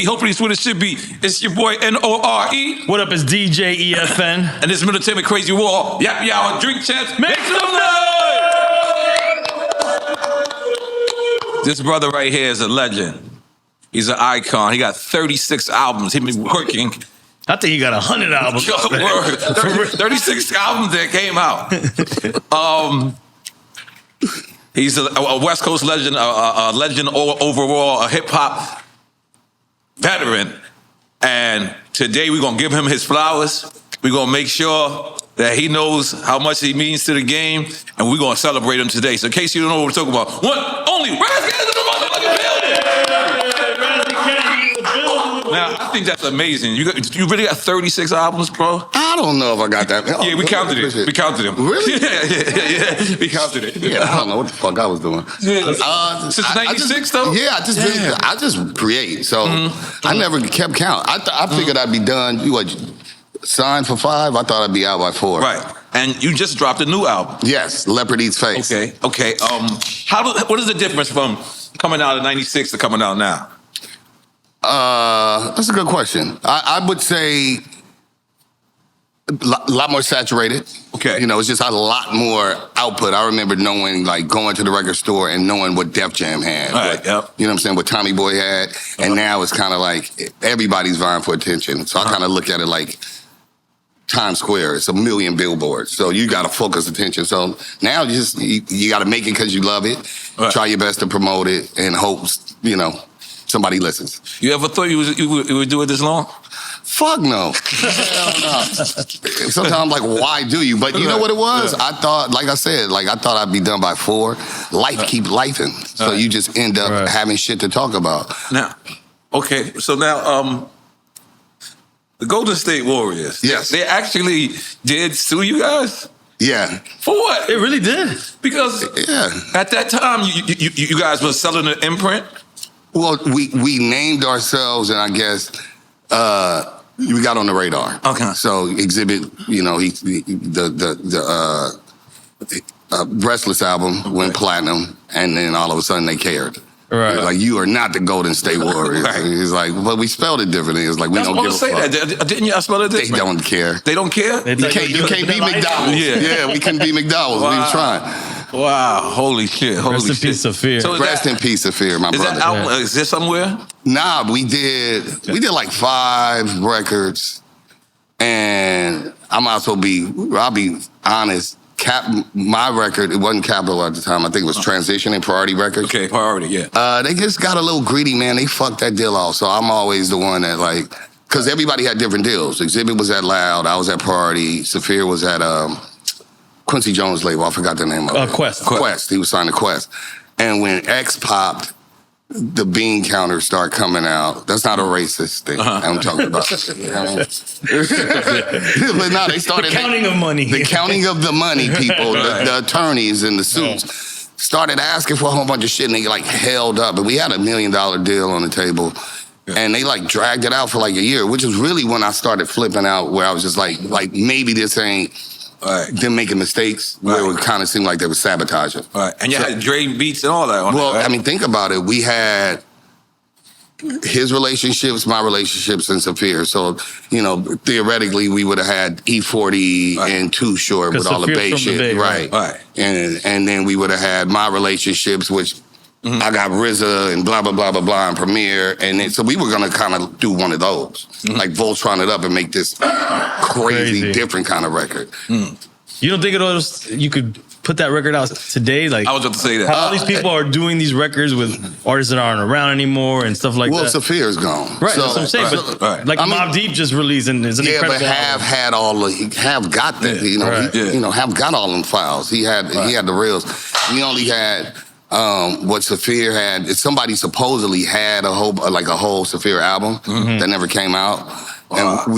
hopefully it's what it should be. It's your boy N.O.R.E. What up, it's DJ EFN. And this Military Crazy War. Yap, y'all, drink champs, make some noise! This brother right here is a legend. He's an icon. He got 36 albums. He's been working. I think he got 100 albums. 36 albums that came out. He's a West Coast legend, a legend overall, a hip hop veteran. And today we're gonna give him his flowers. We're gonna make sure that he knows how much he means to the game, and we're gonna celebrate him today. So in case you don't know what we're talking about, one, only Ras Kass in the motherfucking building! Now, I think that's amazing. You really got 36 albums, bro? I don't know if I got that. Yeah, we counted it. We counted them. Really? Yeah. We counted it. Yeah, I don't know what the fuck I was doing. Since 96, though? Yeah, I just create. So I never kept count. I figured I'd be done. You what? Signed for 5. I thought I'd be out by 4. Right. And you just dropped a new album. Yes, Leopards Eat Face. Okay. What is the difference from coming out in 96 to coming out now? That's a good question. I would say a lot more saturated. Okay. You know, it's just a lot more output. I remember knowing, like, going to the record store and knowing what Def Jam had. Right, yep. You know what I'm saying? What Tommy Boy had. And now it's kind of like everybody's vying for attention. So I kind of look at it like Times Square. It's 1 million billboards. So you got to focus attention. So now you got to make it because you love it. Right. Try your best to promote it and hope, somebody listens. You ever thought you would do it this long? Fuck no. Hell no. Sometimes I'm like, why do you? But you know what it was? I thought, like I said, I thought I'd be done by 4. Life keep lifing. So you just end up having shit to talk about. Now, okay, so now, the Golden State Warriors. Yes. They actually did sue you guys? Yeah. For what? It really did. Because at that time, you guys were selling an imprint? Well, we named ourselves, and I guess we got on the radar. Okay. So Exhibit, the Restless album went platinum, and then all of a sudden they cared. Right. Like, you are not the Golden State Warriors. Right. He's like, but we spelled it differently. It's like, we don't give a fuck. That. Didn't you spell it this They don't care. They don't care? You can't be McDonald's. Yeah, we couldn't be McDonald's. Wow. We were trying. Wow, holy shit. Rest in peace, Saphir. So Rest in peace, Saphir, my is brother. That album exist somewhere? Nah, we did like 5 records, and I'll be honest. My record, it wasn't Capitol at the time. I think it was Transition and Priority Records. Okay, Priority, yeah. They just got a little greedy, man. They fucked that deal off. So I'm always the one that, like, because everybody had different deals. Exhibit was at Loud. I was at Priority. Saphir was at Quincy Jones' label. I forgot the name of it. Quest. He was signed to Quest. And when X popped, the bean counters start coming out. That's not a racist thing I'm talking about. But no, they started... The counting of money. The counting of the money, people, the attorneys in the suits, started asking for a whole bunch of shit, and they, like, held up. And we had $1 million deal on the table, and they, like, dragged it out for, like, a year, which was really when I started flipping out, where I was just like maybe this ain't them making mistakes, where it would kind of seem like they were sabotaging. Right. And you had Dre beats and all that on Well, it, right? I mean, think about it. We had his relationships, my relationships, and Saphir. So, theoretically, we would have had E40 and Too Short with all the Bay shit. Right. And then we would have had my relationships, which I got RZA and blah, blah, blah, blah, blah, and Premier. And then, so we were going to kind of do one of those, like Voltron it up and make this crazy, different kind of record. You don't think you could put that record out today? Like, I was about to say that. All these people are doing these records with artists that aren't around anymore and stuff like that. Well, Saphir's gone. Right, that's what I'm saying. But like Mobb Deep just released and it's an incredible album. Have got that. Have got all them files. He had the reels. We only had what Saphir had. Somebody supposedly had a whole Saphir album that never came out. And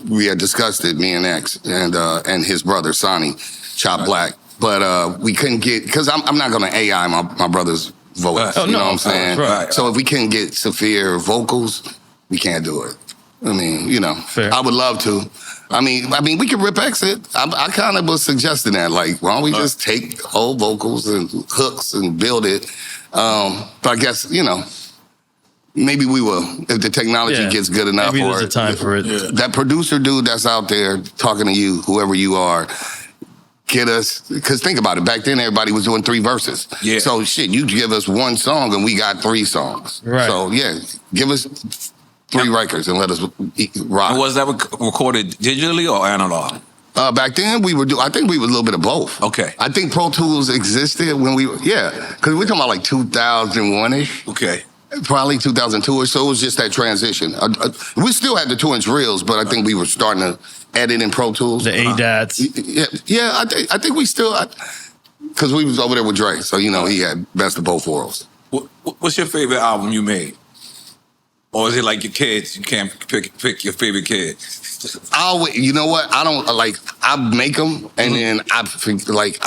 we had discussed it, me and X and his brother Sonny, Chop Black. But we couldn't get, because I'm not going to AI my brother's vocals. You know what I'm saying? So if we couldn't get Saphir vocals, we can't do it. I mean, Fair. I would love to. I mean, we could rip Exit. I kind of was suggesting that, like, why don't we just take old vocals and hooks and build it? But I guess, maybe we will if the technology gets good enough. Maybe there's a time for it. Yeah. That producer dude that's out there talking to you, whoever you are, get us, because think about it, back then everybody was doing 3 verses. Yeah. So shit, you give us 1 song and we got 3 songs. Right. So yeah, give us 3 records and let us rock. And was that recorded digitally or analog? Back then I think we were a little bit of both. Okay. I think Pro Tools existed when because we're talking about like 2001-ish. Okay. Probably 2002 or so. It was just that transition. We still had the 2-inch reels, but I think we were starting to edit in Pro Tools. The ADATs. Yeah. I think we still, because we was over there with Dre, so he had best of both worlds. What's your favorite album you made? Or is it like your kids? You can't pick your favorite kid. You know what? I don't I make them and then I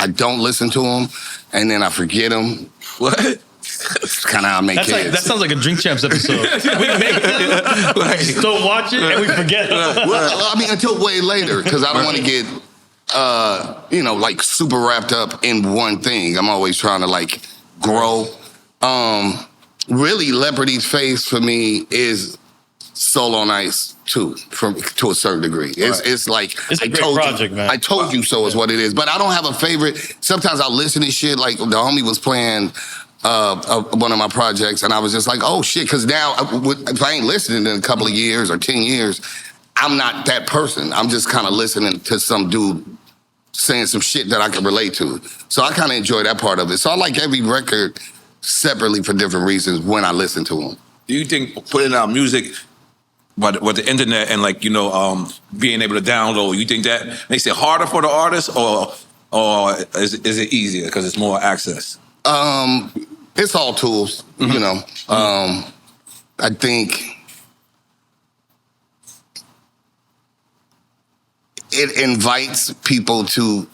don't listen to them and then I forget them. What? It's kind of how I make kids. That sounds like a Drink Champs episode. We make them, we don't watch it, and we forget them. Well, I mean, until way later, because I don't want to get, super wrapped up in one thing. I'm always trying to, grow. Really, Leopards Eat Face, for me, is Soul on Ice, too, to a certain degree. It's like, it's a great project, man. I told you so is what it is. But I don't have a favorite. Sometimes I listen to shit, like the homie was playing one of my projects, and I was just like, oh shit, because now if I ain't listening in a couple of years or 10 years, I'm not that person. I'm just kind of listening to some dude saying some shit that I can relate to. So I kind of enjoy that part of it. So I like every record separately for different reasons when I listen to them. Do you think putting out music with the internet and being able to download, you think that makes it harder for the artist, or is it easier because it's more access? It's all tools, I think it invites people to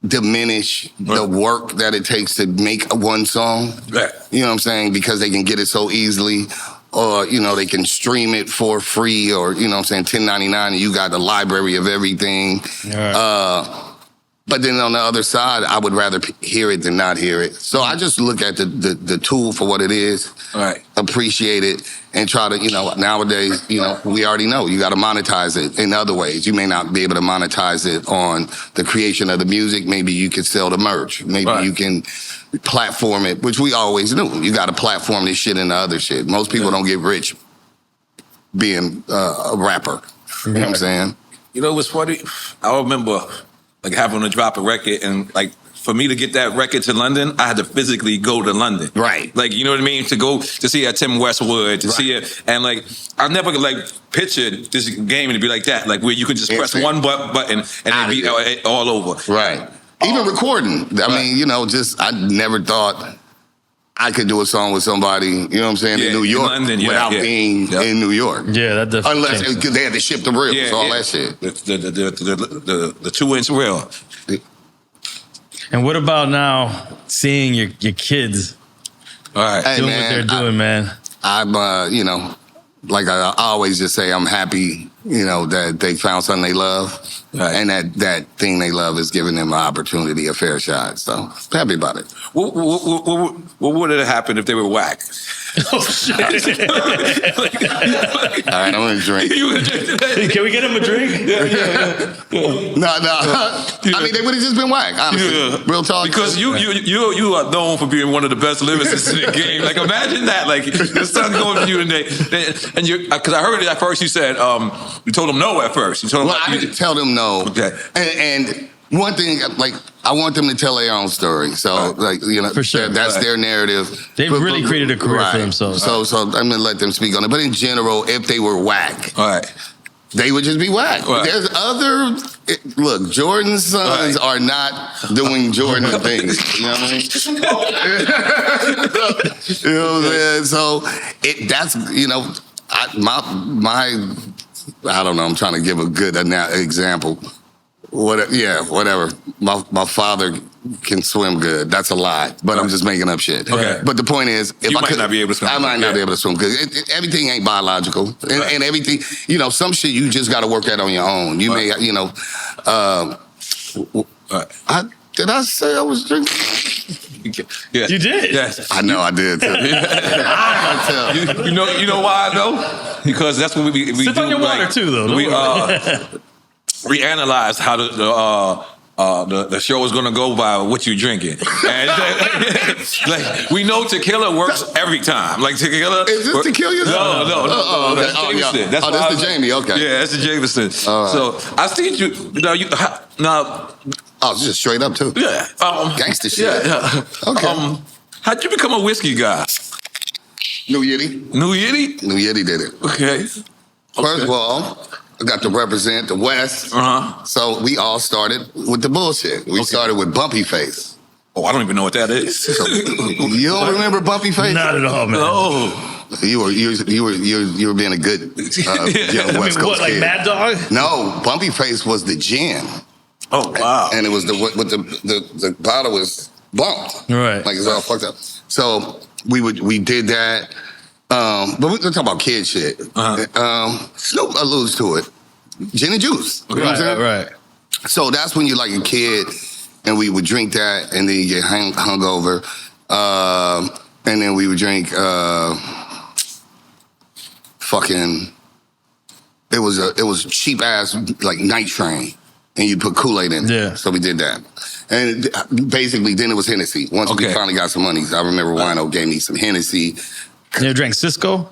diminish the work that it takes to make one song. Right. You know what I'm saying? Because they can get it so easily, or, they can stream it for free, or, 1099, and you got the library of everything. Right. But then on the other side, I would rather hear it than not hear it. So I just look at the tool for what it is, right? Appreciate it, and try to, nowadays, we already know you got to monetize it in other ways. You may not be able to monetize it on the creation of the music. Maybe you can sell the merch. Maybe you can platform it, which we always knew. You got to platform this shit into other shit. Most people don't get rich being a rapper. You know what I'm saying? What's funny? I remember having to drop a record, and for me to get that record to London, I had to physically go to London. Right. You know what I mean? To go to see at Tim Westwood, to see it, and I never pictured this game to be like that, where you could just press one button and it'd be all over. Right. Even recording. I mean, I never thought I could do a song with somebody, in New York, in London, without being in New York. Yeah, that definitely. Unless they had to ship the reels, all that shit. The 2-inch reel. And what about now seeing your kids doing what they're doing, man? I'm, like I always just say, I'm happy, that they found something they love. Right. And that thing they love is giving them an opportunity, a fair shot. So I'm happy about it. What would have happened if they were whack? Oh, shit. All right, I'm going to drink. Can we get him a drink? No. I mean, they would have just been whack, honestly. Real talk. Because you are known for being one of the best lyricists in the game. Imagine that. Your son's going for you today. And because I heard it at first, you said, you told him no at first. You told him I didn't tell them no. Okay. And one thing, I want them to tell their own story. So, for sure, that's their narrative. They've really created a career for themselves. So I'm going to let them speak on it. But in general, if they were whack, they would just be whack. There's look, Jordan's sons are not doing Jordan things. You know what I mean? You know what I'm saying? So that's, I don't know, I'm trying to give a good example. Whatever. My father can swim good. That's a lie, but I'm just making up shit. Okay. But the point is, if I might not be able to swim. I might not be able to swim because everything ain't biological, and everything. Some shit you just got to work at on your own. You may, did I say I was drinking? Yes. You did? Yes. I know I did too. You know why though? Because that's what we sip do. on your water too, though. We analyze how the show is going to go by what you're drinking. And like, we know tequila works every time. Like tequila. Is this tequila? No. That's Jameson. Yeah. That's the Jamie. Okay. Yeah, that's the Jameson. Right. So I see you. Now. Oh, just straight up too. Yeah. Gangster shit. Yeah. Okay. How'd you become a whiskey guy? New Yiddy. New Yiddy? New Yiddy did it. Okay. First of all, I got to represent the West. So we all started with the bullshit. We started with Bumpy Face. Oh, I don't even know what that is. You don't remember Bumpy Face? Not at all, man. Oh. You were being a good young West Coast what, like kid. Mad Dog? No, Bumpy Face was the gin. Oh wow! And it was the bottle was bumped, right? Like it's all fucked up. So we did that, but we're talking about kid shit. Snoop alludes to it, gin and juice. You know what I'm saying? Right. So that's when you're like a kid, and we would drink that, and then you get hungover, and then we would drink fucking. It was cheap ass like Night Train. And you put Kool-Aid in it. Yeah. So we did that. And basically, then it was Hennessy. Once we finally got some money, I remember Wino gave me some Hennessy. You ever drank Cisco?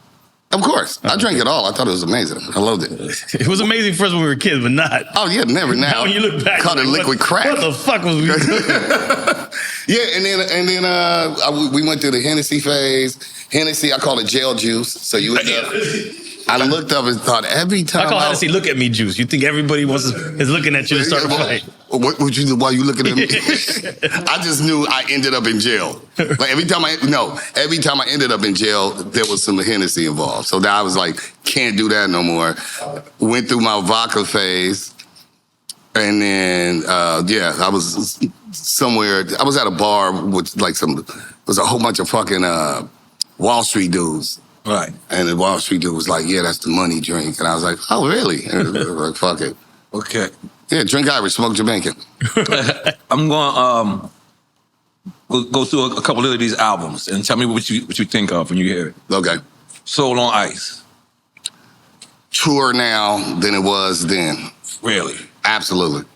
Of course. I drank it all. I thought it was amazing. I loved it. It was amazing first when we were kids, but not. Oh, yeah, never now. Now when you look back, called it liquid crack. What the fuck was we doing? Yeah, and then we went through the Hennessy phase. Hennessy, I call it jail juice. So you end up... I looked up and thought every time I call Hennessy look at me juice. You think everybody is looking at you to start a fight? What would you do while you looking at me? I just knew I ended up in jail. Like every time I ended up in jail, there was some Hennessy involved. So now I was like, can't do that no more. Went through my vodka phase, and then I was somewhere. I was at a bar with like was a whole bunch of fucking Wall Street dudes. Right. And the Wall Street dude was like, yeah, that's the money drink. And I was like, oh, really? And I was like, fuck it. Okay. Yeah, drink Irish, smoke Jamaican. I'm going to go through a couple of these albums and tell me what you think of when you hear it. Okay. Soul on Ice. Truer now than it was then. Really? Absolutely.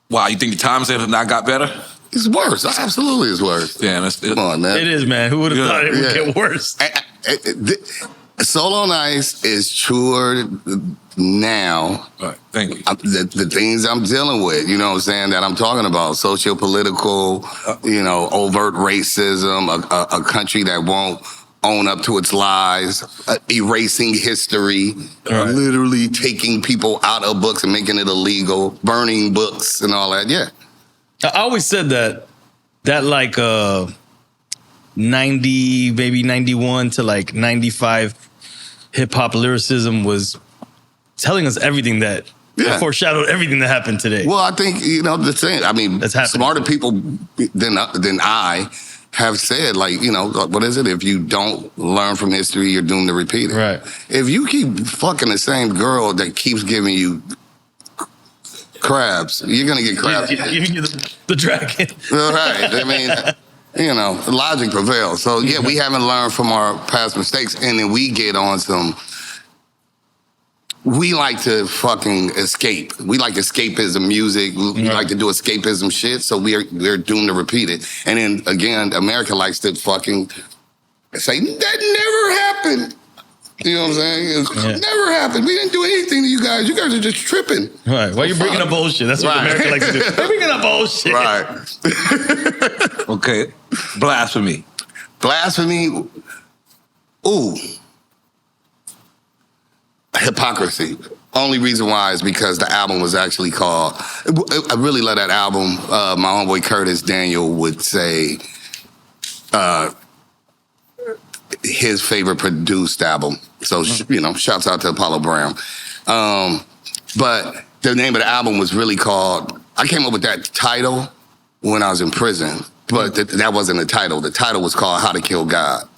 Wow, you think the times have not got better? It's worse. Absolutely it's worse. Damn, come on, man. It is, man. Who would have thought it would get worse? Soul on Ice is truer now. All right, thank you. The things I'm dealing with, you know what I'm saying, that I'm talking about, sociopolitical, overt racism, a country that won't own up to its lies, erasing history, literally taking people out of books and making it illegal, burning books and all that, yeah. I always said that like 90, maybe 91 to like 95 hip hop lyricism was telling us everything that foreshadowed everything that happened today. Well, I think, the thing, I mean, smarter people than I have said, like, what is it? If you don't learn from history, you're doomed to repeat it. Right. If you keep fucking the same girl that keeps giving you crabs, you're gonna get crabs. The dragon. Right. I mean, logic prevails. So yeah, we haven't learned from our past mistakes, and then we get on some. We like to fucking escape. We like escapism music. We like to do escapism shit. So we're doomed to repeat it. And then again, America likes to fucking say that never happened. You know what I'm saying? It never happened. We didn't do anything to you guys. You guys are just tripping. Right. Why are you bringing up bullshit? That's what America likes to do. They're bringing up bullshit. Right. Okay. Blasphemy. Blasphemy. Ooh. Hypocrisy. Only reason why is because the album was actually called. I really love that album. My homeboy Curtis Daniel would say his favorite produced album. So, shouts out to Apollo Brown. But the name of the album was really called, I came up with that title when I was in prison, but that wasn't the title. The title was called How to Kill God.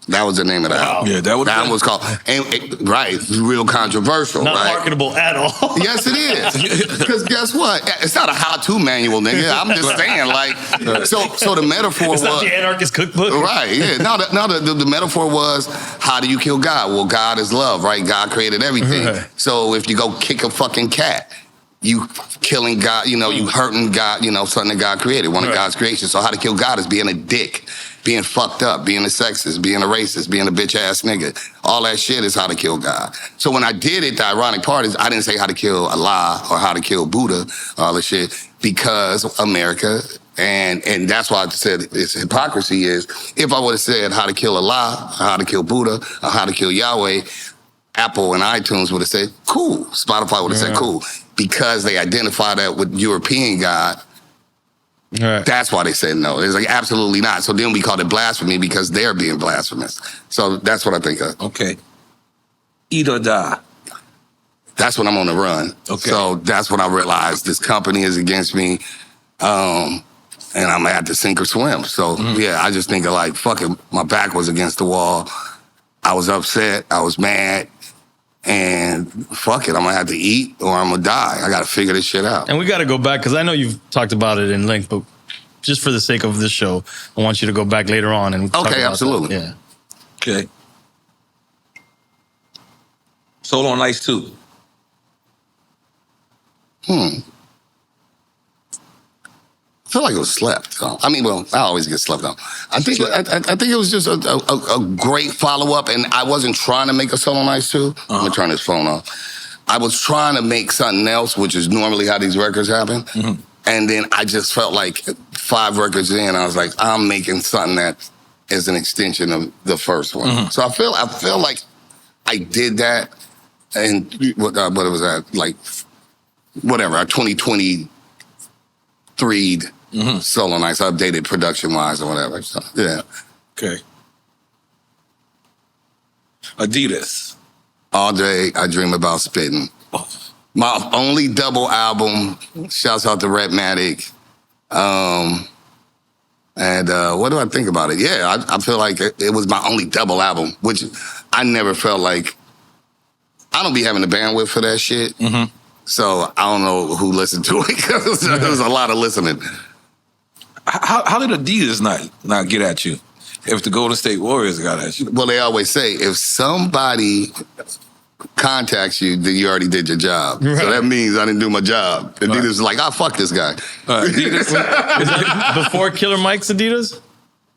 That was the name of the album. Yeah, that was called. Right, real controversial. Not right? marketable at all. Yes, it is. Because guess what? It's not a how-to manual, nigga. I'm just saying, like, so the metaphor it's was not the anarchist cookbook. Right. Yeah. Now the metaphor was, how do you kill God? Well, God is love, right? God created everything. Right. So if you go kick a fucking cat, you killing God, you hurting God, something that God created, one of God's creations. So how to kill God is being a dick, being fucked up, being a sexist, being a racist, being a bitch-ass nigga. All that shit is how to kill God. So when I did it, the ironic part is I didn't say how to kill Allah or how to kill Buddha, all the shit, because America, and that's why I said it's hypocrisy is, if I would have said how to kill Allah, or how to kill Buddha, or how to kill Yahweh, Apple and iTunes would have said, cool. Spotify would have said, cool. Because they identify that with European God, that's why they said no. It's like, absolutely not. So then we called it blasphemy because they're being blasphemous. So that's what I think of. Okay. Eat or die. That's when I'm on the run. Okay. So that's when I realized this company is against me, and I'm gonna have to sink or swim. So yeah, I just think of like, fuck it, my back was against the wall. I was upset. I was mad. And fuck it, I'm gonna have to eat or I'm gonna die. I gotta figure this shit out. And we gotta go back, because I know you've talked about it in length, but just for the sake of this show, I want you to go back later on and talk about absolutely. That. Yeah. Okay. Solo on Ice 2. I feel like it was slept. I mean, well, I always get slept on. I think it was just a great follow-up, and I wasn't trying to make a solo on Ice 2. I'm gonna turn this phone off. I was trying to make something else, which is normally how these records happen. And then I just felt like 5 records in, I was like, I'm making something that is an extension of the first one. So I feel like I did that, and what was that? Like, whatever, our 2023 solo nights, updated production-wise or whatever. So, yeah. Okay. Adidas. All day, I dream about spitting. My only double album, shouts out to Redmatic. And what do I think about it? Yeah, I feel like it was my only double album, which I never felt like, I don't be having the bandwidth for that shit. So I don't know who listened to it, because there was a lot of listening. How did Adidas not get at you if the Golden State Warriors got at you? Well, they always say, if somebody contacts you, then you already did your job. Right. So that means I didn't do my job. Adidas is like, fuck this guy. Adidas, is that before Killer Mike's Adidas?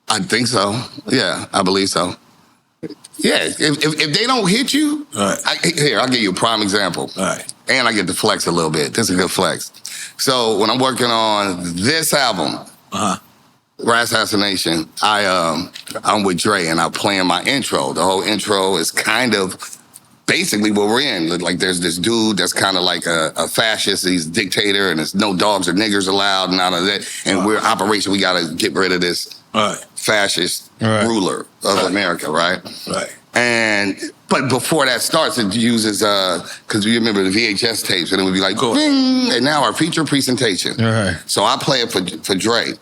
I think so. Yeah, I believe so. Yeah, if they don't hit you, here, I'll give you a prime example. And I get to flex a little bit. This is a good flex. So when I'm working on this album, Ras Assassination, I'm with Dre and I'm playing my intro. The whole intro is kind of basically what we're in. Like, there's this dude that's kind of like a fascist, he's a dictator, and there's no dogs or niggers allowed, none of that. And we're Operation, we gotta get rid of this fascist ruler of America, right? But before that starts, it uses, because you remember the VHS tapes, and it would be like, bing, and now our feature presentation. So I play it for Dre.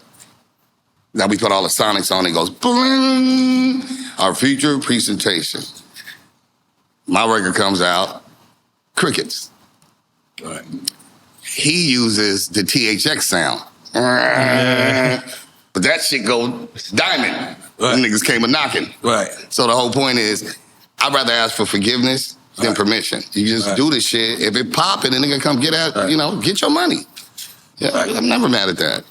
Now we put all the sonics on, it goes, bling, our feature presentation. My record comes out, crickets. He uses the THX sound. But that shit go diamond. Them niggas came a-knocking. So the whole point is, I'd rather ask for forgiveness than permission. You just do this shit. If it pop and the nigga come get get your money. Yeah, I'm never mad at that.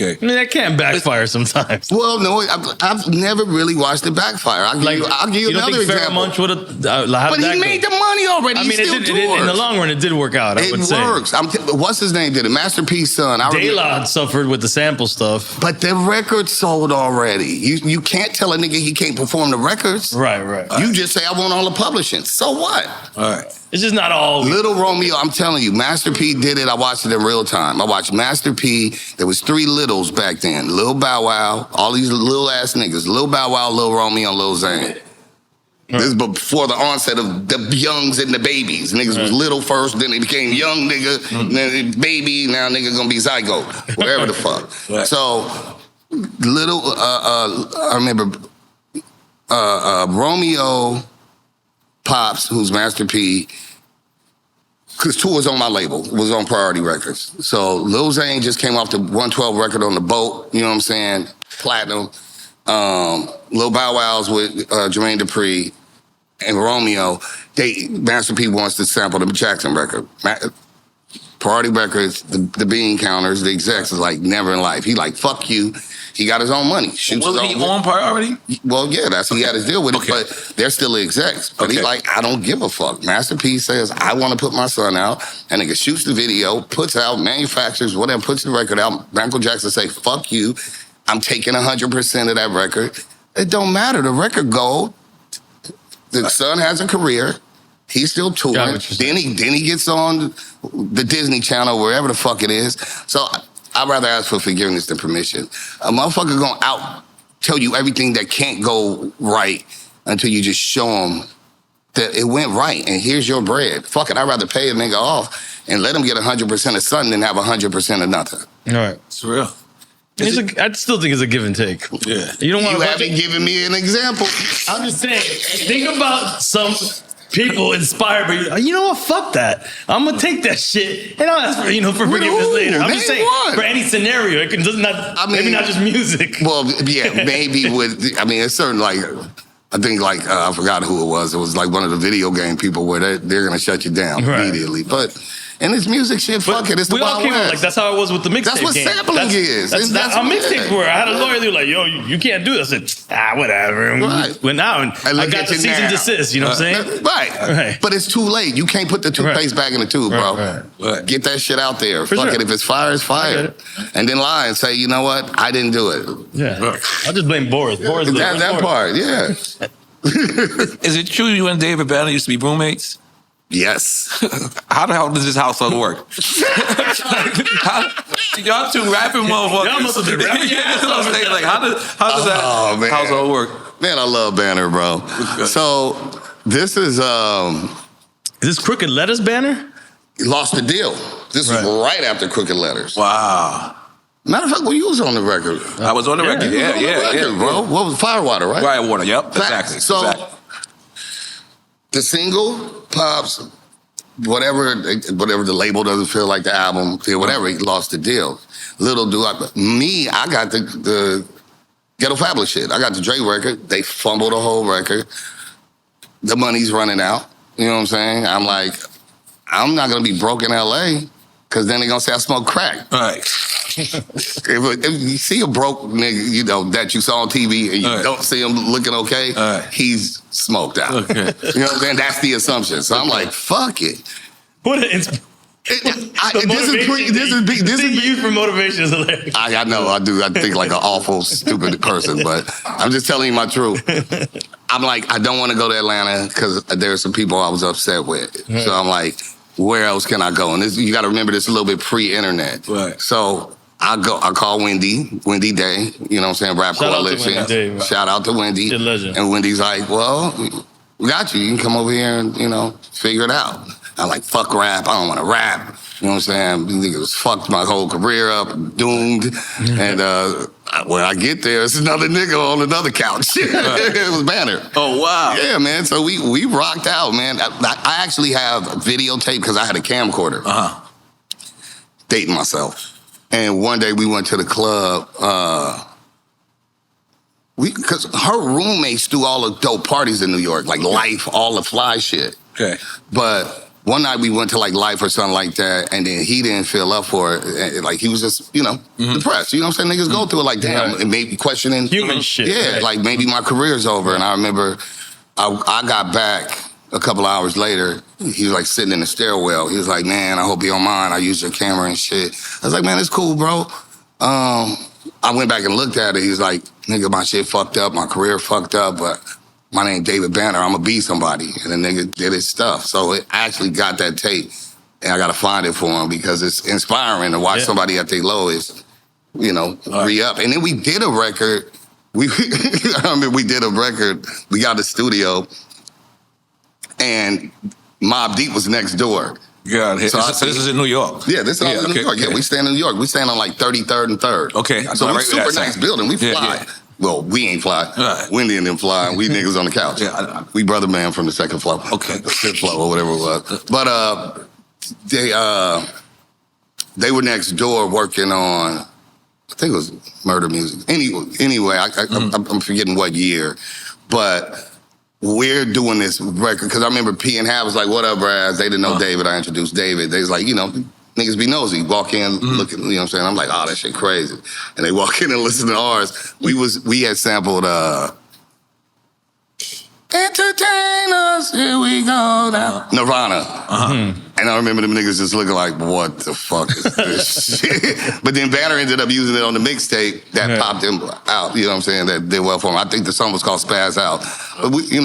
I mean, that can backfire sometimes. Well, no, I've never really watched it backfire. I'll give you another example. But he made the money already. I mean, in the long run, it did work out. I would say. It works. What's his name did it? Master P's son. De La suffered with the sample stuff. But the record sold already. You can't tell a nigga he can't perform the records. Right. You just say, I want all the publishing. So what? It's just not all. Little Romeo, I'm telling you, Master P did it. I watched it in real time. I watched Master P. There was 3 littles back then. Lil Bow Wow, all these little ass niggas. Lil Bow Wow, Lil Romeo, and Lil Zane. This is before the onset of the youngs and the babies. Niggas was little first, then they became young nigga, then baby, now nigga gonna be zygote, whatever the fuck. So, I remember Romeo, Pops, who's Master P, because 2 was on my label, was on Priority Records. So Lil Zane just came off the 112 record on the boat, you know what I'm saying? Platinum. Lil Bow Wow's with Jermaine Dupri and Romeo. Master P wants to sample the Jackson record. Priority Records, the bean counters, the execs is like, never in life. He like, fuck you. He got his own money. Was he on Priority? Well, yeah, that's he had his deal with it, but they're still the execs. But he's like, I don't give a fuck. Master P says, I want to put my son out, and nigga shoots the video, puts out, manufactures, whatever, puts the record out. Michael Jackson say, fuck you. I'm taking 100% of that record. It don't matter. The record gold. The son has a career. He's still touring. Then he gets on the Disney Channel, wherever the fuck it is. So I'd rather ask for forgiveness than permission. A motherfucker gonna out tell you everything that can't go right until you just show him that it went right and here's your bread. Fuck it, I'd rather pay a nigga off and let him get 100% of something than have 100% of nothing. All right. It's real. I still think it's a give and take. Yeah. You haven't given me an example. I'm just saying, think about some people inspired by you know what? Fuck that. I'm gonna take that shit and I'll ask for forgiveness later. I'm just saying for any scenario, it can just not. Maybe not just music. Well, yeah, maybe with. It's certain like. I think I forgot who it was. It was like one of the video game people where they're gonna shut you down immediately. But in this music shit, fuck it. It's the Wild West. Like that's how it was with the mixtape. That's what sampling is. That's how mixtapes were. I had a lawyer. They were like, "Yo, you can't do this." I said, whatever. And went out and I got the cease and desist. You know what I'm saying? Right. But it's too late. You can't put the toothpaste back in the tube, bro. Right. Get that shit out there. Fuck it. If it's fire, it's fire. And then lie and say, you know what? I didn't do it. Yeah. I'll just blame Boris. That part. Yeah. Is it true you and David Banner used to be roommates? Yes. How the hell does this household work? Y'all two rapping motherfuckers. Y'all must have been rapping. Yeah, that's what I'm saying. Like, how does that household work? Man, I love Banner, bro. So this is this Crooked Letters Banner? He lost the deal. This was right after Crooked Letters. Wow. Matter of fact, well, you was on the record. I was on the record. Yeah, bro. What was Firewater, right? Firewater. Yep. Exactly. So the single pops, whatever the label doesn't feel like the album, whatever, he lost the deal. Little do I got the Ghetto Fabulous shit. I got the Dre record. They fumbled the whole record. The money's running out. You know what I'm saying? I'm like, I'm not gonna be broke in LA because then they're gonna say I smoke crack. Right. If you see a broke nigga, that you saw on TV and you don't see him looking okay, he's smoked out. Okay. You know what I'm saying? That's the assumption. So I'm like, fuck it. What an this is used for motivation is hilarious. I know, I do. I think like an awful, stupid person, but I'm just telling you my truth. I'm like, I don't want to go to Atlanta because there's some people I was upset with. So I'm like, where else can I go? And this, you got to remember, this is a little bit pre-internet. Right. So I call Wendy Day, you know what I'm saying, Rap Coalition. Shout out to Wendy. And Wendy's like, well, we got you. You can come over here and, figure it out. I'm like, fuck rap. I don't want to rap. You know what I'm saying? Niggas fucked my whole career up, doomed. And when I get there, it's another nigga on another couch. It was Banner. Oh, wow. Yeah, man. So we rocked out, man. I actually have videotape because I had a camcorder. Dating myself. And one day we went to the club. Because her roommates do all the dope parties in New York, like Life, all the fly shit. Okay. But one night we went to like Life or something like that, and then he didn't feel up for it. Like he was just, depressed. You know what I'm saying? Niggas go through it like, damn, and maybe questioning. Human shit. Yeah, like maybe my career's over. And I remember I got back a couple hours later. He was like sitting in the stairwell. He was like, man, I hope you don't mind. I used your camera and shit. I was like, man, it's cool, bro. I went back and looked at it. He was like, nigga, my shit fucked up. My career fucked up, but my name David Banner. I'm going to be somebody. And the nigga did his stuff. So I actually got that tape, and I got to find it for him because it's inspiring to watch somebody at their lowest, re-up. And then we did a record. We did a record. We got a studio, and Mobb Deep was next door. God, so this is in New York. Yeah, this is in New York. Yeah, we stand in New York. We stand on like 33rd and 3rd. Okay. So it's a super nice building. We fly. Well, we ain't fly. Right. Wendy and them fly. We niggas on the couch. Yeah, we brother man from the second floor. Okay. Fifth floor or whatever it was. But they were next door working on, I think it was Murder Music. Anyway, I'm forgetting what year. But we're doing this record, because I remember P and Hal was like, what up, Raz? They didn't know David. I introduced David. They was like, niggas be nosy. Walk in, looking, you know what I'm saying? I'm like, oh, that shit crazy. And they walk in and listen to ours. We had sampled Entertain Us, here we go now. Nirvana. And I remember them niggas just looking like, what the fuck is this shit? But then Banner ended up using it on the mixtape that popped him out, you know what I'm saying? That did well for him. I think the song was called Spaz Out. But we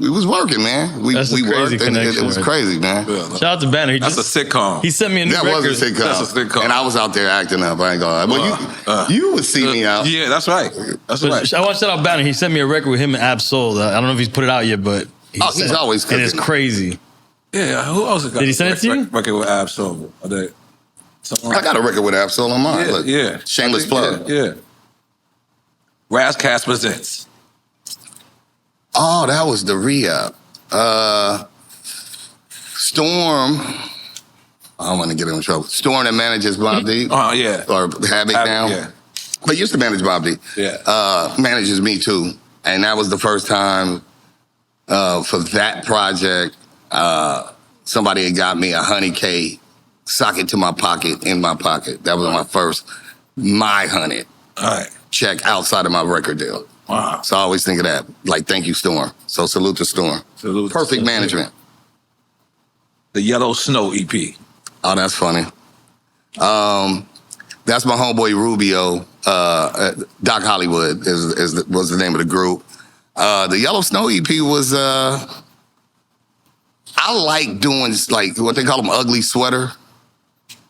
was working, man. We worked, and it was crazy, man. Shout out to Banner. That's a sitcom. He sent me a new record. Was a sitcom. That's a sitcom. And I was out there acting up. I ain't gonna lie. But you would see me out. Yeah, that's right. That's right. I want to shout out Banner. He sent me a record with him and Ab Soul. I don't know if he's put it out yet, but he's always cooking. And it's crazy. Yeah, who else got Did he send it to you? Record with Ab Soul. I got a record with Ab Soul on mine. Look, shameless plug. Yeah. Ras Kass presents. Oh, that was the re-up. Storm. I don't want to get in trouble. Storm that manages Bob D. Oh, yeah. Or Havoc now. Yeah. But used to manage Bob D. Yeah. Manages me too. And that was the first time for that project, somebody had got me a $100K socket to my pocket, in my pocket. That was my first, my 100 check outside of my record deal. Wow. So I always think of that. Like, thank you, Storm. So salute to Storm. Perfect management. The Yellow Snow EP. Oh, that's funny. That's my homeboy Rubio. Doc Hollywood was the name of the group. The Yellow Snow EP was, I like doing like what they call them, ugly sweater.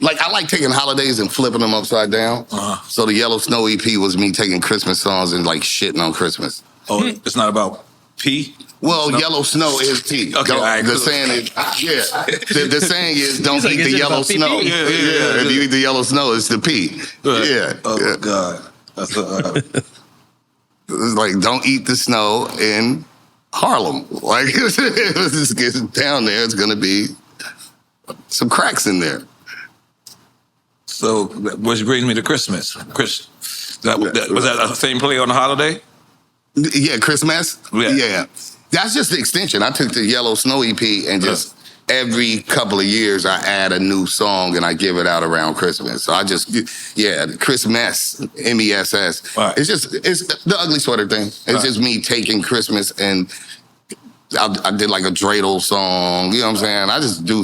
Like, I like taking holidays and flipping them upside down. So the Yellow Snow EP was me taking Christmas songs and like shitting on Christmas. Oh, it's not about P? Well, Yellow Snow is P. Okay, the saying is, the saying is, don't eat the yellow snow. Yeah. If you eat the yellow snow, it's the P. Yeah. Oh, God. That's it's like, don't eat the snow in Harlem. Like, if it gets down there, it's going to be some cracks in there. So, which brings me to Christmas. Was that the same play on the holiday? Yeah, Christmas? Yeah. That's just the extension. I took the Yellow Snow EP and just every couple of years I add a new song and I give it out around Christmas. So I just, Christmas, MESS. Right. It's the ugly sweater thing. It's just me taking Christmas and I did like a dreidel song, you know what I'm saying? I just do,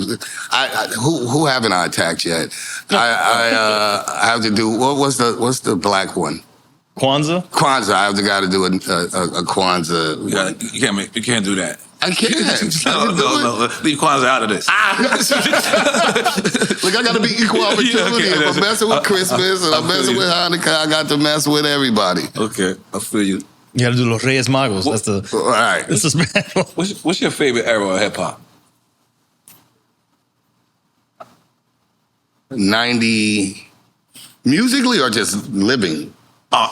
who haven't I attacked yet? I have to do, what's the black one? Kwanzaa? Kwanzaa. I have the guy to do a Kwanzaa. You can't do that. I can't. No. Leave Kwanzaa out of this. Look, I got to be equal opportunity. If I'm messing with Christmas and I'm messing with Hanukkah, I got to mess with everybody. Okay, I feel you. You got to do Los Reyes Magos. That's the Spanish one. What's your favorite era of hip hop? 90 musically or just living?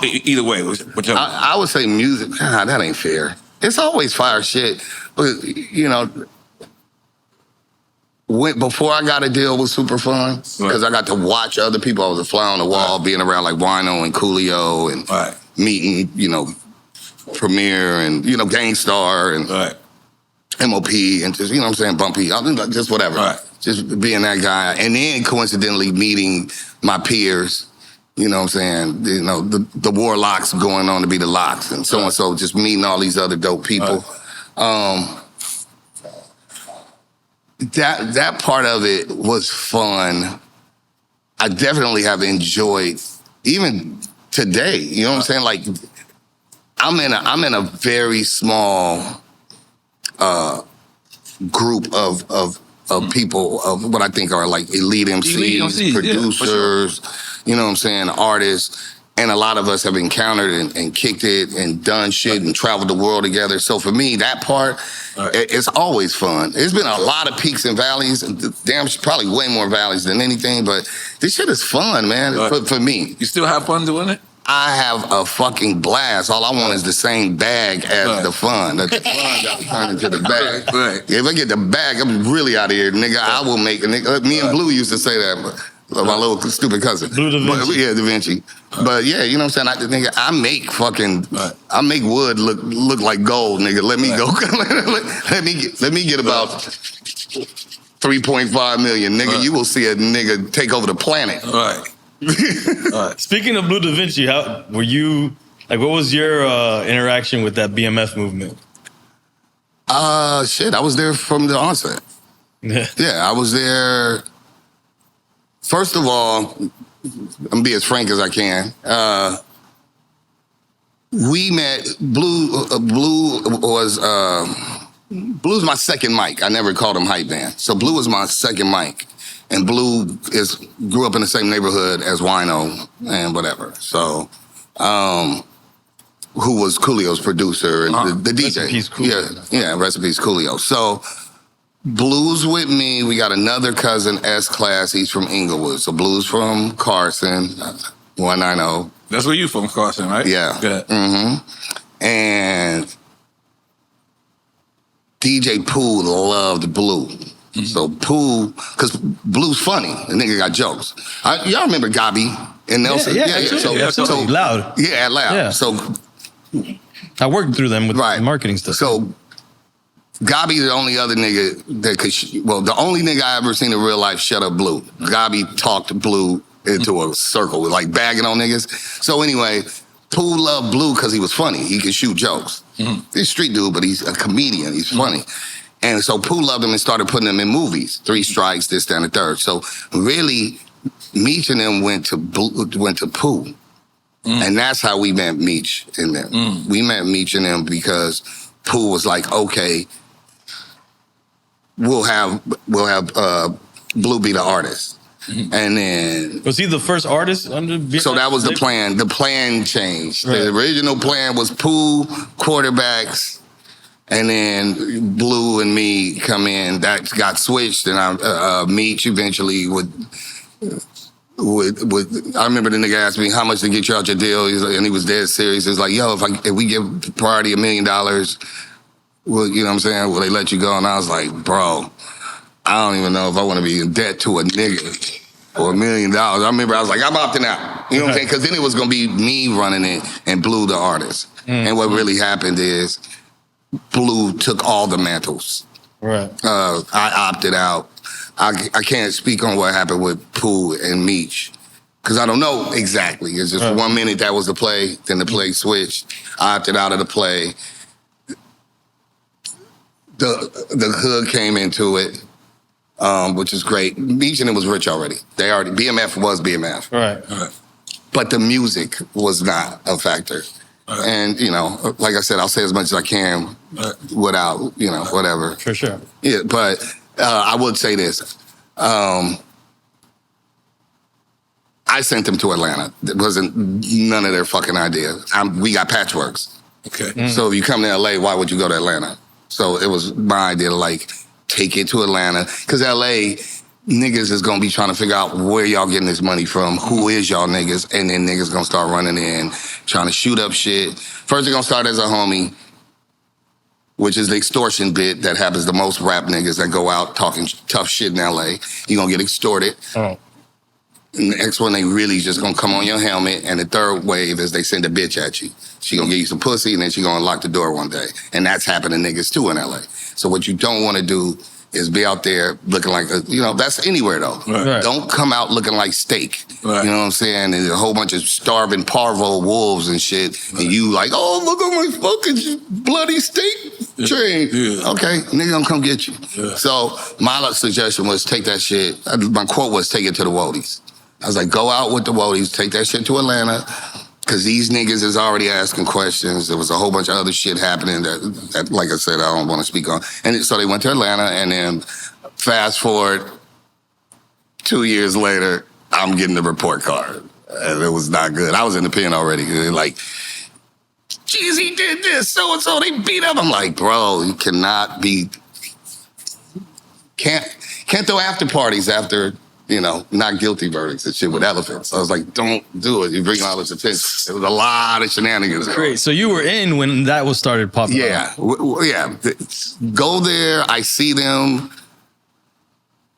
Either way, whichever. I would say music. That ain't fair. It's always fire shit. But, before I got a deal was super fun because I got to watch other people. I was a fly on the wall, being around like Wino and Coolio and meeting, Premier and, Gangstar and MOP and just, what I'm saying, Bumpy, just whatever. Just being that guy. And then coincidentally meeting my peers. You know what I'm saying? The Warlocks going on to be the Locks and so and so, just meeting all these other dope people. That part of it was fun. I definitely have enjoyed, even today, you know what I'm saying? Like, I'm in a very small group of people, of what I think are like elite MCs, producers, you know what I'm saying, artists, and a lot of us have encountered and kicked it and done shit and traveled the world together. So for me, that part, it's always fun. There's been a lot of peaks and valleys, damn, probably way more valleys than anything, but this shit is fun, man, for me. You still have fun doing it? I have a fucking blast. All I want is the same bag as the fun. The fun got to turn into the bag. Right. If I get the bag, I'm really out of here, nigga. I will make a nigga. Me and Blue used to say that, but my little stupid cousin. Blue Da Vinci. But, yeah, Da Vinci. But yeah, you know what I'm saying? I make fucking, I make wood look like gold, nigga. Let me go. let me get about 3.5 million, nigga. You will see a nigga take over the planet. Right. Speaking of Blue Da Vinci, how were you? Like, what was your interaction with that BMF movement? Shit, I was there from the onset. Yeah, I was there. First of all, I'm gonna be as frank as I can. We met. Blue was my second mic. I never called him hype man. So Blue was my second mic. And Blue grew up in the same neighborhood as Wino and whatever. So, who was Coolio's producer and the DJ. Recipes Coolio. Yeah, Recipes Coolio. So, Blue's with me. We got another cousin, S-Class. He's from Inglewood. So, Blue's from Carson, 190. That's where you from, Carson, right? Yeah. Mm-hmm. And DJ Pooh loved Blue. So Pooh, because Blue's funny, the nigga got jokes. Y'all remember Gabi and Nelson? Yeah. So Loud. Yeah, Loud. Yeah. So I worked through them with the marketing stuff. So Gabi, the only other nigga that could, the only nigga I ever seen in real life shut up Blue. Gabi talked Blue into a circle with like bagging on niggas. So anyway, Pooh loved Blue because he was funny. He could shoot jokes. He's a street dude, but he's a comedian. He's funny. And so Pooh loved him and started putting him in movies. 3 Strikes, this, that, and the third. So really, Meech and them went to Pooh. And that's how we met Meech and them. We met Meech and them because Pooh was like, okay, we'll have Blue be the artist. And then... Was he the first artist under BMF? So that was the plan. The plan changed. Right. The original plan was Pooh, quarterbacks, and then Blue and me come in. That got switched, and Meech eventually would. I remember the nigga asked me how much to get you out your deal, and he was dead serious. He's like, "Yo, if we give Priority $1 million, well, you know what I'm saying? Will they let you go?" And I was like, "Bro, I don't even know if I want to be in debt to a nigga for $1 million." I remember I was like, "I'm opting out." You know what I'm saying? Because then it was gonna be me running it and Blue the artist. And what really happened is, Blue took all the mantles. Right. I opted out. I can't speak on what happened with Pooh and Meech because I don't know exactly. It's just 1 minute that was the play, then the play switched. I opted out of the play. The hood came into it, which is great. Meech and it was rich already. BMF was BMF. Right. But the music was not a factor. And, you know, like I said, I'll say as much as I can without, you know, whatever. For sure. Yeah, but I would say this. I sent them to Atlanta. It wasn't none of their fucking idea. We got patchworks. Okay. So if you come to LA, why would you go to Atlanta? So it was my idea to, like, take it to Atlanta. Because LA, niggas is going to be trying to figure out where y'all getting this money from, who is y'all niggas, and then niggas going to start running in, trying to shoot up shit. First, they're going to start as a homie, which is the extortion bit that happens to most rap niggas that go out talking tough shit in L.A. You're going to get extorted. Oh. And the next one, they really just going to come on your helmet. And the third wave is they send a bitch at you. She going to give you some pussy, and then she going to lock the door one day. And that's happened to niggas, too, in L.A. So what you don't want to do is be out there looking like, that's anywhere, though. Right. Don't come out looking like steak. Right. You know what I'm saying? And a whole bunch of starving parvo wolves and shit. Right. And you like, oh, look at my fucking bloody steak train. Yeah. Okay, nigga gonna come get you. Yeah. So my suggestion was take that shit. My quote was take it to the Woadies. I was like, go out with the Woadies, take that shit to Atlanta. Because these niggas is already asking questions. There was a whole bunch of other shit happening that, like I said, I don't want to speak on. And so they went to Atlanta, and then fast forward 2 years later, I'm getting the report card. And it was not good. I was in the pen already. Like, Jeezy did this, so-and-so, they beat up. I'm like, bro, you cannot be... Can't throw after parties after not guilty verdicts and shit with elephants. I was like, don't do it. You bring all this attention. There was a lot of shenanigans. Great. So you were in when that was started popping up. Yeah. Go there. I see them.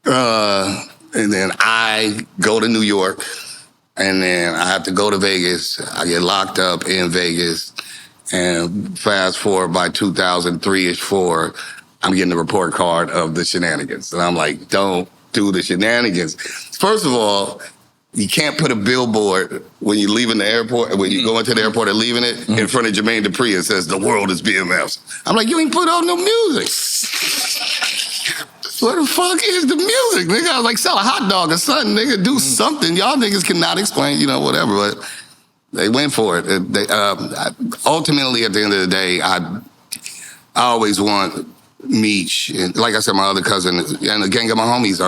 And then I go to New York. And then I have to go to Vegas. I get locked up in Vegas. And fast forward by 2003-ish, 4, I'm getting the report card of the shenanigans. And I'm like, don't do the shenanigans. First of all, you can't put a billboard when you're leaving the airport, when you go into the airport and leaving it, in front of Jermaine Dupri and says, the world is BMF's. I'm like, you ain't put on no music. What the fuck is the music, nigga? I was like, sell a hot dog or something, nigga. Do something. Y'all niggas cannot explain, whatever. But they went for it. Ultimately, at the end of the day, I always want Meech, and like I said, my other cousin and the gang of my homies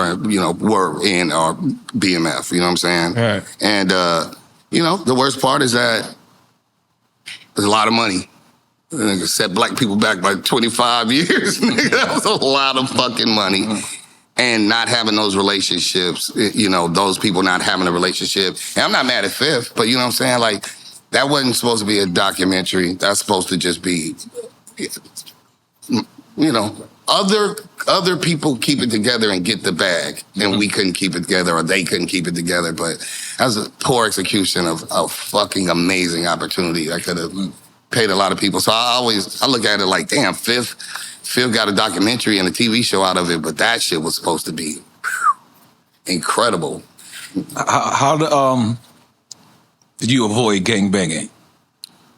were in our BMF. You know what I'm saying? Right. And the worst part is that there's a lot of money. Nigga set black people back by 25 years. Nigga, that was a lot of fucking money. And not having those relationships, those people not having a relationship. And I'm not mad at Fifth, but you know what I'm saying? Like, that wasn't supposed to be a documentary. That's supposed to just be, other people keep it together and get the bag. And we couldn't keep it together, or they couldn't keep it together. But that was a poor execution of a fucking amazing opportunity that could have paid a lot of people. So I look at it like, damn, Fifth got a documentary and a TV show out of it, but that shit was supposed to be incredible. How did you avoid gangbanging,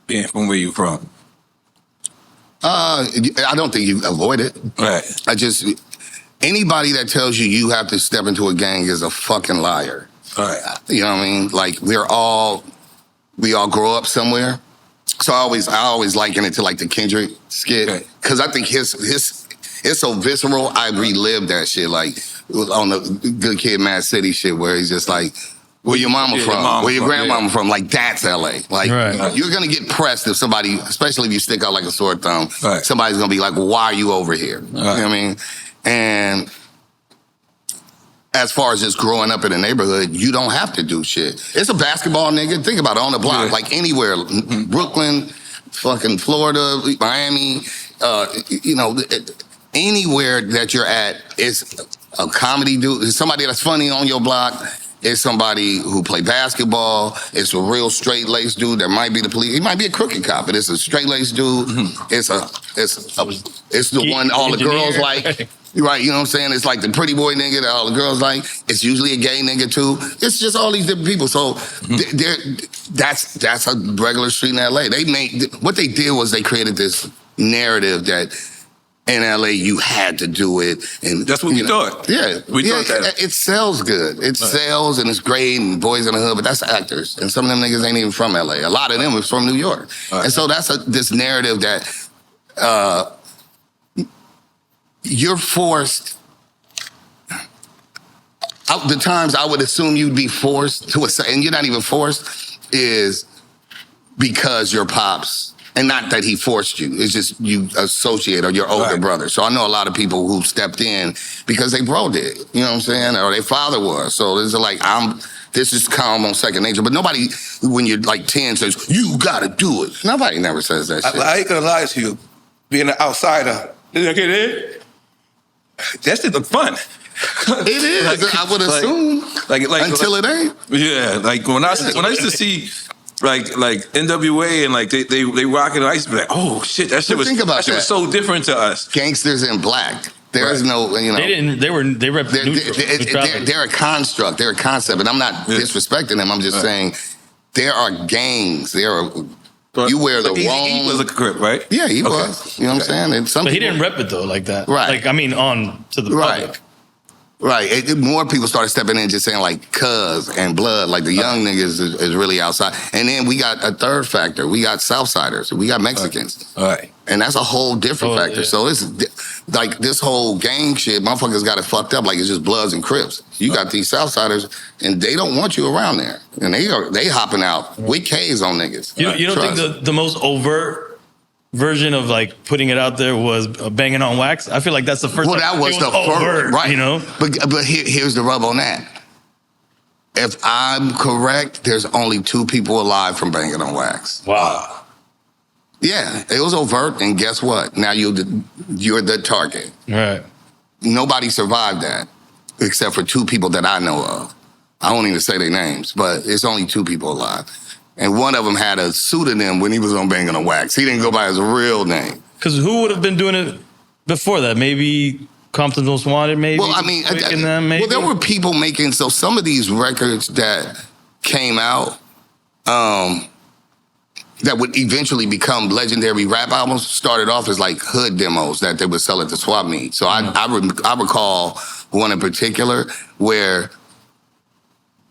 being from where you're from? I don't think you avoid it. Right. Anybody that tells you have to step into a gang is a fucking liar. Right. You know what I mean? Like, we all grow up somewhere. So I always liken it to like the Kendrick skit, because I think it's so visceral. I relived that shit, like on the Good Kid, Mad City shit, where he's just like, where your mama from? Where your grandmama from? Like, that's LA. Like, you're gonna get pressed if somebody, especially if you stick out like a sore thumb. Right. Somebody's gonna be like, well, why are you over here? You know what I mean? And as far as just growing up in a neighborhood, you don't have to do shit. It's a basketball, nigga. Think about it, on the block, like anywhere. Brooklyn, fucking Florida, Miami, anywhere that you're at, it's a comedy dude. It's somebody that's funny on your block. It's somebody who play basketball. It's a real straight-laced dude that might be the police. He might be a crooked cop, but it's a straight-laced dude. It's the one all the girls like. Right, you know what I'm saying? It's like the pretty boy nigga that all the girls like. It's usually a gay nigga too. It's just all these different people. So that's a regular street in LA. What they did was they created this narrative that in LA you had to do it, and that's what we thought. Yeah, we thought that it sells good. It sells and it's great, and Boys in the Hood, but that's actors, and some of them niggas ain't even from LA. A lot of them is from New York, and so that's this narrative that. You're forced. The times I would assume you'd be forced to, and you're not even forced, is because your pops, and not that he forced you. It's just you associate, or your older brother. So I know a lot of people who stepped in because they bro did. You know what I'm saying? Or their father was. So it's like this is calm on second nature. But nobody, when you're like 10, says you gotta do it. Nobody never says that shit. I ain't gonna lie to you, being an outsider. That shit look fun. It is. I would assume. Until it ain't. Yeah. Like when I used to see like NWA and like they rocking, I used to be like, oh shit, that shit was so different to us. Gangsters in black. There is no, They didn't. They represented. They're a construct. They're a concept, and I'm not disrespecting them. I'm just saying there are gangs. You wear the wrong. He was a Crip, right? Yeah, he was. You know what I'm saying? But he didn't rep it though like that. Right. Like, I mean, on to the public. Right. More people started stepping in, just saying like cuz and blood, like the young niggas is really outside. And then we got a third factor. We got Southsiders. We got Mexicans. Right. And that's a whole different factor. Yeah. So it's like this whole gang shit, motherfuckers got it fucked up like it's just Bloods and Crips. You got these Southsiders, and they don't want you around there. And they hopping out with K's on niggas. You don't think the most overt version of like putting it out there was banging on wax? I feel like that's the first. Well, that was the first, right? You know, but here's the rub on that. If I'm correct, there's only 2 people alive from Banging on Wax. Wow. Yeah, it was overt, and guess what? Now you're the target. Right. Nobody survived that, except for 2 people that I know of. I won't even say their names, but it's only 2 people alive. And one of them had a pseudonym when he was on Banging on Wax. He didn't go by his real name. Because who would have been doing it before that? Maybe Compton's Most Wanted, maybe? Well, I mean, well, there were people making, so some of these records that came out that would eventually become legendary rap albums started off as like hood demos that they would sell at the swap meet. So I recall one in particular where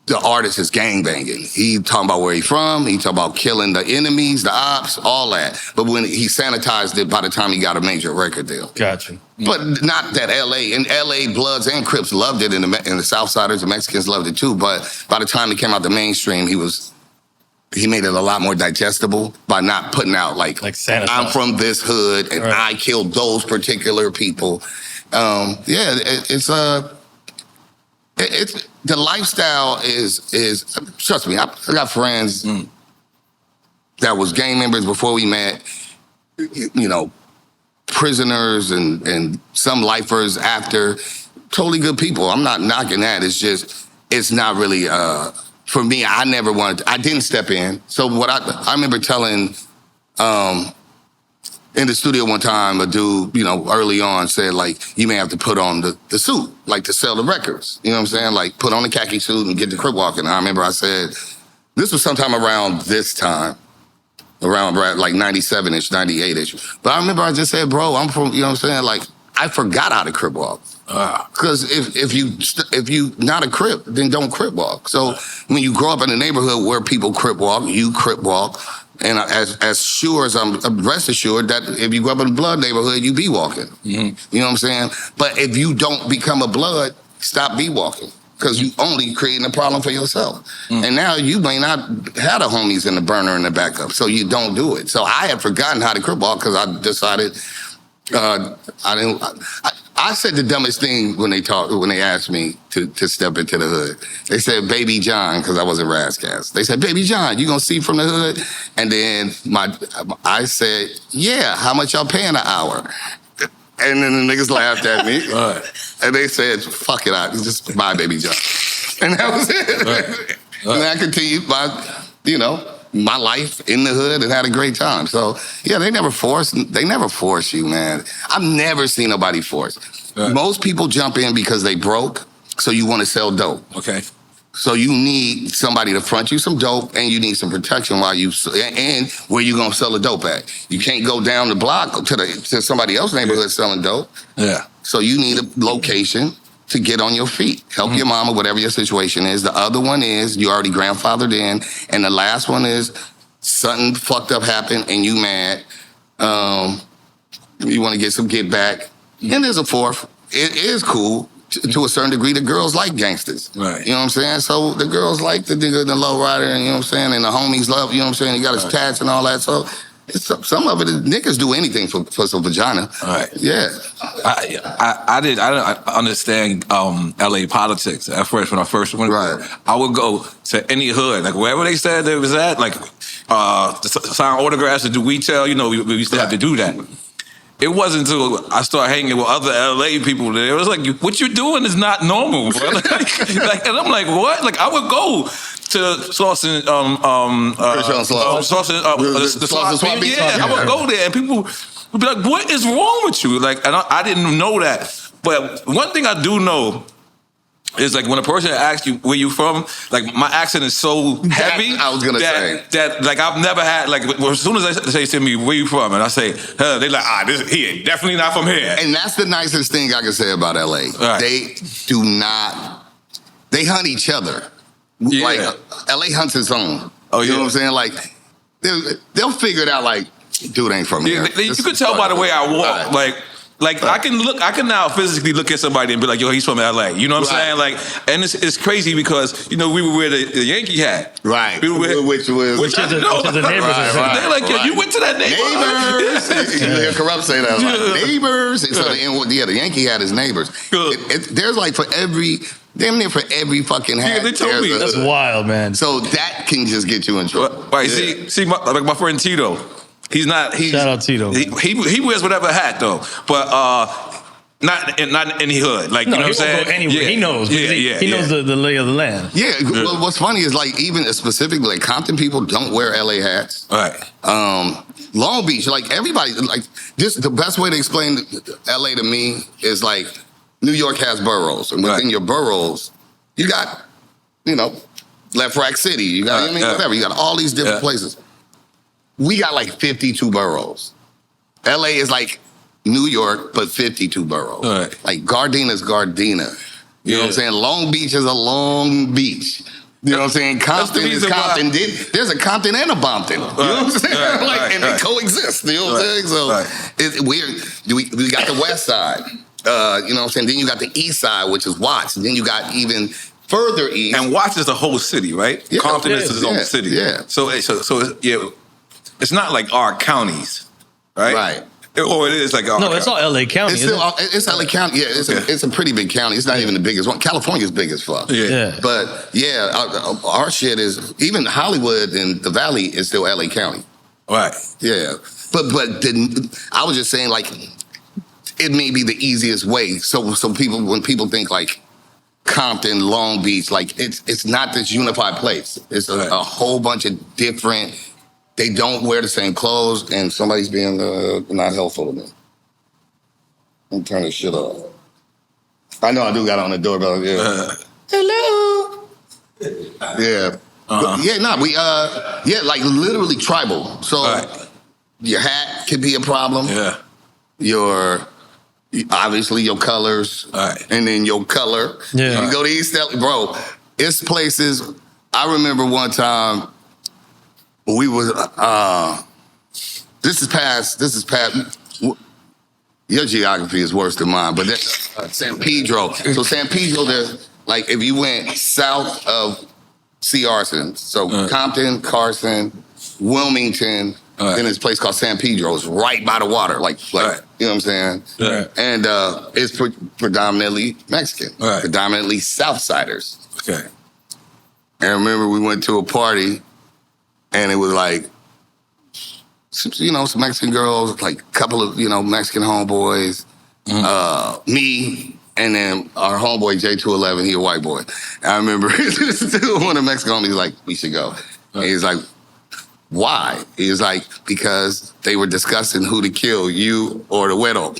the artist is gangbanging. He talking about where he from. He talking about killing the enemies, the ops, all that. But when he sanitized it by the time he got a major record deal. Gotcha. But not that L.A. In L.A., Bloods and Crips loved it, and the Southsiders, the Mexicans loved it too. But by the time it came out the mainstream, he made it a lot more digestible by not putting out like I'm from this hood and I killed those particular people. It's the lifestyle is trust me, I got friends that was gang members before we met, you know, prisoners and some lifers after, totally good people. I'm not knocking that. It's just, it's not really, for me, I didn't step in. So what I remember telling, in the studio one time, a dude, you know, early on said, like, you may have to put on the suit, like, to sell the records. You know what I'm saying? Like, put on the khaki suit and get the crib walking. I remember I said, this was sometime around this time, around like 97-ish, 98-ish. But I remember I just said, bro, I'm from, you know what I'm saying? Like, I forgot how to crib walk. Because if you not a crip, then don't crip walk. So when you grow up in a neighborhood where people crip walk, you crip walk. And as sure as I'm rest assured that if you grow up in a blood neighborhood, you be walking. You know what I'm saying? But if you don't become a blood, stop be walking. Because you only creating a problem for yourself. And now you may not have the homies in the burner in the backup, so you don't do it. So I had forgotten how to crip walk because I decided I said the dumbest thing when they asked me to step into the hood. They said, Baby John, because I was in Ras Kass. They said, Baby John, you gonna see from the hood? And then I said, yeah, how much y'all paying an hour? And then the niggas laughed at me. And they said, fuck it out, just buy Baby John. And that was it. And I continued my life in the hood and had a great time. So yeah, they never force you, man. I've never seen nobody force. Most people jump in because they broke, so you want to sell dope. Okay. So you need somebody to front you some dope, and you need some protection and where you gonna sell the dope at. You can't go down the block to somebody else's neighborhood selling dope. Yeah. So you need a location to get on your feet. Help your mama, whatever your situation is. The other one is you already grandfathered in. And the last one is something fucked up happened and you mad. You want to get some get back. And there's a fourth. It is cool to a certain degree. The girls like gangsters. Right. You know what I'm saying? So the girls like the nigga, the low rider, and you know what I'm saying? And the homies love, you know what I'm saying? He got his tats and all that. So some of it, niggas do anything for some vagina. Right. Yeah. I didn't understand LA politics at first when I first went. Right. I would go to any hood, like wherever they said they was at, like to sign autographs and do retail. You know, we used to have to do that. It wasn't until I started hanging with other LA people that it was like, what you're doing is not normal, bro. And I'm like, what? Like I would go to Sauce and the swap meet. Yeah, I would go there and people would be like, what is wrong with you? Like, and I didn't know that. But one thing I do know is like when a person asks you where you from, like my accent is so heavy. I was gonna say that like I've never had like as soon as they say to me where you from and I say they like he ain't definitely not from here. And that's the nicest thing I can say about LA. Right. They hunt each other. Yeah. Like LA hunts its own. Oh, you know what I'm saying? Like they'll figure it out. Like dude ain't from here. You could tell by the way I walk. Right. Like I can now physically look at somebody and be like, yo, he's from LA. You know what I'm saying? Like, and it's crazy because we would wear the Yankee hat. Right. We would wear, which is the neighbors. They're like, yo, you went to that neighbors. You hear Corrupt say that. Like, neighbors. So the Yankee hat is neighbors. There's like damn near for every fucking hat. Yeah, they told me. That's wild, man. So that can just get you in trouble. Right. See, my friend Tito. Shout out Tito. He wears whatever hat though, but not in any hood. Like you know what I'm saying? Go anywhere. He knows. He knows the lay of the land. Yeah. Well, what's funny is like even specifically like Compton people don't wear LA hats. Right. Long Beach, like everybody, like just the best way to explain LA to me is like New York has boroughs, and within your boroughs, you got Left Rack City. You got whatever. You got all these different places. We got like 52 boroughs. LA is like New York, but 52 boroughs. Right. Like Gardena is Gardena. You know what I'm saying? Long Beach is a Long Beach. You know what I'm saying? Compton is Compton. There's a Compton and a Bompton. You know what I'm saying? And they coexist. You know what I'm saying? So it's weird. We got the West Side. You know what I'm saying? Then you got the East Side, which is Watts. And then you got even further east. And Watts is the whole city, right? Yeah, Compton is his own city. Yeah. So it's not like our counties, right? Right. Or it is like our it's all LA County. It's LA County. Yeah, it's a pretty big county. It's not even the biggest one. California's big as fuck. Yeah. But our shit is even Hollywood and the Valley is still LA County. Right. Yeah. But I was just saying like it may be the easiest way. So when people think like Compton, Long Beach, like it's not this unified place. It's a whole bunch of different. They don't wear the same clothes, and somebody's being not helpful to me. I'm turning this shit off. I know I do got it on the doorbell. Yeah. Hello. Yeah. Like literally tribal. So your hat could be a problem. Yeah. Obviously your colors, and then your color. Yeah. You go to East LA, bro. It's places. I remember one time. We was this is past. Your geography is worse than mine, but that's San Pedro. So San Pedro, there's like if you went south of Carson, so Compton, Carson, Wilmington, then there's a place called San Pedro. It's right by the water, like you know what I'm saying? Yeah. And it's predominantly Mexican, predominantly Southsiders. Okay. And I remember we went to a party. And it was like, some Mexican girls, like a couple of, Mexican homeboys, me, and then our homeboy J211, he a white boy. And I remember one of the Mexican homies like, we should go. And he's like, why? He was like, because they were discussing who to kill, you or the widow.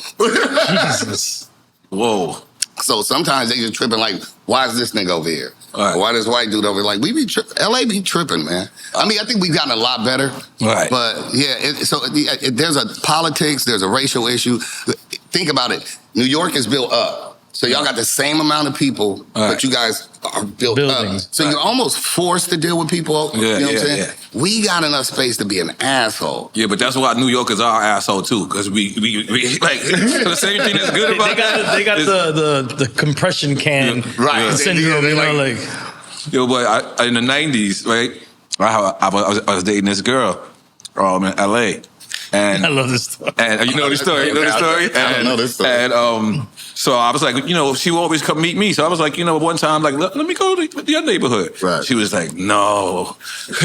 Jesus. Whoa. So sometimes they just tripping like, why is this nigga over here? Why this white dude over here? Like, we be LA be tripping, man. I mean, I think we've gotten a lot better. Right. But yeah, there's a politics, there's a racial issue. Think about it. New York is built up. So y'all got the same amount of people, but you guys are built up. So you're almost forced to deal with people. You know what I'm saying? Yeah. We got enough space to be an asshole. Yeah, but that's why New Yorkers are asshole too, because we like the same thing that's good about they got the compression can syndrome. Yo, but in the '90s, right? I was dating this girl in LA. And I love this story. And you know the story. You know the story. I don't know this story. And so I was like, she would always come meet me. So I was like, one time, like, let me go to your neighborhood. Right. She was like, no.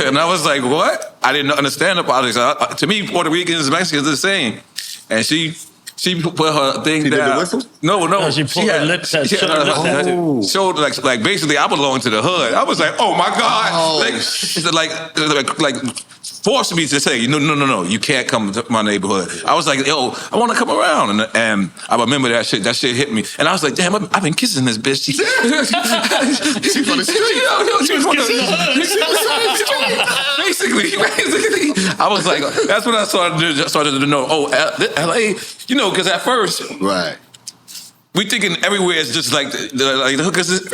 And I was like, what? I didn't understand the politics. To me, Puerto Ricans and Mexicans are the same. And she put her thing down. Did the whistle? No. She pulled her lips out. Showed like basically I belong to the hood. I was like, oh my God. Like forced me to say, no, you can't come to my neighborhood. I was like, yo, I want to come around. And I remember that shit. That shit hit me. And I was like, damn, I've been kissing this bitch. She's on the street. She was basically. I was like, that's when I started to know, LA, because at first, right. We thinking everywhere is just like because it's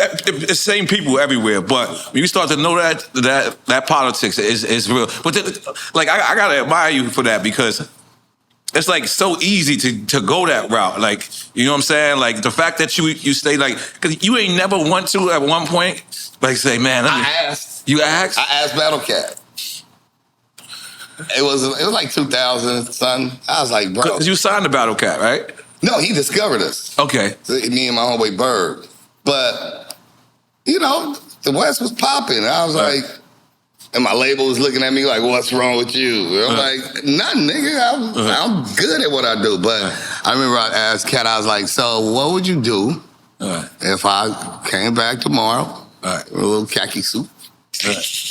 the same people everywhere. But when you start to know that politics is real. But I gotta admire you for that because it's like so easy to go that route. Like, you know what I'm saying? Like the fact that you stay like, because you ain't never want to at one point, like say, man, I asked. You asked? I asked Battle Cat. It was like 2000, son. I was like, bro. Because you signed to Battle Cat, right? No, he discovered us. Okay. So, me and my homeboy Bird. But, you know, the West was popping. I was like, and my label was looking at me like, what's wrong with you? And I'm like, nothing, nigga. I'm good at what I do. But I remember I asked Cat, I was like, so what would you do if I came back tomorrow with a little khaki suit,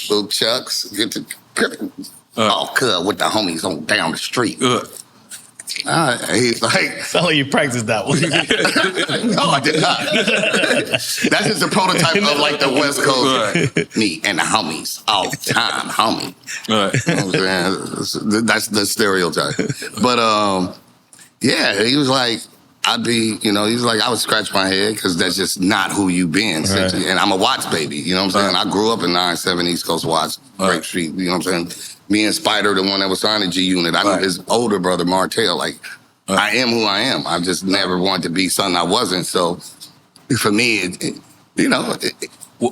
little chucks, get the with the homies on down the street. He's like, sound like you practiced that one. No, I did not. That's just a prototype of like the West Coast. Me and the homies all the time, homie. You know what I'm saying? That's the stereotype. But yeah, he was like, I'd be, you know, he was like, I would scratch my head because that's just not who you been. Right. And I'm a Watts baby, you know what I'm saying? I grew up in 9-7 East Coast Watts, Grape Street, you know what I'm saying? Me and Spider, the one that was signed to G Unit, I know his older brother, Martell. Like, I am who I am. I just never wanted to be something I wasn't. So for me, you know,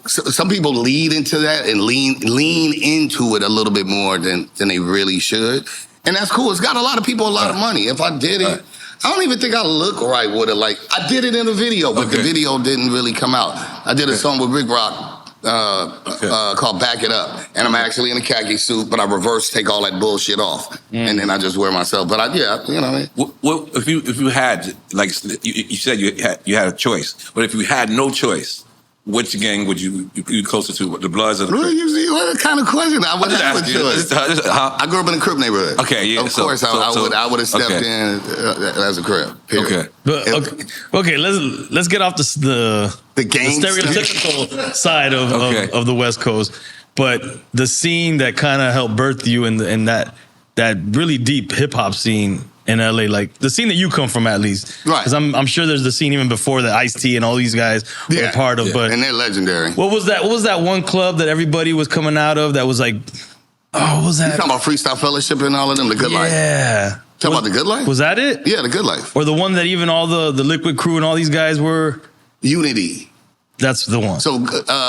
some people lead into that and lean into it a little bit more than they really should. And that's cool. It's got a lot of people a lot of money. If I did it, I don't even think I look right with it. Like, I did it in a video, but the video didn't really come out. I did a song with Rick Rock called Back It Up. And I'm actually in a khaki suit, but I reverse take all that bullshit off. And then I just wear myself. But you know what I mean? Well, if you had, like you said you had a choice, but if you had no choice, which gang would you closer to? The Bloods or the Crips? What kind of question? I would have a choice. I grew up in a Crip neighborhood. Okay, yeah. Of course, I would have stepped in as a Crip. Period. Okay. Let's get off the stereotypical side of the West Coast, but the scene that kind of helped birth you in that really deep hip hop scene in LA, like the scene that you come from, at least, right? Because I'm sure there's the scene even before that Ice-T and all these guys were a part of. But and they're legendary. What was that one club that everybody was coming out of that was like, what was that? You talking about Freestyle Fellowship and all of them, The Good Life? Yeah. Talking about The Good Life? Was that it? Yeah, The Good Life. Or the one that even all the Liquid Crew and all these guys were? Unity. That's the one. So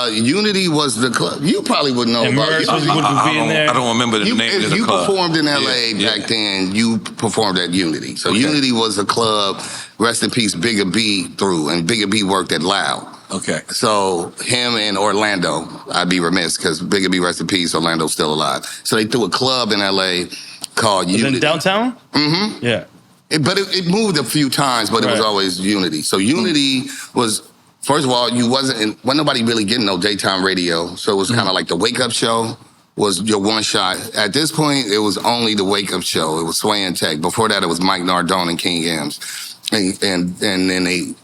Unity was the club. You probably would know about it. I don't remember the name of the club. If you performed in LA back then, you performed at Unity. So Unity was a club, rest in peace, Bigger B threw, and Bigger B worked at Loud. Okay. So him and Orlando, I'd be remiss because Bigger B, rest in peace, Orlando's still alive. So they threw a club in LA called Unity. In downtown? Mm-hmm. Yeah. It moved a few times, but it was always Unity. So Unity was... First of all, wasn't nobody really getting no daytime radio. So it was kind of like the Wake Up Show was your one shot. At this point, it was only the Wake Up Show. It was Sway and Tech. Before that, it was Mike Nardone and King M's. And then they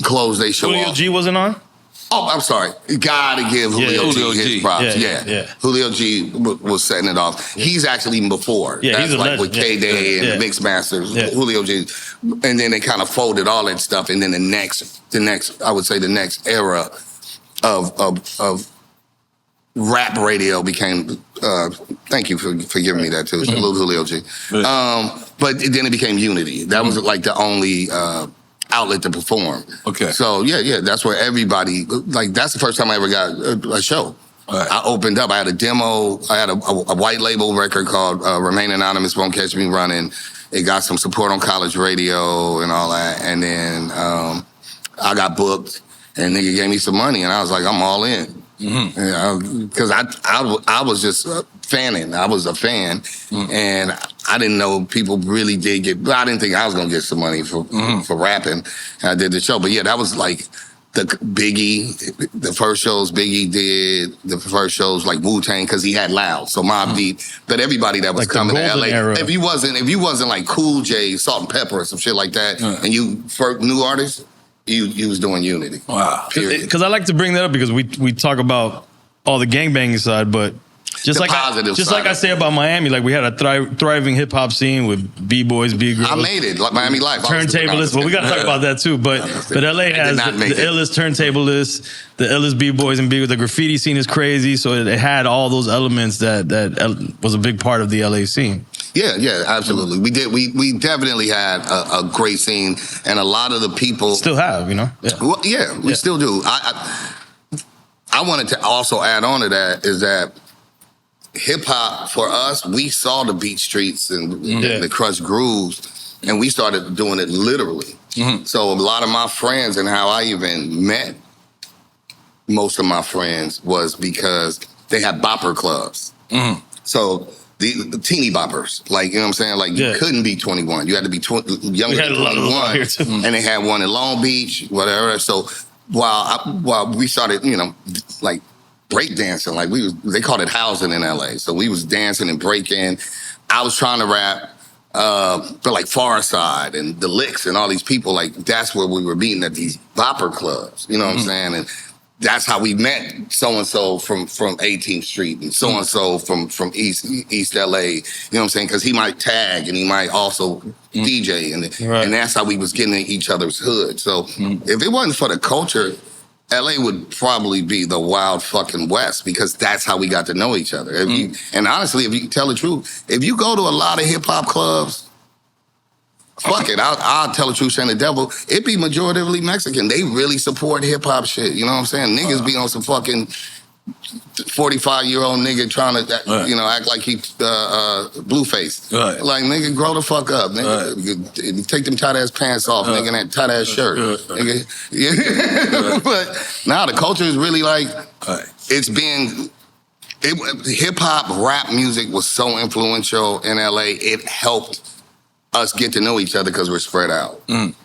closed their show off. Julio G wasn't on? Oh, I'm sorry. Gotta give Julio G his props. Yeah. Julio G was setting it off. He's actually even before. Yeah, that's he's like with K-Day and Mix Masters. Julio G. And then they kind of folded all that stuff. And then the next, I would say the next era of rap radio became, thank you for giving me that too. Salute Julio G. But then it became Unity. That was like the only outlet to perform. Okay. So yeah, that's where everybody, like, that's the first time I ever got a show. Right. I opened up, I had a demo, I had a white label record called Remain Anonymous, Won't Catch Me Running. It got some support on college radio and all that. And then I got booked and nigga gave me some money and I was like, I'm all in. Because I was just fanning. I was a fan, and I didn't know people really did get. I didn't think I was gonna get some money for rapping. And I did the show, but yeah, that was like the Biggie. The first shows Biggie did. The first shows like Wu-Tang because he had Loud. So Mobb Deep. But everybody that was like coming to LA, if you wasn't like Cool J, Salt and Pepper, or some shit like that, and you first new artists. You was doing Unity. Wow. Because I like to bring that up because we talk about all the gangbanging side, but just like I say about Miami, like we had a thriving hip hop scene with B-boys, B-girls. I made it, like Miami Life. Turntablists. Well, we got to talk about that too. But LA has the illest turntablists, the illest B-boys and B-girls. The graffiti scene is crazy, so it had all those elements that was a big part of the LA scene. Yeah, absolutely. We definitely had a great scene, and a lot of the people still have, Yeah. Well, we still do. I wanted to also add on to that is that hip hop for us, we saw the beat streets and the crushed grooves, and we started doing it literally. Mm-hmm. So a lot of my friends and how I even met most of my friends was because they had bopper clubs. Mm-hmm. So the teeny boppers, like, you know what I'm saying? Like, you couldn't be 21. You had to be younger than 21. And they had one in Long Beach, whatever. So while we started, like breakdancing, like they called it housing in LA. So we was dancing and breaking. I was trying to rap for like Far Side and the Licks and all these people. Like, that's where we were meeting at these bopper clubs. You know what I'm saying? And that's how we met so-and-so from 18th Street and so-and-so from East LA. You know what I'm saying? Because he might tag and he might also DJ. And that's how we was getting in each other's hood. So if it wasn't for the culture, LA would probably be the wild fucking West, because that's how we got to know each other. And honestly, if you tell the truth, if you go to a lot of hip-hop clubs, fuck it, I'll tell the truth, and the devil, it be majoritively Mexican. They really support hip-hop shit, you know what I'm saying? Niggas be on some fucking 45-year-old nigga trying to, act like he Blueface. Right. Like, nigga, grow the fuck up, nigga. Take them tight-ass pants off, nigga, and that tight-ass shirt. Nigga. Yeah. But now the culture is really like, it's being... hip-hop, rap music was so influential in L.A., it helped us get to know each other because we're spread out. And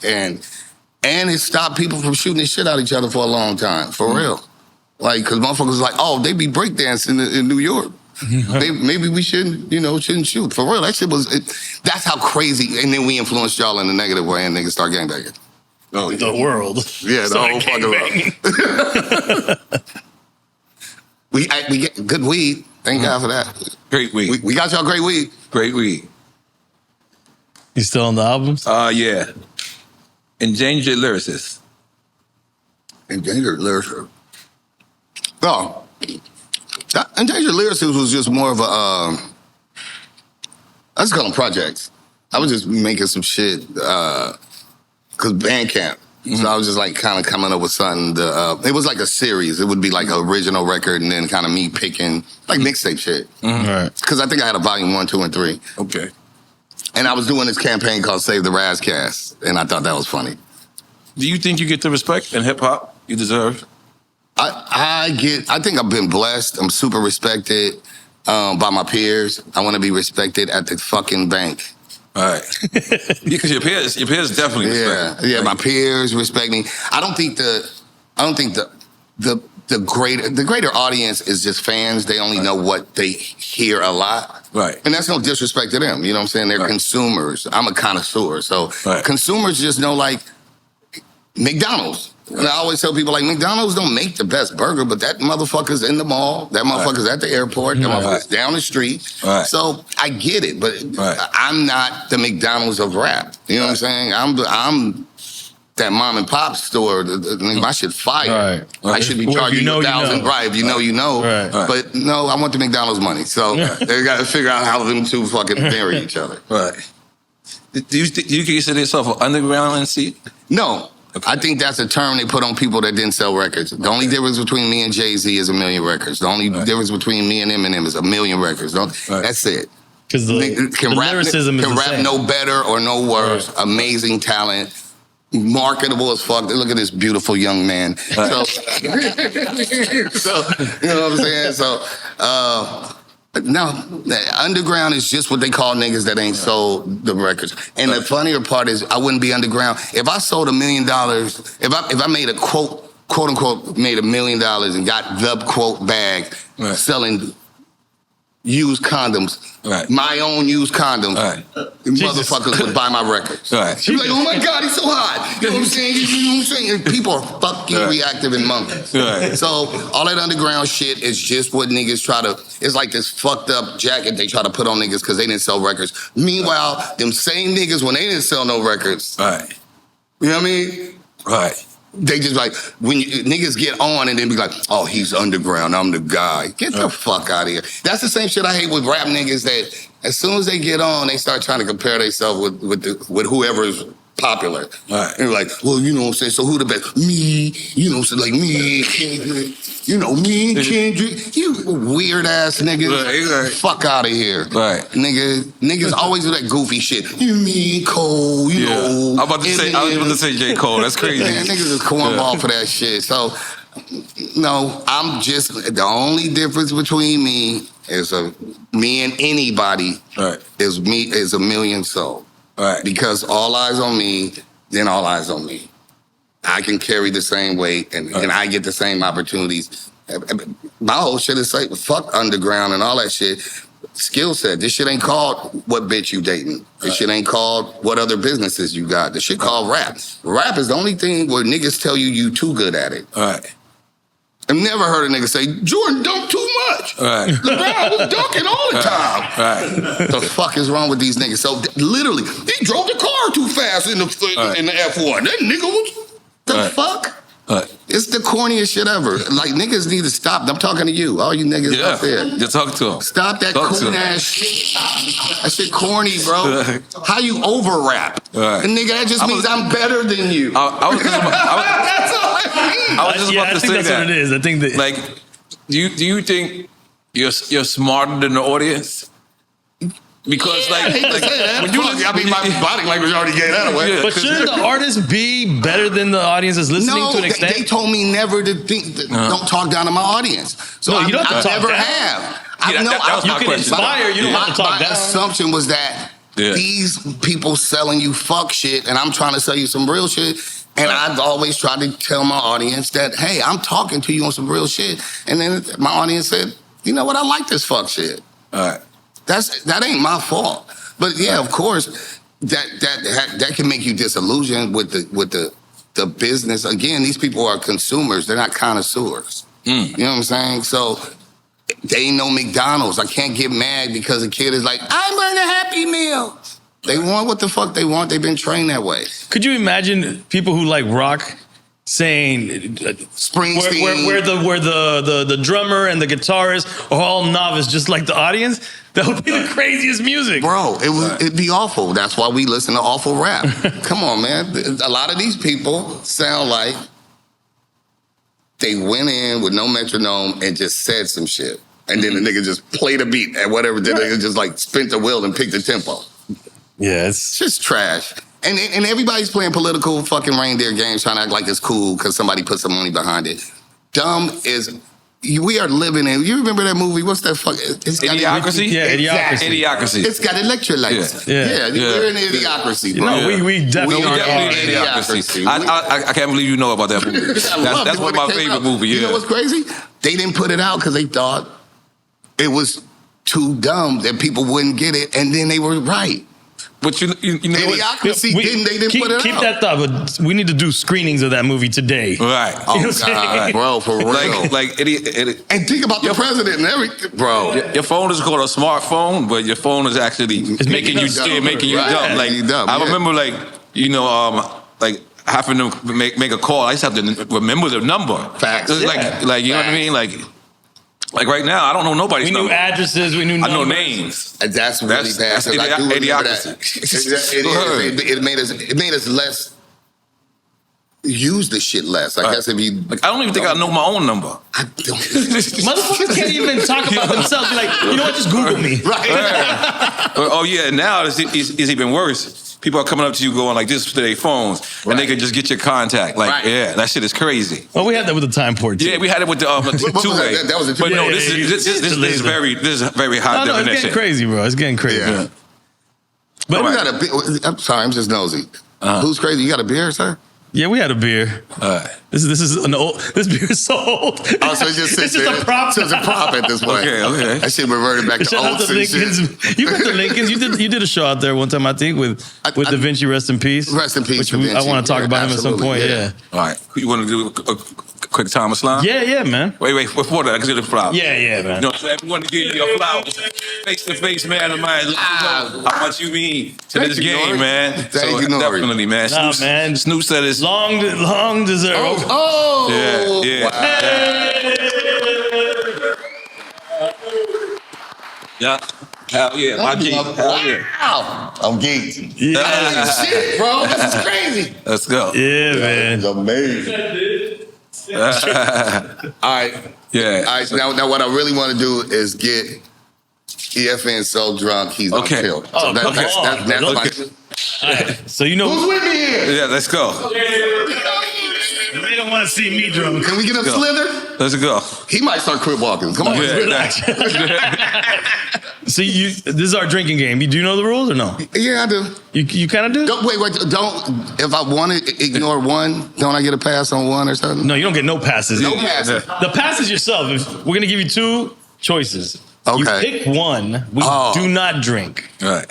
it stopped people from shooting the shit out of each other for a long time, for real. Like, because motherfuckers was like, oh, they be breakdancing in New York. Maybe we shouldn't shoot. For real, that shit was, that's how crazy, and then we influenced y'all in a negative way and niggas start gangbanging. Oh, yeah. The world. Yeah, the whole fucking world. We get good weed. Thank God for that. Great weed. We got y'all great weed. Great weed. You still on the albums? Yeah. Endangered Lyricist. Endangered Lyricist. Oh. Endangered Lyricist was just more of a, I just call them projects. I was just making some shit, because Bandcamp. So I was just like kind of coming up with something. It was like a series. It would be like an original record and then kind of me picking, like mixtape shit. Right. Because I think I had a volume 1, 2, and 3. Okay. And I was doing this campaign called Save the Ras Kass, and I thought that was funny. Do you think you get the respect in hip-hop you deserve? I think I've been blessed. I'm super respected by my peers. I want to be respected at the fucking bank. All right. Because your peers definitely respect you. Yeah, my peers respect me. I don't think the greater audience is just fans. They only know what they hear a lot. Right. And that's no disrespect to them. You know what I'm saying? They're consumers. I'm a connoisseur. So consumers just know, like, McDonald's. And I always tell people, like, McDonald's don't make the best burger, but that motherfucker's in the mall. That motherfucker's at the airport. That motherfucker's down the street. Right. So I get it, but I'm not the McDonald's of rap. You know what I'm saying? I'm that mom and pop store. My shit fire. I should be charging you 1,000. Right, if you know, you know. Right. But no, I want the McDonald's money. So they got to figure out how them two fucking marry each other. Right. Do you consider yourself an underground MC? No. Okay. I think that's a term they put on people that didn't sell records. The only difference between me and Jay-Z is 1 million records. The only difference between me and Eminem is 1 million records. That's it. Because the lyricism is can rap no better or no worse. Right. Amazing talent. Marketable as fuck. Look at this beautiful young man. Right. So, you know what I'm saying? So, no, underground is just what they call niggas that ain't sold the records. And the funnier part is, I wouldn't be underground if I sold $1 million. If I made a quote unquote, made $1 million and got the quote bag selling used condoms, my own used condoms, motherfuckers would buy my records. She'd be like, oh my God, he's so hot. You know what I'm saying? You know what I'm saying? And people are fucking reactive and monkeys. So all that underground shit is just what niggas try to, it's like this fucked up jacket they try to put on niggas because they didn't sell records. Meanwhile, them same niggas, when they didn't sell no records, you know what I mean? They just like, when niggas get on and then be like, oh, he's underground, I'm the guy. Get the fuck out of here. That's the same shit I hate with rap niggas that As soon as they get on, they start trying to compare themselves with whoever's popular. Right. And like, well, you know what I'm saying? So who the best? Me, you know, so like me, Kendrick, you know, me and Kendrick. You weird ass niggas. Right. Fuck out of here. Right. Niggas always do that goofy shit. You, me, Cole, you know. I was about to say J. Cole. That's crazy. Man, niggas is cornball for that shit. So, no, I'm just, the only difference between me is me and anybody is a million soul. Right. Because all eyes on me, then all eyes on me. I can carry the same weight and I get the same opportunities. My whole shit is like, fuck underground and all that shit. Skill set. This shit ain't called what bitch you dating. This shit ain't called what other businesses you got. This shit called rap. Rap is the only thing where niggas tell you too good at it. All right. I've never heard a nigga say, Jordan dunked too much. Right. LeBron was dunking all the time. Right. The fuck is wrong with these niggas? So literally, he drove the car too fast in the F1. That nigga was, the fuck? It's the corniest shit ever. Like, niggas need to stop. I'm talking to you, all you niggas out there. Just talk to him. Stop that cool ass shit. That shit corny, bro. How you over rap? And nigga, that just means I'm better than you. I was just about to say that's what it is. I think that, like, do you think you're smarter than the audience? Because when you my body language already gave that away. But shouldn't the artist be better than the audience is listening to an extent? They told me never to think. Don't talk down to my audience. So you don't have to I talk never down. have. You can inspire. You don't have to talk down. My assumption was that these people selling you fuck shit, and I'm trying to sell you some real shit. And I've always tried to tell my audience that, hey, I'm talking to you on some real shit. And then my audience said, you know what? I like this fuck shit. All right. That ain't my fault. But yeah, of course, that can make you disillusioned with the business. Again, these people are consumers. They're not connoisseurs. You know what I'm saying? So they know McDonald's. I can't get mad because a kid is like, I want a Happy Meal. They want what the fuck they want. They've been trained that way. Could you imagine people who like rock saying Springsteen, where the drummer and the guitarist are all novice, just like the audience? That would be the craziest music, bro. It'd be awful. That's why we listen to awful rap. Come on, man. A lot of these people sound like they went in with no metronome and just said some shit, and then the nigga just played a beat and whatever. Then they just like spin the wheel and pick the tempo. Yeah, it's just trash. And everybody's playing political fucking reindeer games trying to act like it's cool because somebody put some money behind it. Dumb is, we are living in, you remember that movie? What's that fuck? Idiocracy? Yeah, exactly. Idiocracy. It's got electrolytes. Yeah. We're in Idiocracy, bro. No, we definitely are in Idiocracy. I can't believe you know about that movie. That's one of my favorite movies. You know what's crazy? They didn't put it out because they thought it was too dumb that people wouldn't get it, and then they were right. But you know Idiocracy they didn't put it out. Keep that thought, but we need to do screenings of that movie today. Right. Oh, God, bro, for real. And think about the president and everything, bro. Your phone is called a smartphone, but your phone is actually making you dumb. I remember, having to make a call. I used to have to remember the number. Facts. You know what I mean? Like right now, I don't know nobody's number. We knew addresses, we knew numbers. I know names. That's really bad. That's I do remember idiocracy. that. It made us less use the shit less. I guess if you, I don't even think I know my own number. I don't. Motherfuckers can't even talk about themselves. Like, you know what? Just Google me. Right. Oh yeah, now it's even worse. People are coming up to you going like this to their phones, and they can just get your contact. Yeah, that shit is crazy. Well, we had that with the time port too. Yeah, we had it with the two-way. That was a two-way. But no, this is very high definition. It's getting crazy, bro. It's getting crazy. Yeah. But we got a. I'm sorry, I'm just nosy. Who's crazy? You got a beer, sir? Yeah, we had a beer. This beer is so old. Oh, so it just sits there. A prop. So it's a prop at this point. Okay. That shit reverted back to old Lincolns. You got the Lincolns. You did a show out there one time, I think, with Da Vinci. Rest in peace. Rest in peace. Which I want to talk about him at some point. Yeah. All right. You want to do a quick time of slime? Yeah, man. Wait. Before that, I can do the flowers. Yeah, man. You know, so everyone to give you your flowers, face to face, man of mine. Let you know how much you mean to this game, man. Thank you, N.O.R.E. Definitely, man. Man. Snoop said it's long deserved. Oh. Yeah. Wow. Yeah. Hell yeah, my G. Hell yeah. Wow. I'm geeked. Yeah. Shit, bro. This is crazy. Let's go. Yeah, man. It's amazing. All right. Yeah. All right. So now what I really want to do is get EFN so drunk he's Okay. unfilled. Oh, So come that's on. my. All right. So you know Who's with me here? Yeah, let's go. they don't want to see me drunk. Can we get him Go. slithered? Let's go. He might start crip walking. Come on. Yeah. Relax. So this is our drinking game. Do you know the rules or no? Yeah, I do. You kind of do? Don't wait. Don't. If I want to ignore one, don't I get a pass on one or something? No, you don't get no passes. No passes. The pass is yourself. We're gonna give you 2 choices. You Okay. pick one. We do not drink. Right.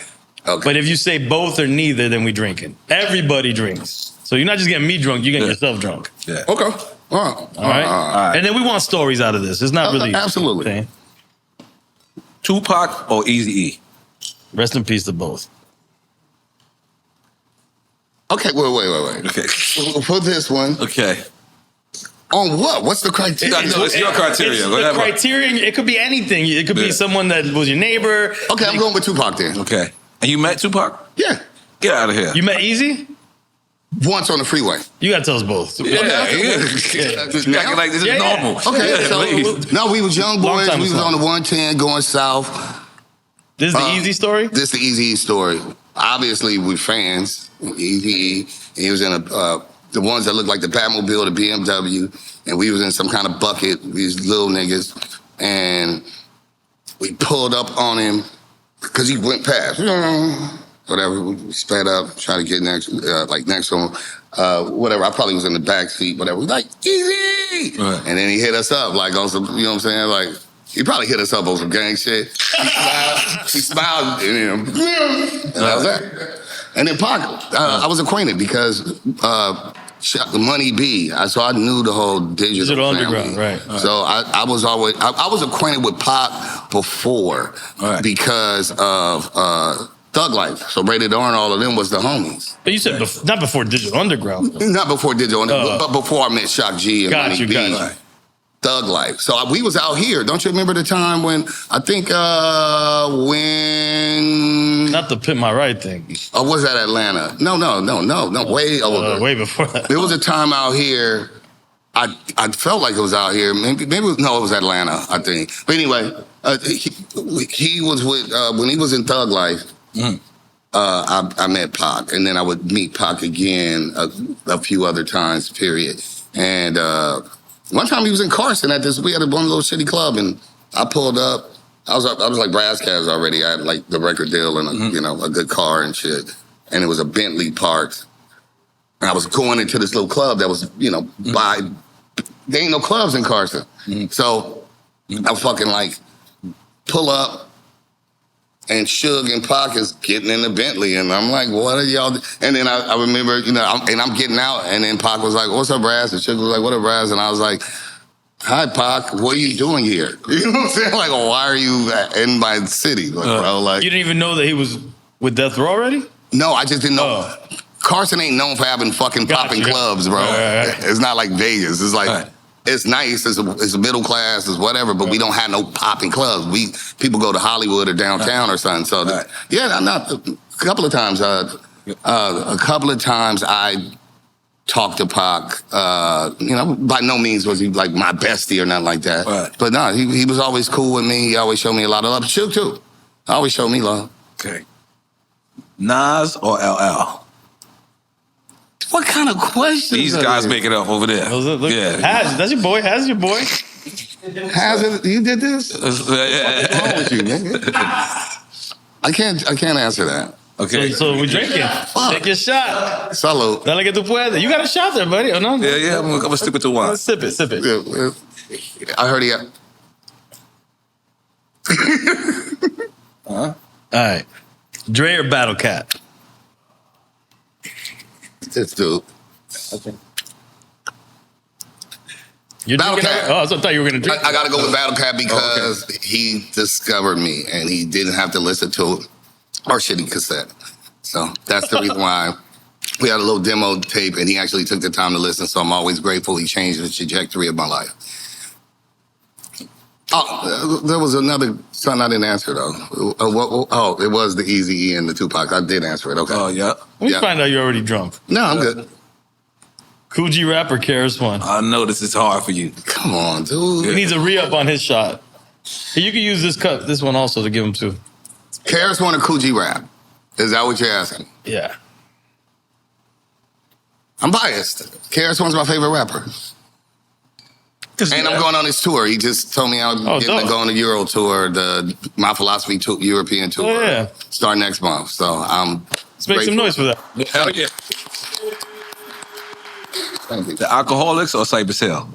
Okay. But if you say both or neither, then we drinking. Everybody drinks. So you're not just getting me drunk. You're getting yourself drunk. Yeah. Okay. All right. All right. And then we want stories out of this. It's not really absolutely. Okay. Tupac or Eazy-E? Rest in peace to both. Okay. Wait. Okay. For this one, Okay. on what? What's the criteria? It's your criteria. It's Whatever. The criteria. It could be anything. It could be someone that was your neighbor. Okay, I'm going with Tupac then. Okay. And you met Tupac? Yeah. Get out of here. You met Easy? Once on the freeway. You gotta tell us both. Yeah. Just acting like this is Yeah, yeah. normal. Okay, Yeah, so please. no, we was young Long boys. time We was ago. on the 110 going south. This is the Easy story? This is the Eazy story. Obviously, we're fans. Eazy, he was in the ones that looked like the Batmobile, the BMW, and we was in some kind of bucket. These little niggas, and we pulled up on him because he went past. Whatever, we sped up, trying to get next to him. Whatever, I probably was in the back seat. Whatever, we like Easy, Right. and then he hit us up like on some, you know what I'm saying, like. He probably hit us up on some gang shit. He smiled at him. And that was that. And then Pac, I was acquainted because Money B. So I knew the whole digital family. Underground, right. So I was always, I was acquainted with Pac before because of Thug Life. So Rated R and all of them was the homies. But you said not before Digital Underground. Not before digital, but before I met Shock G and Money B. Got you. Thug Life. So we was out here. Don't you remember the time when I think when Not the Pit My Ride thing. or was that Atlanta? No, way older. Way before that. There was a time out here. I felt like it was out here. Maybe it was Atlanta. I think. But anyway, he was with when he was in Thug Life. I met Pac, and then I would meet Pac again a few other times. Period. And one time he was in Carson at this. We had one little shitty club, and I pulled up. I was like Ras Kass already. I had like the record deal and a good car and shit. And it was a Bentley parked. And I was going into this little club that was by. There ain't no clubs in Carson, so I fucking like pull up. And Suge and Pac is getting in the Bentley, and I'm like, "What are y'all?" And then I remember, I'm getting out, and then Pac was like, "What's up, Raz?" And Suge was like, "What up, Raz?" And I was like, "Hi, Pac. What are you doing here?" You know what I'm saying? Like, why are you in my city, bro? Like, You didn't even know that he was with Death Row already? no, I just didn't know. Carson ain't known for having fucking popping clubs, bro. Right. It's not like Vegas. It's like. It's nice, it's a middle class, it's whatever, but we don't have no popping clubs. People go to Hollywood or downtown or something. So a couple of times I talked to Pac. By no means was he like my bestie or nothing like that. Right. But no, he was always cool with me. He always showed me a lot of love. Suge too. Always showed me love. Okay. Nas or LL? What kind of questions? These guys make it up over there. Look, Yeah. That's your boy. How's your boy? Has it? You did this? What's wrong with you, nigga? I can't answer that. Okay. So we drinking. Take your shot. Salud. Dale que tú puedes. You got a shot there, buddy, or no? Yeah, I'm gonna sip it to one. Sip it. Yeah, I heard he got. All right. Dre or Battle Cat? This dude. You're Battle drinking Cat. Oh, I thought you were going to drink. I got to go with Battle Cat because he discovered me and he didn't have to listen to our shitty cassette. So that's the reason why we had a little demo tape and he actually took the time to listen. So I'm always grateful. He changed the trajectory of my life. Oh, there was another son I didn't answer though. It was the Eazy-E and the Tupac. I did answer it. Okay. Oh yeah. We find out you're already drunk. No, I'm good. Coogee Rap or KRS-One? I know this is hard for you. Come on, dude. He needs a re-up on his shot. Hey, you can use this one also to give him to. KRS-One or Coogee Rap? Is that what you're asking? Yeah. I'm biased. KRS-One's my favorite rapper. And I'm going on this tour. He just told me I was getting to go on the Euro tour, the My Philosophy European tour. Oh, yeah. Start next month. So I'm Let's make some noise for that. Hell yeah. Thank you. The Alcoholics or Cypress Hill?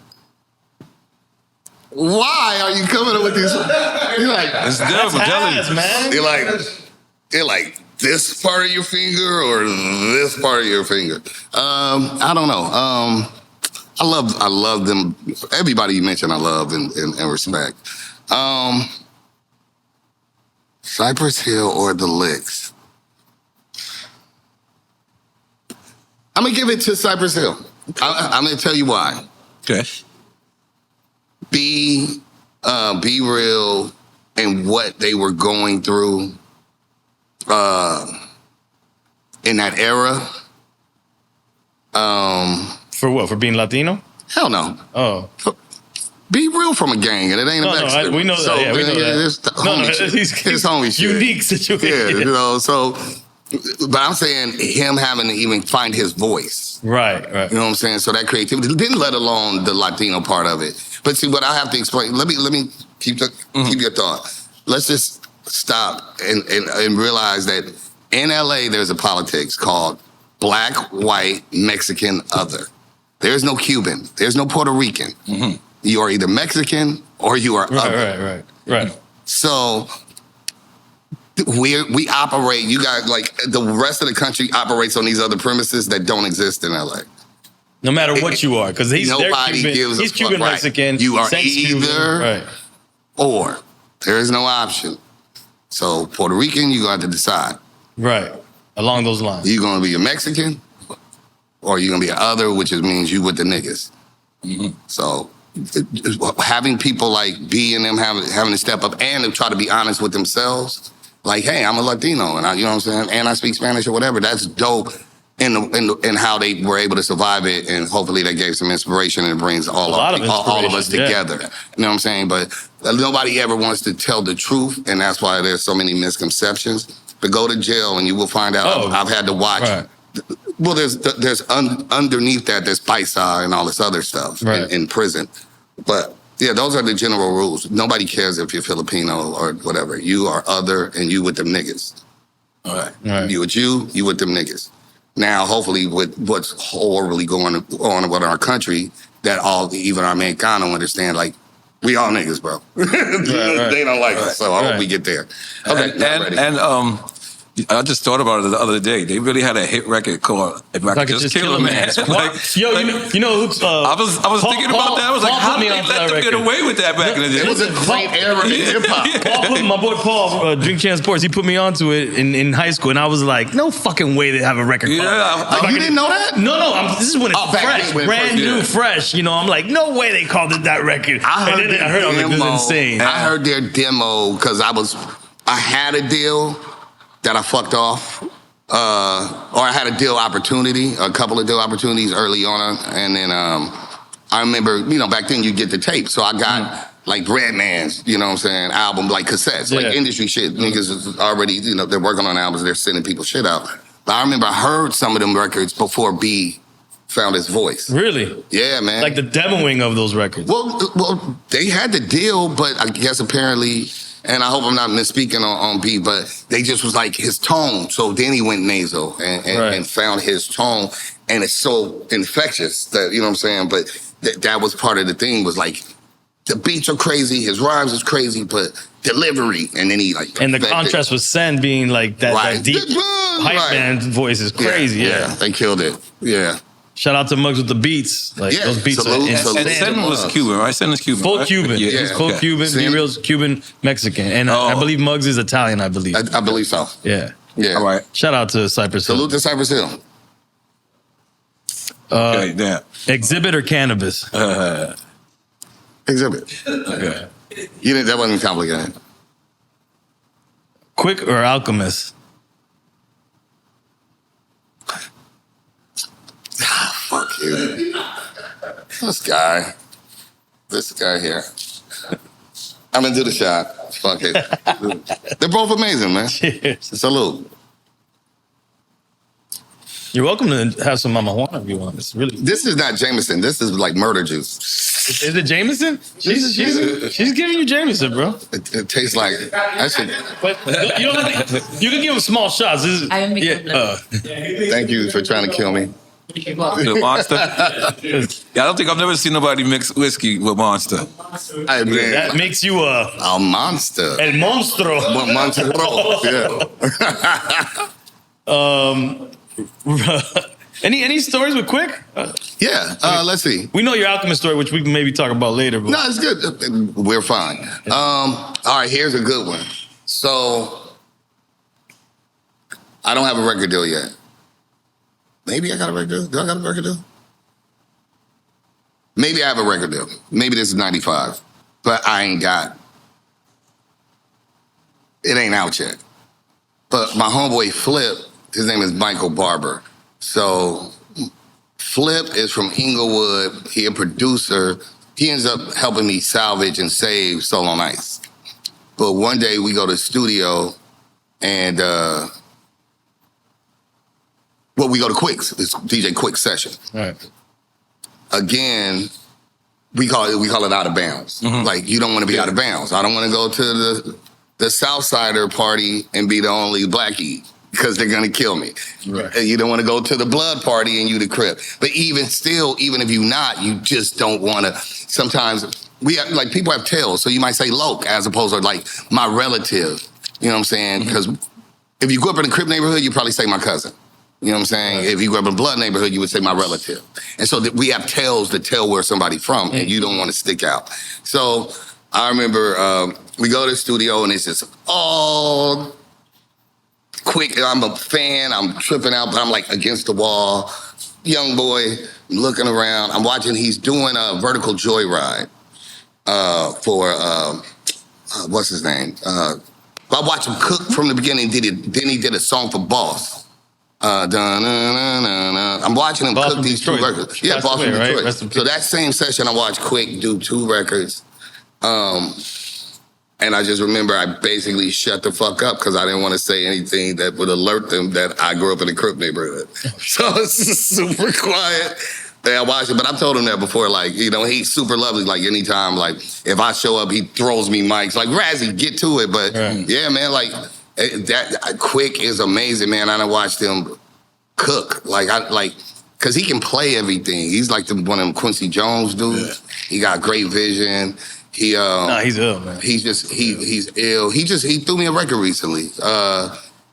Why are you coming up with these? You're like, It's different, Ass, man. you're like this part of your finger or this part of your finger. I don't know. I love them. Everybody you mentioned, I love and respect. Cypress Hill or the Licks? I'm gonna give it to Cypress Hill. I'm gonna tell you why. Okay. Be real in what they were going through in that era. For what? For being Latino? Hell no. Oh. Be real from a gang, and it ain't a Mexican. We know that. Yeah, we know that. It's homie shit. Unique situation. Yeah, you know, so, but I'm saying him having to even find his voice. Right. You know what I'm saying? So that creativity, didn't let alone the Latino part of it. But see, what I have to explain, let me keep your thought. Let's just stop and realize that in LA, there's a politics called black, white, Mexican, other. There's no Cuban. There's no Puerto Rican. Mm-hmm. You are either Mexican or you are other. Right. So we operate, you guys, like the rest of the country operates on these other premises that don't exist in LA. No matter what you are, because he's Cuban, right. Mexican. You are either right. or. There is no option. So Puerto Rican, you're going to have to decide. Right. Along those lines. You're going to be a Mexican or you're going to be an other, which means you with the niggas. Mm-hmm. So having people like B and them having to step up and to try to be honest with themselves, like, hey, I'm a Latino, and you know what I'm saying, and I speak Spanish or whatever. That's dope in how they were able to survive it, and hopefully that gave some inspiration and brings all of us together. Yeah. You know what I'm saying? But nobody ever wants to tell the truth, and that's why there's so many misconceptions. But go to jail, and you will find out. I've had to watch. Right. Well, there's underneath that, there's paisa and all this other stuff in prison. But yeah, those are the general rules. Nobody cares if you're Filipino or whatever. You are other, and you with them niggas. All right. You a Jew, you with them niggas. Now, hopefully, with what's horribly going on with our country, that even our Mexicano understand, like, we all niggas, bro. They don't like us, so I hope we get there. Okay, and I just thought about it the other day. They really had a hit record called "If I Could Just Kill a Man." You know who's? I was thinking about that. I was like, how did they let them get away with that back in the day? It was a great era in hip hop. My boy Paul, Drink Champ Sports, he put me onto it in high school, and I was like, no fucking way they have a record. Yeah, you didn't know that? No. This is when it's fresh, brand new, fresh. You know, I'm like, no way they called it that record. I heard it was insane. I heard their demo because I had a deal that I fucked off, or I had a couple of deal opportunities early on, and then I remember, back then you get the tape, so I got like Redman's, you know what I'm saying, album, like cassettes, like industry shit. Niggas is already, they're working on albums, they're sending people shit out. But I remember I heard some of them records before B found his voice. Really? Yeah, man. Like the demoing of those records. Well, they had the deal, but I guess apparently, and I hope I'm not misspeaking on B, but they just was like his tone. So then he went nasal and found his tone, and it's so infectious that, you know what I'm saying? But that was part of the thing, was like, the beats are crazy, his rhymes is crazy, but delivery, and then he like... And the contrast with Sen being like that deep hype man voice is crazy. Yeah, they killed it. Yeah. Shout out to Muggs with the beats. Like those beats are insane. And Sen was Cuban, right? Sen is Cuban. Full Cuban. Yeah. He's full Cuban. B-Real's Cuban Mexican. And I believe Muggs is Italian, I believe. I believe so. Yeah. All right. Shout out to Cypress Hill. Salute to Cypress Hill. Exhibit or Cannabis? Exhibit. Okay. That wasn't complicated. Quik or Alchemist? Fuck you. This guy here. I'm gonna do the shot. Fuck it. They're both amazing, man. Cheers. Salute. You're welcome to have some Mama Juana if you want. It's really. This is not Jameson. This is like murder juice. Is it Jameson? She's giving you Jameson, bro. It tastes like. But you don't have to, you can give him small shots. Thank you for trying to kill me. The Monster. Yeah, I don't think I've never seen nobody mix whiskey with Monster. Hey, man. That makes you a monster. El monstro. Yeah. Any stories with Quik? Let's see. We know your Alchemist story, which we can maybe talk about later. But. No, it's good. We're fine. All right, here's a good one. So, I don't have a record deal yet. Maybe I got a record deal. Do I got a record deal? Maybe I have a record deal. Maybe this is 95. But I ain't got. It ain't out yet. But my homeboy Flip, his name is Michael Barber. So Flip is from Inglewood. He a producer. He ends up helping me salvage and save Soul on Ice. But one day we go to the studio and we go to Quik's. It's DJ Quik's session. Right. Again, we call it out of bounds. Mm-hmm. Like, you don't want to be out of bounds. I don't want to go to the Southsider party and be the only blackie because they're going to kill me. Right. And you don't want to go to the blood party and you the Crip. But even still, even if you're not, you just don't want to. Sometimes people have tails, so you might say Loke as opposed to like my relative. You know what I'm saying? Because if you grew up in a Crip neighborhood, you probably say my cousin. You know what I'm saying? Right. If you grew up in a blood neighborhood, you would say my relative. And so we have tales to tell where somebody's from, and you don't want to stick out. So I remember we go to the studio, and it's just all Quik. I'm a fan. I'm tripping out, but I'm like against the wall. Young boy, looking around. I'm watching. He's doing a vertical joyride for what's his name? I watched him cook from the beginning. Then he did a song for Boss. I'm watching him Boss cook these Detroit. two records. Yeah, Boss from Detroit. Right? So that same session, I watched Quik do 2 records. And I just remember I basically shut the fuck up because I didn't want to say anything that would alert them that I grew up in a Crip neighborhood. So it's super quiet. I watched it, but I've told him that before. Like, you know, he's super lovely. Like, anytime, like, if I show up, he throws me mics. Like, Razzie, get to it. But yeah, man, like, that Quik is amazing, man. I done watched him cook. Cause he can play everything. He's like one of them Quincy Jones dudes. Yeah. He got great vision. He's ill, man. He's ill. He threw me a record recently.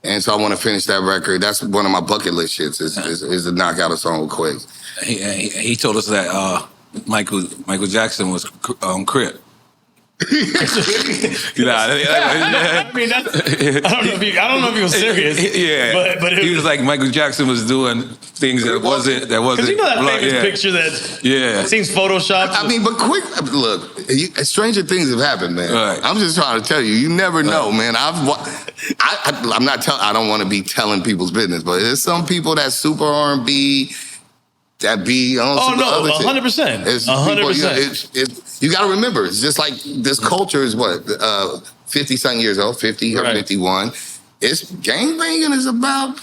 And so I want to finish that record. That's one of my bucket list shits is to knock out a song with Quik. He told us that Michael Jackson was Crip. I mean, I don't know if he was serious. Yeah, but he was like Michael Jackson was doing things that wasn't. Because you know that famous picture that seems photoshopped. I mean, but Quik, look, stranger things have happened, man. Right. I'm just trying to tell you, you never know, man. I don't want to be telling people's business, but there's some people that super R&B. That be on some other shit. 100%. 100%. You got to remember, it's just like this culture is 50-something years old, 50 or 51. It's gangbanging is about,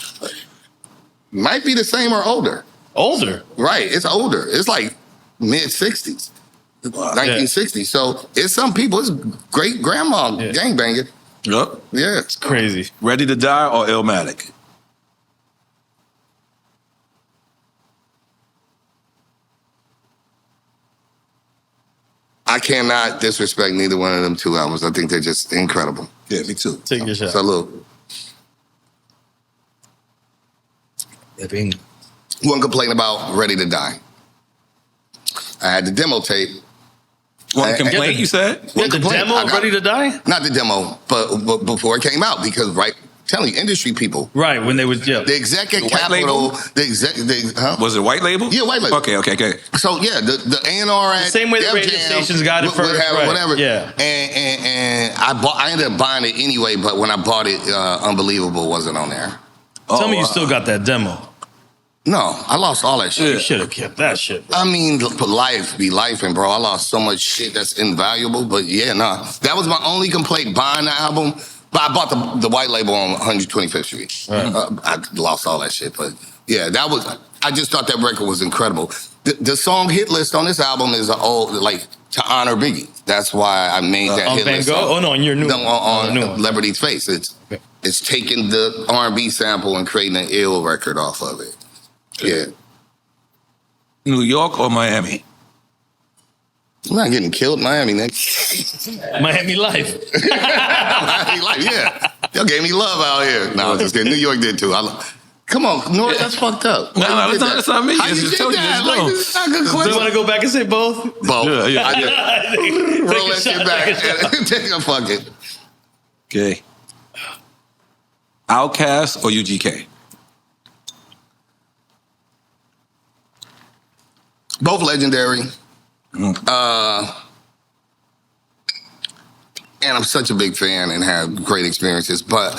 might be the same or older. Older? Right, it's older. It's like mid-60s, 1960s. Yeah. So it's some people, it's great-grandma gangbanging. Yep. Yeah. It's crazy. Ready to Die or Illmatic? I cannot disrespect neither one of them 2 albums. I think they're just incredible. Yeah, me too. Take your shot. Salute. One complaint about Ready to Die. I had the demo tape. One complaint, you said? The demo Ready to Die? Not the demo, but before it came out, because telling you, industry people. Right, when they was, The exec at Capitol, Was it white label? Yeah, white label. Okay. So yeah, the A&R at the same way the radio stations got it first, right. whatever. Yeah. And I ended up buying it anyway, but when I bought it, Unbelievable wasn't on there. Tell me you still got that demo. No, I lost all that shit. You should have kept that shit, bro. I mean, life be life, and bro, I lost so much shit that's invaluable. But yeah, nah, that was my only complaint buying the album. But I bought the white label on 125th Street. Right. I lost all that shit, but yeah, I just thought that record was incredible. The song hit list on this album is to honor Biggie. That's why I made that hit list. Oh no, on your new on Leopards Eat Face. It's taking the R&B sample and creating an ill record off of it. Yeah. New York or Miami? I'm not getting killed in Miami, nigga. Miami life. Miami life, yeah. Y'all gave me love out here. No, I was just kidding. New York did too. Come on, N.O.R.E, that's fucked up. No, that's not me. How you did that? Like, this is not a good question. Do you want to go back and say both? Both. Yeah. I did. Roll that shit back. Take a fuck it. Okay. Outkast or UGK? Both legendary. And I'm such a big fan and have great experiences, but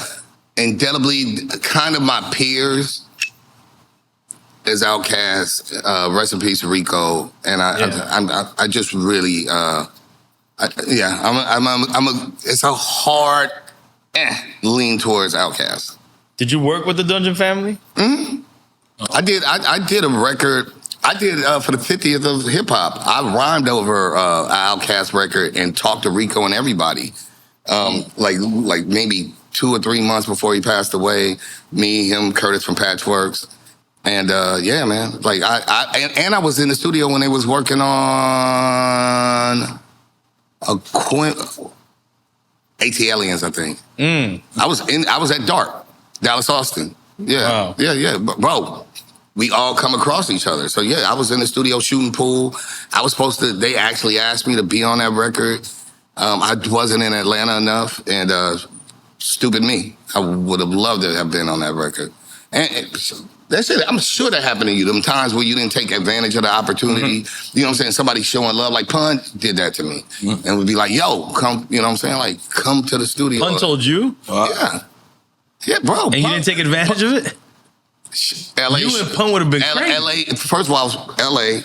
indelibly, kind of my peers is Outkast, rest in peace, Rico, and I just really, it's a hard lean towards Outkast. Did you work with the Dungeon Family? Mm-hmm. I did a record. I did for the 50th of hip hop. I rhymed over an Outkast record and talked to Rico and everybody. Like maybe 2 or 3 months before he passed away. Me, him, Curtis from Patchworks, and yeah, man. Like I was in the studio when they was working on AT Aliens, I think. I was at Dark, Dallas Austin. Yeah, wow. Yeah, bro. We all come across each other. So yeah, I was in the studio shooting pool. They actually asked me to be on that record. I wasn't in Atlanta enough, and stupid me. I would have loved to have been on that record. And that shit, I'm sure that happened to you. Them times where you didn't take advantage of the opportunity. Mm-hmm. You know what I'm saying? Somebody showing love, like Pun did that to me. Mm-hmm. And would be like, yo, come, you know what I'm saying? Like, come to the studio. Pun told you? Yeah. Yeah, bro. And you didn't take advantage of it? LA, you and Pun would have been crazy. LA, first of all, LA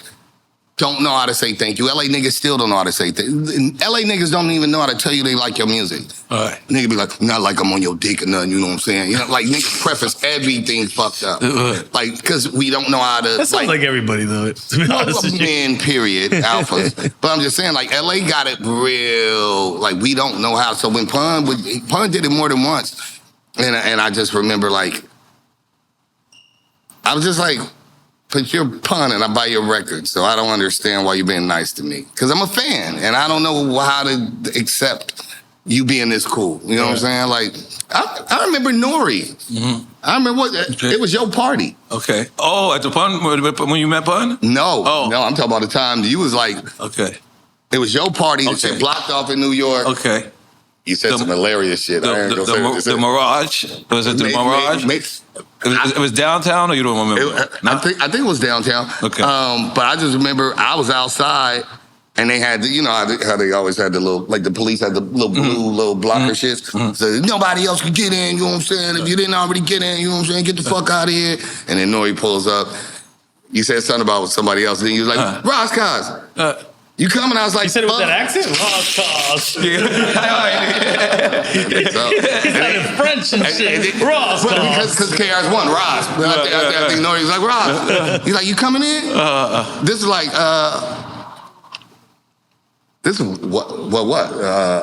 don't know how to say thank you. LA niggas still don't know how to say thank you. LA niggas don't even know how to tell you they like your music. All right. Nigga be like, not like I'm on your dick or nothing, you know what I'm saying? You know, like niggas preface everything fucked up. Like, because we don't know how to. That sounds like everybody though, to be honest with you. Men, period, alphas. But I'm just saying, like, LA got it real, like, we don't know how. So when Pun did it more than once, and I just remember, like, I was just like, but you're Pun and I buy your record, so I don't understand why you're being nice to me. Because I'm a fan, and I don't know how to accept you being this cool. You know what I'm saying? Like, I remember N.O.R.E. Mm-hmm. I remember it was your party. Okay. Oh, at the Pun, when you met Pun? No, I'm talking about the time you was like, okay. It was your party that you blocked off in New York. Okay. You said some hilarious shit. The Mirage? Was it the Mirage? It was downtown, or you don't remember? I think it was downtown. Okay. But I just remember I was outside, and they had, you know how they always had the little, like the police had the little blue little blocker shits. Mm-hmm. So nobody else could get in, you know what I'm saying? If you didn't already get in, you know what I'm saying? Get the fuck out of here. And then N.O.R.E. pulls up. You said something about somebody else, and then you was like, Ras Kass. You come, and I was like, you said it with that accent? Ras Kass. He's like French and shit. Ras Kass. Because KRS-One, Ras. I think N.O.R.E. was like, Ras. He's like, you coming in? This is like, this is what?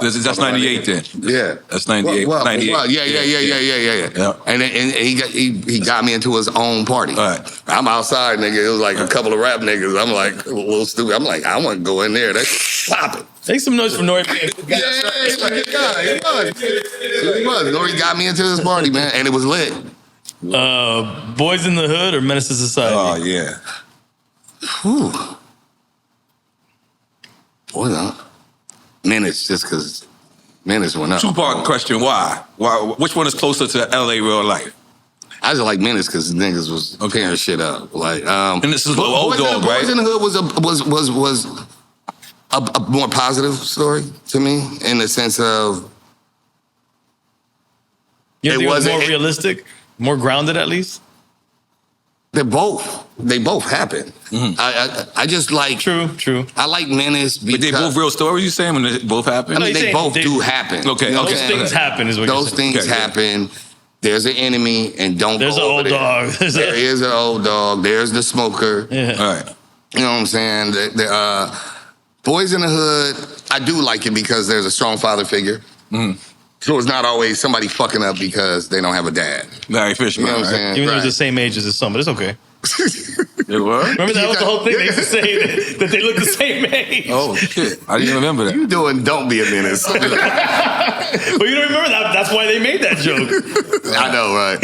That's 98 then. Yeah. That's 98. 98. Yeah. And he got me into his own party. All right. I'm outside, nigga. It was like a couple of rap niggas. I'm like, a little stupid. I'm like, I want to go in there. That's popping. Make some noise for N.O.R.E. He was. N.O.R.E. got me into this party, man. And it was lit. Boys in the Hood or Menace to Society? Oh, yeah. Whew. Boy, no. Menace, just because Menace went up. Two-part question, why? Which one is closer to LA real life? I just like Menace because niggas was tearing shit up. Like, and this is old dog, right? Boys in the Hood was a more positive story to me in the sense of you think it was more realistic, more grounded at least. They both happen. I just like true. I like Menace because but they both real stories. You saying when they both happen? I mean, they both do happen. Okay, those things happen is what those things happen. There's an enemy, and there's go over there. There's an old dog. There is an old dog. There's the smoker. Yeah. All right. You know what I'm saying? The Boys in the Hood, I do like it because there's a strong father figure. So it's not always somebody fucking up because they don't have a dad. Larry Fishman, you know what I'm right? saying? Even though he's the same age as his son, but it's okay. It was? Remember that was the whole thing they used to say that they look the same age. Oh shit! I didn't even remember that. You doing Don't Be a Menace. But you don't remember that? That's why they made that joke. I know, right?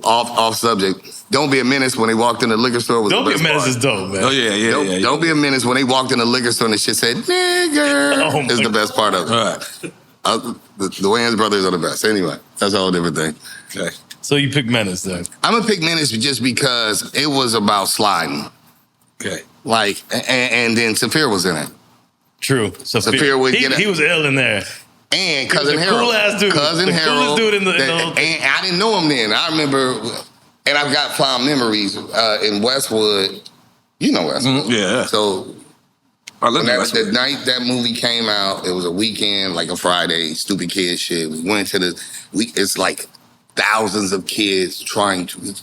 Off subject. Don't Be a Menace when they walked in the liquor store was Don't the Be a best Menace part. is dope, man. Oh yeah. Don't Be a Menace when they walked in the liquor store and the shit said nigger is the best part of it. All right. The Wayans brothers are the best. Anyway, that's a whole different thing. Okay. So you pick Menace then? I'm gonna pick Menace just because it was about sliding. Okay. Like, and then Saphir was in it. True. Saphir would get he was ill in there. And Cousin Harold. Cool ass dude. Cousin the Harold. Coolest dude in the and I didn't know him then. I remember, and I've got fond memories in Westwood. You know Westwood. Yeah. So the night that movie came out, it was a weekend, like a Friday, stupid kid shit. We went to it's like thousands of kids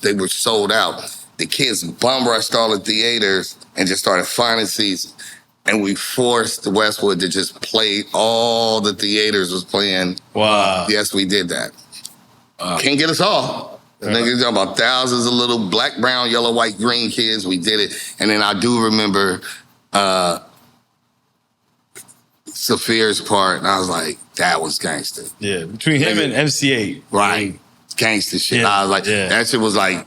they were sold out. The kids bum rushed all the theaters and just started finding seats. And we forced Westwood to just play all the theaters was playing. Wow. Yes, we did that. Can't get us all. Niggas talking about thousands of little black, brown, yellow, white, green kids. We did it. And then I do remember Saphir's part, and I was like, that was gangster. Yeah, between him and MC8. Right. Gangster shit. Yeah. I was like, that shit was like,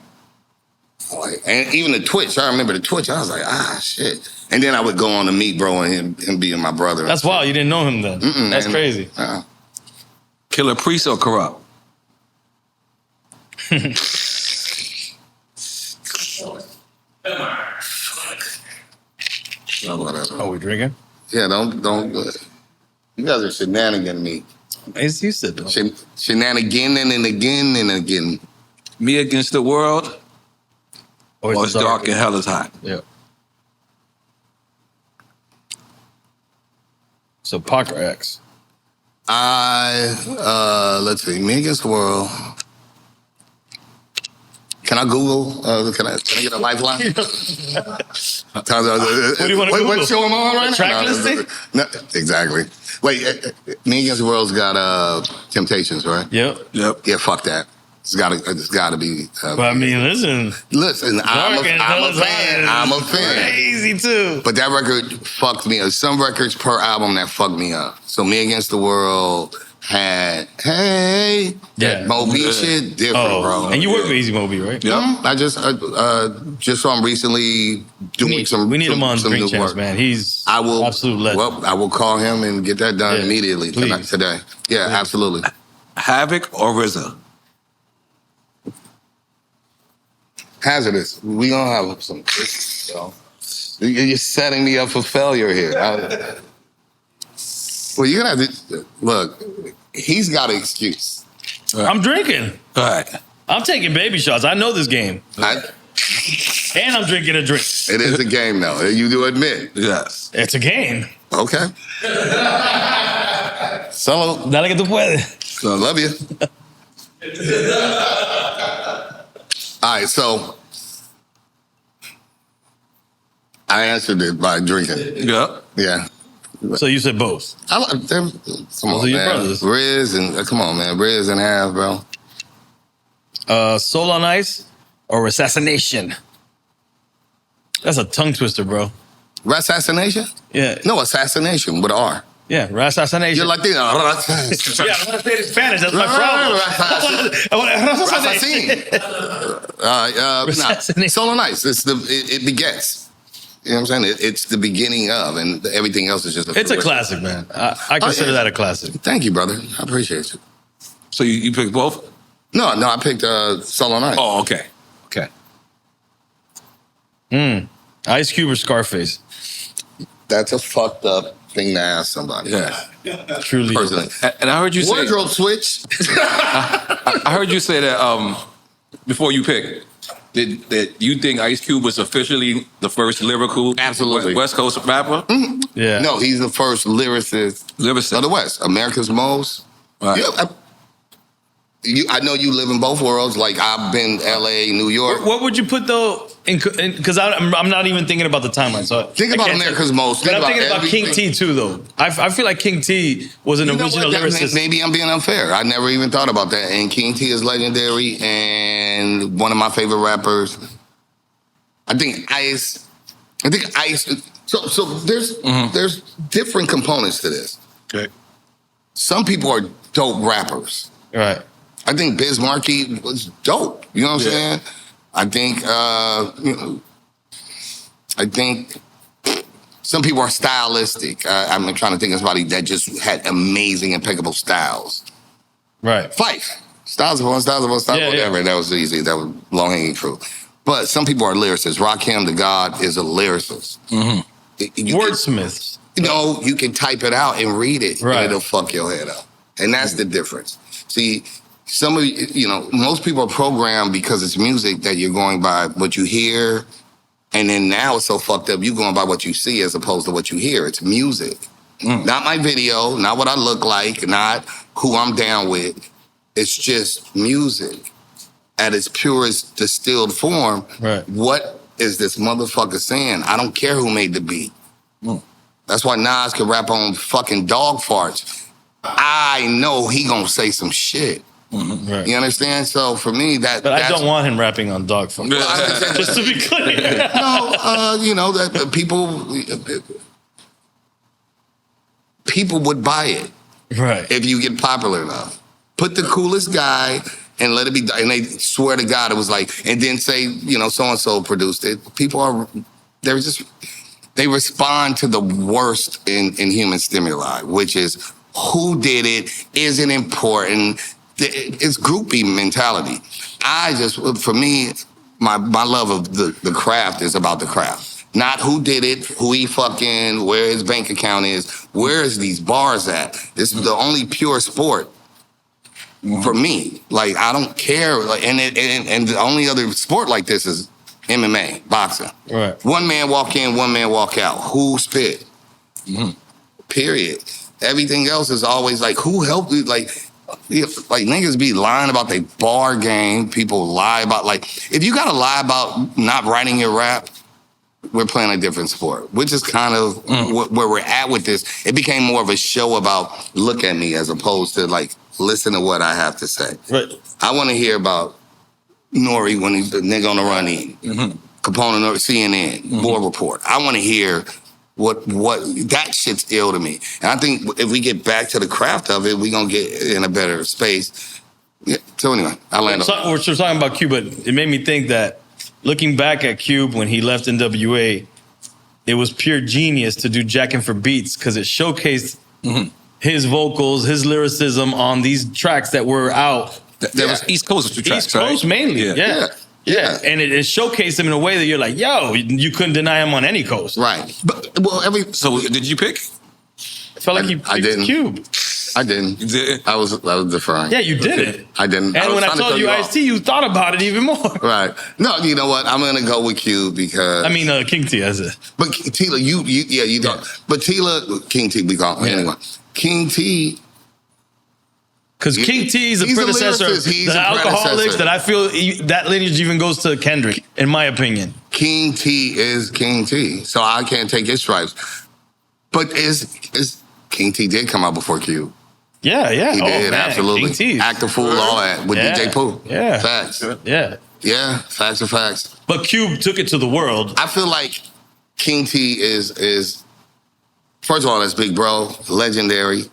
and even the Twitch, I remember the Twitch, I was like, shit. And then I would go on to meet bro and him being my brother. That's wild, you didn't know him then. That's crazy. Killer Priest or Corrupt? Oh, we drinking? Yeah, don't. You guys are shenanigan me. As you said, though. Shenanigan and again and again. Me Against the World or It's Dark and Hell is Hot? Yeah. So Pac or X? Let's see. Me Against the World. Can I Google? Can I get a lifeline? What do you want to Google? What show am I on right now? Track listing? No, exactly. Wait, Me Against the World's got Temptations, right? Yep. Yeah, fuck that. It's gotta be. But I mean, listen. I'm a fan. I'm a fan. Crazy too. But that record fucked me up. Some records per album that fucked me up. So Me Against the World had Moby shit different, bro. And you work with Easy Moby, right? Yeah. I just saw him recently doing we need him on some Drink new Champs, work. man. He's absolute legend. Well, I will call him and get that done immediately today. Yeah, absolutely. Havoc or RZA? Hazardous. We gonna have some. You're setting me up for failure here. Well, you're gonna have to look. He's got an excuse. I'm drinking. All right. I'm taking baby shots. I know this game. And I'm drinking a drink. It is a game, though. You do admit. Yes. It's a game. Okay. Solo. Dale que tú puedes. So, love you. All right, so I answered it by drinking. Yeah. So you said both. I like them. Come on, your man. brothers. Riz and come on, man. Riz and half, bro. Soul on Ice or Assassination? That's a tongue twister, bro. Assassination? Yeah. No, assassination with an R. Yeah, Assassination. You're like, yeah, I want to say it in Spanish. That's my problem. Assassin. Soul on Ice. It begets. You know what I'm saying? It's the beginning of, and everything else is just It's a classic, man. I consider that a classic. Thank you, brother. I appreciate you. So you picked both? No, I picked Solo Night. Oh, okay. Ice Cube or Scarface? That's a fucked up thing to ask somebody. Yeah. Truly. Personally. And I heard you say... Wardrobe switch. I heard you say that before you pick, that you think Ice Cube was officially the first lyrical Absolutely. West Coast rapper? Mm-hmm. Yeah. No, he's the first lyricist of the West. America's most. Right. I know you live in both worlds. Like, I've been L.A., New York. What would you put, though, because I'm not even thinking about the timeline. So Think about America's most. But I'm thinking about King T, too, though. I feel like King T was an original lyricist. Maybe I'm being unfair. I never even thought about that. And King T is legendary and one of my favorite rappers. I think Ice. So there's different components to this. Okay. Some people are dope rappers. Right. I think Biz Markie was dope. You know what I'm saying? I think some people are stylistic. I'm trying to think of somebody that just had amazing, impeccable styles. Right. Fife. Styles of one, whatever. Yeah. That was easy. That was low-hanging fruit. But some people are lyricists. Rakim the God is a lyricist. Mm-hmm. Wordsmith. You can type it out and read it, and it'll fuck your head up. And that's the difference. See, some of most people are programmed because it's music that you're going by what you hear, and then now it's so fucked up, you're going by what you see as opposed to what you hear. It's music. Not my video, not what I look like, not who I'm down with. It's just music at its purest distilled form. Right. What is this motherfucker saying? I don't care who made the beat. That's why Nas can rap on fucking dog farts. I know he gonna say some shit. Right. You understand? So for me, But I don't want him rapping on dog farts. Just to be clear. That people would buy it. Right. If you get popular enough. Put the coolest guy and let it be, and they swear to God it was like, and then say, so-and-so produced it. They respond to the worst in human stimuli, which is who did it, isn't important. It's groupie mentality. For me, my love of the craft is about the craft. Not who did it, who he fucking, where his bank account is, where is these bars at. This is the only pure sport for me. Like, I don't care. Like, and the only other sport like this is MMA, boxing. Right. One man walk in, one man walk out. Who spit? Period. Everything else is always like, who helped you? Like niggas be lying about their bar game. People lie about, if you gotta lie about not writing your rap, we're playing a different sport, which is kind of where we're at with this. It became more of a show about look at me as opposed to listen to what I have to say. Right. I want to hear about N.O.R.E. when he's the nigga on the run in. Capone and CNN, War Report. I want to hear what that shit's ill to me. And I think if we get back to the craft of it, we're going to get in a better space. Yeah. So anyway, I land on We're talking about Cube, but it made me think that looking back at Cube when he left NWA, it was pure genius to do Jackin' for Beats because it showcased his vocals, his lyricism on these tracks that were out. That was East Coast tracks, East Coast mainly, yeah. And it showcased him in a way that you're like, yo, you couldn't deny him on any coast. Right. So did you pick? I felt like you picked Cube. I didn't. You did? I was deferring. Yeah, you did it. I didn't. And when I told you Ice-T, you thought about it even more. Right. No, you know what? I'm gonna go with Cube because King T as it. But Tila, you don't. But Tila, King T, we call him anyway. King T. Because King T is a predecessor of the Alcoholics that I feel that lineage even goes to Kendrick, in my opinion. King T is King T, so I can't take his stripes. But is King T did come out before Cube. Yeah. He did, absolutely. King T. Act a Fool, all that, with DJ Pooh. Yeah. Facts. Yeah, facts are facts. But Cube took it to the world. I feel like King T is first of all, that's big bro, legendary.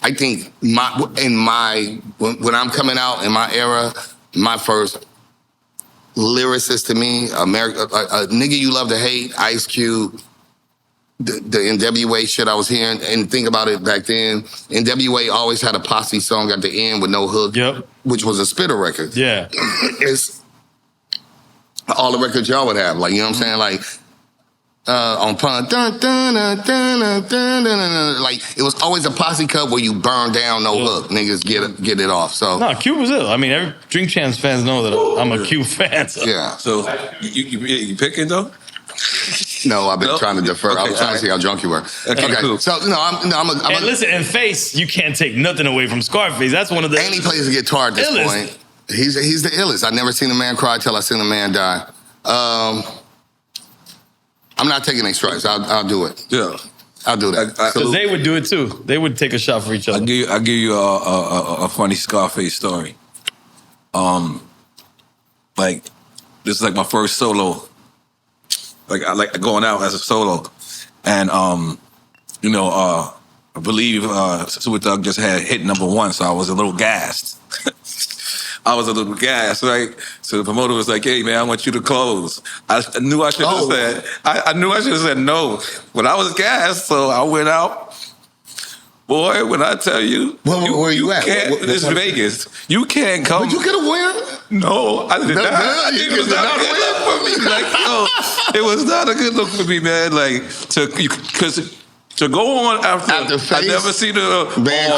I think when I'm coming out in my era, my first lyricists to me. A nigga you love to hate, Ice Cube. The NWA shit I was hearing, and think about it back then, NWA always had a posse song at the end with no hook, which was a spitter record. Yeah. It's all the records y'all would have, like, you know what I'm saying? Like, on Pun, dun, dun, dun, dun, dun, dun, dun, like, it was always a posse cut where you burn down no hook. Niggas get it off, so. No, Cube was ill. I mean, every Drink Champs fans know that I'm a Cube fan. So. Yeah. So, you picking, though? No, I've been trying to defer. I was trying to see how drunk you were. Okay. Cool. So And listen, in Face, you can't take nothing away from Scarface. That's one of the. And he plays the guitar at this point. He's the illest. I've never seen a man cry till I seen a man die. I'm not taking any strikes. I'll do it. Yeah, I'll do that. Because they would do it too. They would take a shot for each other. I'll give you a funny Scarface story. Like, this is like my first solo. Like, I like going out as a solo. And, I believe Super Thug just had hit #1, so I was a little gassed. Right? So the promoter was like, "Hey man, I want you to close." I knew I should have said. I knew I should have said no, but I was gassed, so I went out. Boy, when I tell you, where you at? This is Vegas. You can't come. But you could have won. No, I did not. It was not a good look for me. Like, it was not a good look for me, man. Like, to go on after Face, I never see the band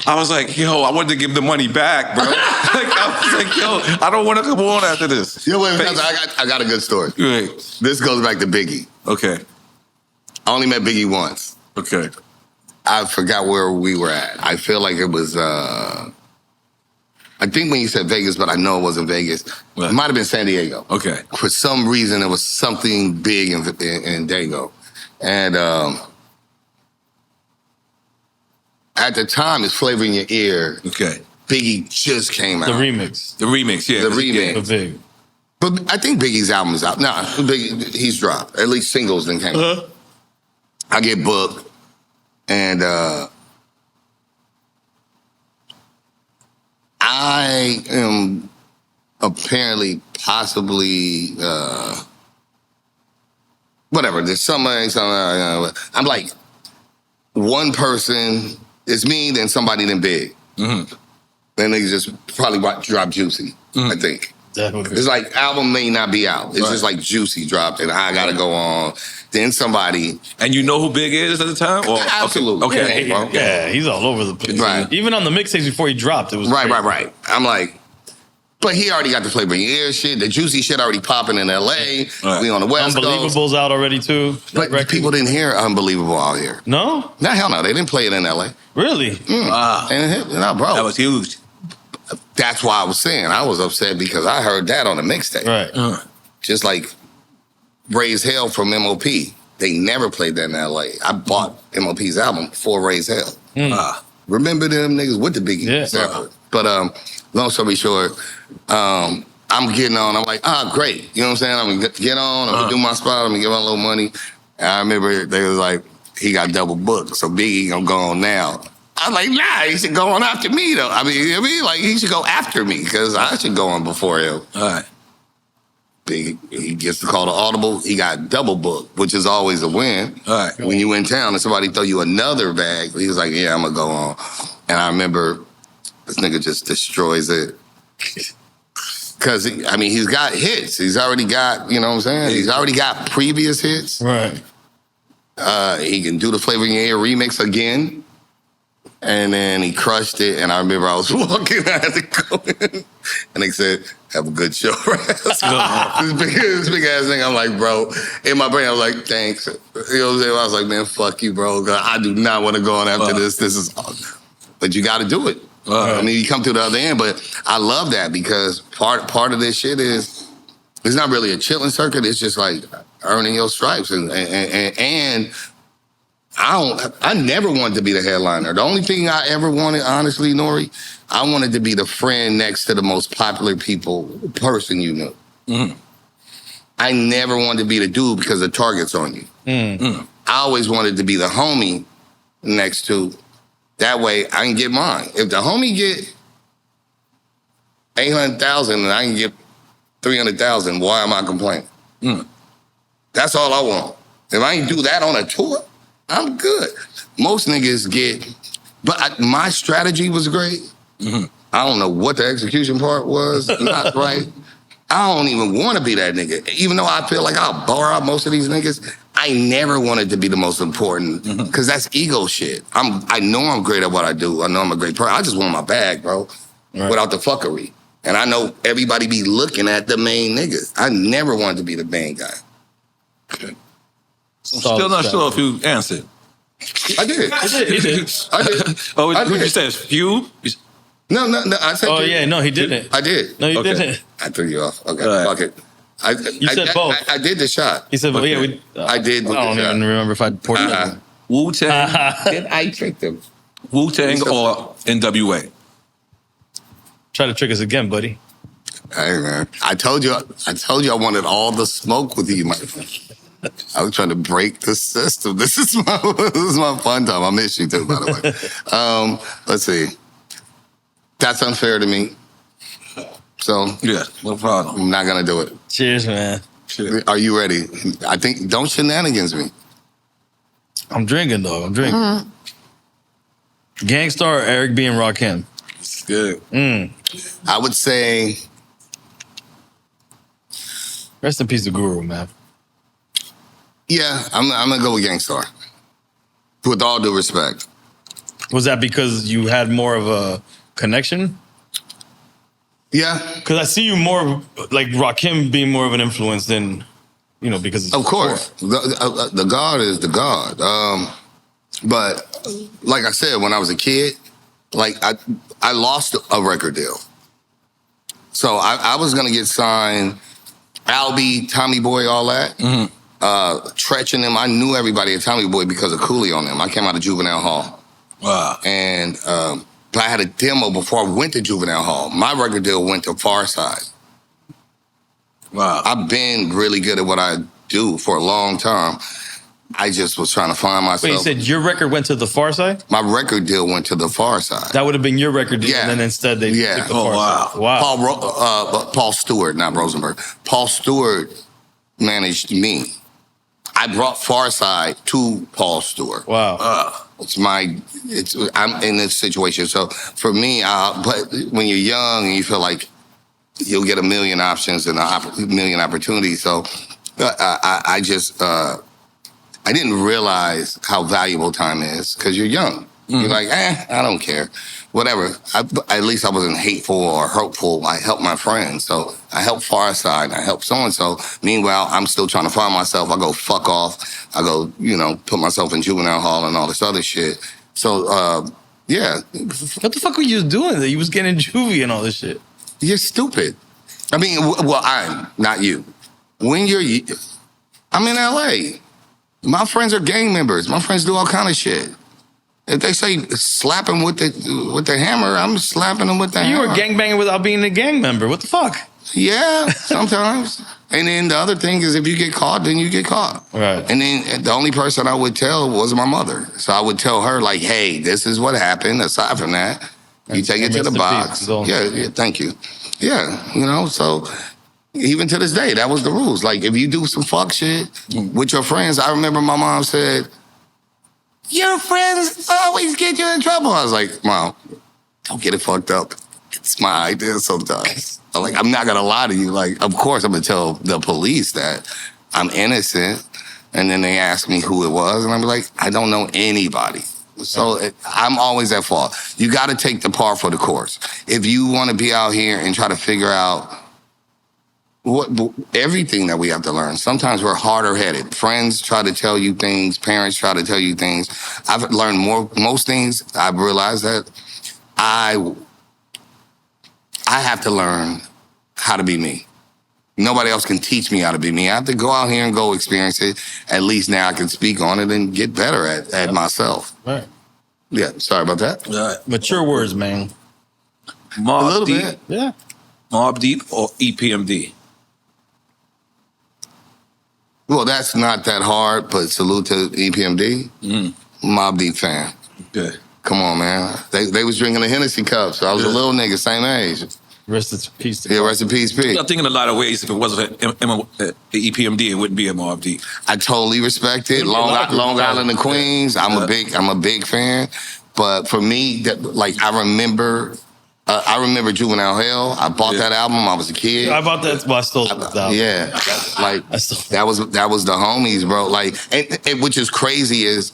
I was like, I wanted to give the money back, bro. I was like, I don't want to come on after this. I got a good story. Right. This goes back to Biggie. Okay. I only met Biggie once. Okay. I forgot where we were at. I feel like it was, I think when you said Vegas, but I know it wasn't Vegas. It might have been San Diego. Okay. For some reason, it was something big in Dago. And at the time, it's Flavor in Your Ear. Okay. Biggie just came out. The remix, yeah. The remix. Big. But I think Biggie's album is out. No, he's dropped. At least singles then came out. I get booked. And I am apparently, possibly, whatever. There's something. I'm like, one person is me, then somebody, then Big. Mm-hmm. Then they just probably drop Juicy, I think. It's like, album may not be out. It's just like Juicy dropped, and I gotta go on. Then somebody. And you know who Big is at the time? Or, absolutely. Okay. Yeah, he's all over the place. Right. Even on the mixtapes before he dropped, it was right. I'm like, but he already got the Flavor in Your Ear shit. The Juicy shit already popping in L.A. Right. We on the West Coast. Unbelievable's out already too. But people didn't hear Unbelievable out here. No? No, hell no. They didn't play it in L.A. Really? Wow. No, bro. That was huge. That's why I was saying I was upset because I heard that on the mixtape. Right. Just like Raise Hell from M.O.P. They never played that in L.A. I bought M.O.P's album for Raise Hell. Remember them niggas with the Biggie sample. But long story short, I'm getting on. I'm like, great. You know what I'm saying? I'm going to get on. I'm going to do my spot. I'm going to give him a little money. And I remember they was like, he got double booked, so Biggie going to go on now. I'm like, nah, he should go on after me, though. I mean, like, he should go after me, because I should go on before him. All right. He gets the call to Audible. He got double booked, which is always a win. All right. When you in town and somebody throw you another bag, he was like, yeah, I'm going to go on. And I remember this nigga just destroys it. Because, he's got hits. He's already got, you know what I'm saying? He's already got previous hits. Right. He can do the Flavor in Your Ear remix again. And then he crushed it, and I remember I was walking, I had to go in, and they said, have a good show, this big ass thing. I'm like, bro, in my brain, I was like, thanks. You know what I'm saying? I was like, man, fuck you, bro. I do not want to go on after this. This is awesome. But you got to do it. You come to the other end, but I love that because part of this shit is, it's not really a chilling circuit. It's just like earning your stripes, and I never wanted to be the headliner. The only thing I ever wanted, honestly, N.O.R.E, I wanted to be the friend next to the most popular person you knew. Mm-hmm. I never wanted to be the dude because the target's on you. Mm-hmm. I always wanted to be the homie next to, that way I can get mine. If the homie get 800,000 and I can get 300,000, why am I complaining? That's all I want. If I ain't do that on a tour, I'm good. Most niggas get, but my strategy was great. I don't know what the execution part was, not right. I don't even want to be that nigga. Even though I feel like I'll bar out most of these niggas, I never wanted to be the most important because that's ego shit. I know I'm great at what I do. I know I'm a great person. I just want my bag, bro, without the fuckery. And I know everybody be looking at the main niggas. I never wanted to be the main guy. I'm still not sure if you answered. I did. He did. I did. Oh, what you said? Few? No. I said. Oh yeah, no, he didn't. I did. No, you didn't. I threw you off. Okay, fuck it. You said both. I did the shot. He said, "Well, yeah, we." I did. I don't even remember if I poured it. Wu-Tang. Then I tricked him. Wu-Tang or NWA? Try to trick us again, buddy. Hey man, I told you I wanted all the smoke with you, my friend. I was trying to break the system. This is my fun time. I miss you too, by the way. Let's see. That's unfair to me. So yeah, no problem. I'm not gonna do it. Cheers, man. Cheers. Are you ready? I think don't shenanigans me. I'm drinking though. I'm drinking. Gangstar or Eric B. and Rakim? It's good. I would say. Rest in peace, the Guru, man. Yeah, I'm gonna go with Gangstar. With all due respect. Was that because you had more of a connection? Yeah. Because I see you more like Rakim being more of an influence than, because of course the God is the God. But like I said, when I was a kid, like I lost a record deal, so I was gonna get signed. Albie, Tommy Boy, all that. Tretch and them. I knew everybody at Tommy Boy because of Cooley on them. I came out of Juvenile Hall. Wow. And I had a demo before I went to Juvenile Hall. My record deal went to Farside. Wow. I've been really good at what I do for a long time. I just was trying to find myself. Wait, you said your record went to the Far Side? My record deal went to the Far Side. That would have been your record deal, and then instead they took the Far Side. Wow. Paul Stewart, not Rosenberg. Paul Stewart managed me. I brought Far Side to Paul Stewart. Wow. I'm in this situation. So for me, but when you're young and you feel like you'll get a million options and a million opportunities. So I didn't realize how valuable time is because you're young. You're like, I don't care. Whatever. At least I wasn't hateful or hurtful. I helped my friends. So I helped Farside. I helped so-and-so. Meanwhile, I'm still trying to find myself. I go fuck off. I go, put myself in Juvenile Hall and all this other shit. So, yeah. What the fuck were you doing there? You was getting juvie and all this shit. You're stupid. I mean, I'm not you. I'm in LA. My friends are gang members. My friends do all kind of shit. If they say slap him with the hammer, I'm slapping him with the hammer. You were gangbanging without being a gang member. What the fuck? Yeah, sometimes. And then the other thing is if you get caught, then you get caught. Right. And then the only person I would tell was my mother. So I would tell her, like, hey, this is what happened. Aside from that, you take it to the box. Yeah, thank you. Yeah, so even to this day, that was the rules. Like, if you do some fuck shit with your friends, I remember my mom said, your friends always get you in trouble. I was like, Mom, don't get it fucked up. It's my idea sometimes. I'm not going to lie to you. Like, of course, I'm going to tell the police that I'm innocent. And then they ask me who it was. And I'm like, I don't know anybody. So I'm always at fault. You got to take the par for the course. If you want to be out here and try to figure out everything that we have to learn. Sometimes we're harder headed. Friends try to tell you things. Parents try to tell you things. I've learned most things. I've realized that I have to learn how to be me. Nobody else can teach me how to be me. I have to go out here and go experience it. At least now I can speak on it and get better at myself. Right. Yeah. Sorry about that. Right. Mature words, man. Mobb Deep. Bit. Yeah. Mobb Deep or EPMD? Well, that's not that hard, but salute to EPMD. Mobb Deep fan. Good. Come on, man. They was drinking a Hennessy cup, so I was a little nigga, same age. Rest in peace. Yeah, rest in peace, P. I think in a lot of ways, if it wasn't EPMD, it wouldn't be MRFD. I totally respect it. Long Island and Queens. I'm a big fan. But for me, I remember Juvenile Hell. I bought that album. I was a kid. I bought that. Well, I stole that album. Yeah, that was the homies, bro. And which is crazy is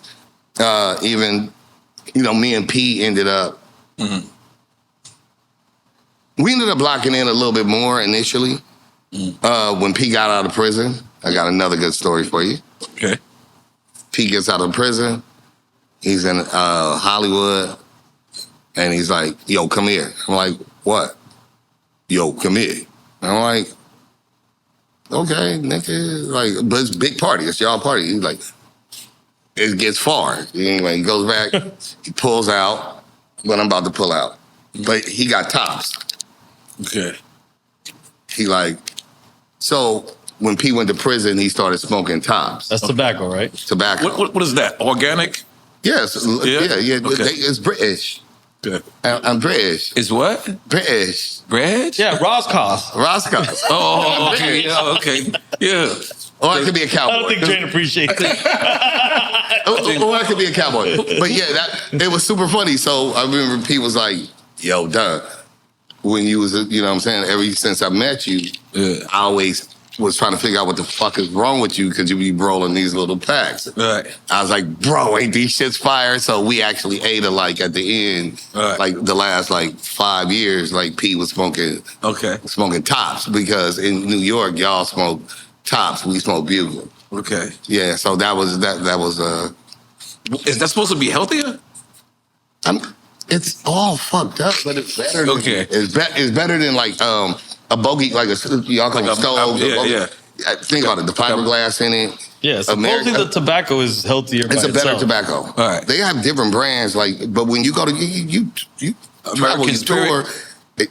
even me and P ended up. Mm-hmm. We ended up locking in a little bit more initially. When P got out of prison. I got another good story for you. Okay. P gets out of prison. He's in Hollywood. And he's like, yo, come here. I'm like, what? Yo, come here. And I'm like, okay, nigga. But it's a big party. It's y'all party. He's like, it gets far. Anyway, he goes back. He pulls out what I'm about to pull out. But he got tops. Okay. So when P went to prison, he started smoking tops. That's tobacco, right? Tobacco. What is that? Organic? Yes. Yeah. Okay. It's British. Good. I'm British. It's what? British. Bread? Yeah, Ras Kass. Ras Kass. Oh, okay. Yeah, okay. Yeah. Or I could be a cowboy. I don't think Jane appreciates it. Or I could be a cowboy. But yeah, it was super funny. So I remember P was like, yo, duh. When you was, you know what I'm saying, ever since I met you, I always was trying to figure out what the fuck is wrong with you because you be rolling these little packs. Right. I was like, bro, ain't these shits fire? So we actually ate at the end, the last 5 years, P was smoking tops because in New York, y'all smoke tops, we smoke bugle. Okay. Yeah, so that was Is that supposed to be healthier? It's all fucked up, but it's better. Okay. It's better than a bogey, y'all call it stoves. Yeah. Think about it, the fiberglass in it. Yeah, supposedly the tobacco is healthier. It's a better tobacco. All right. They have different brands, but when you go to you travel your tour,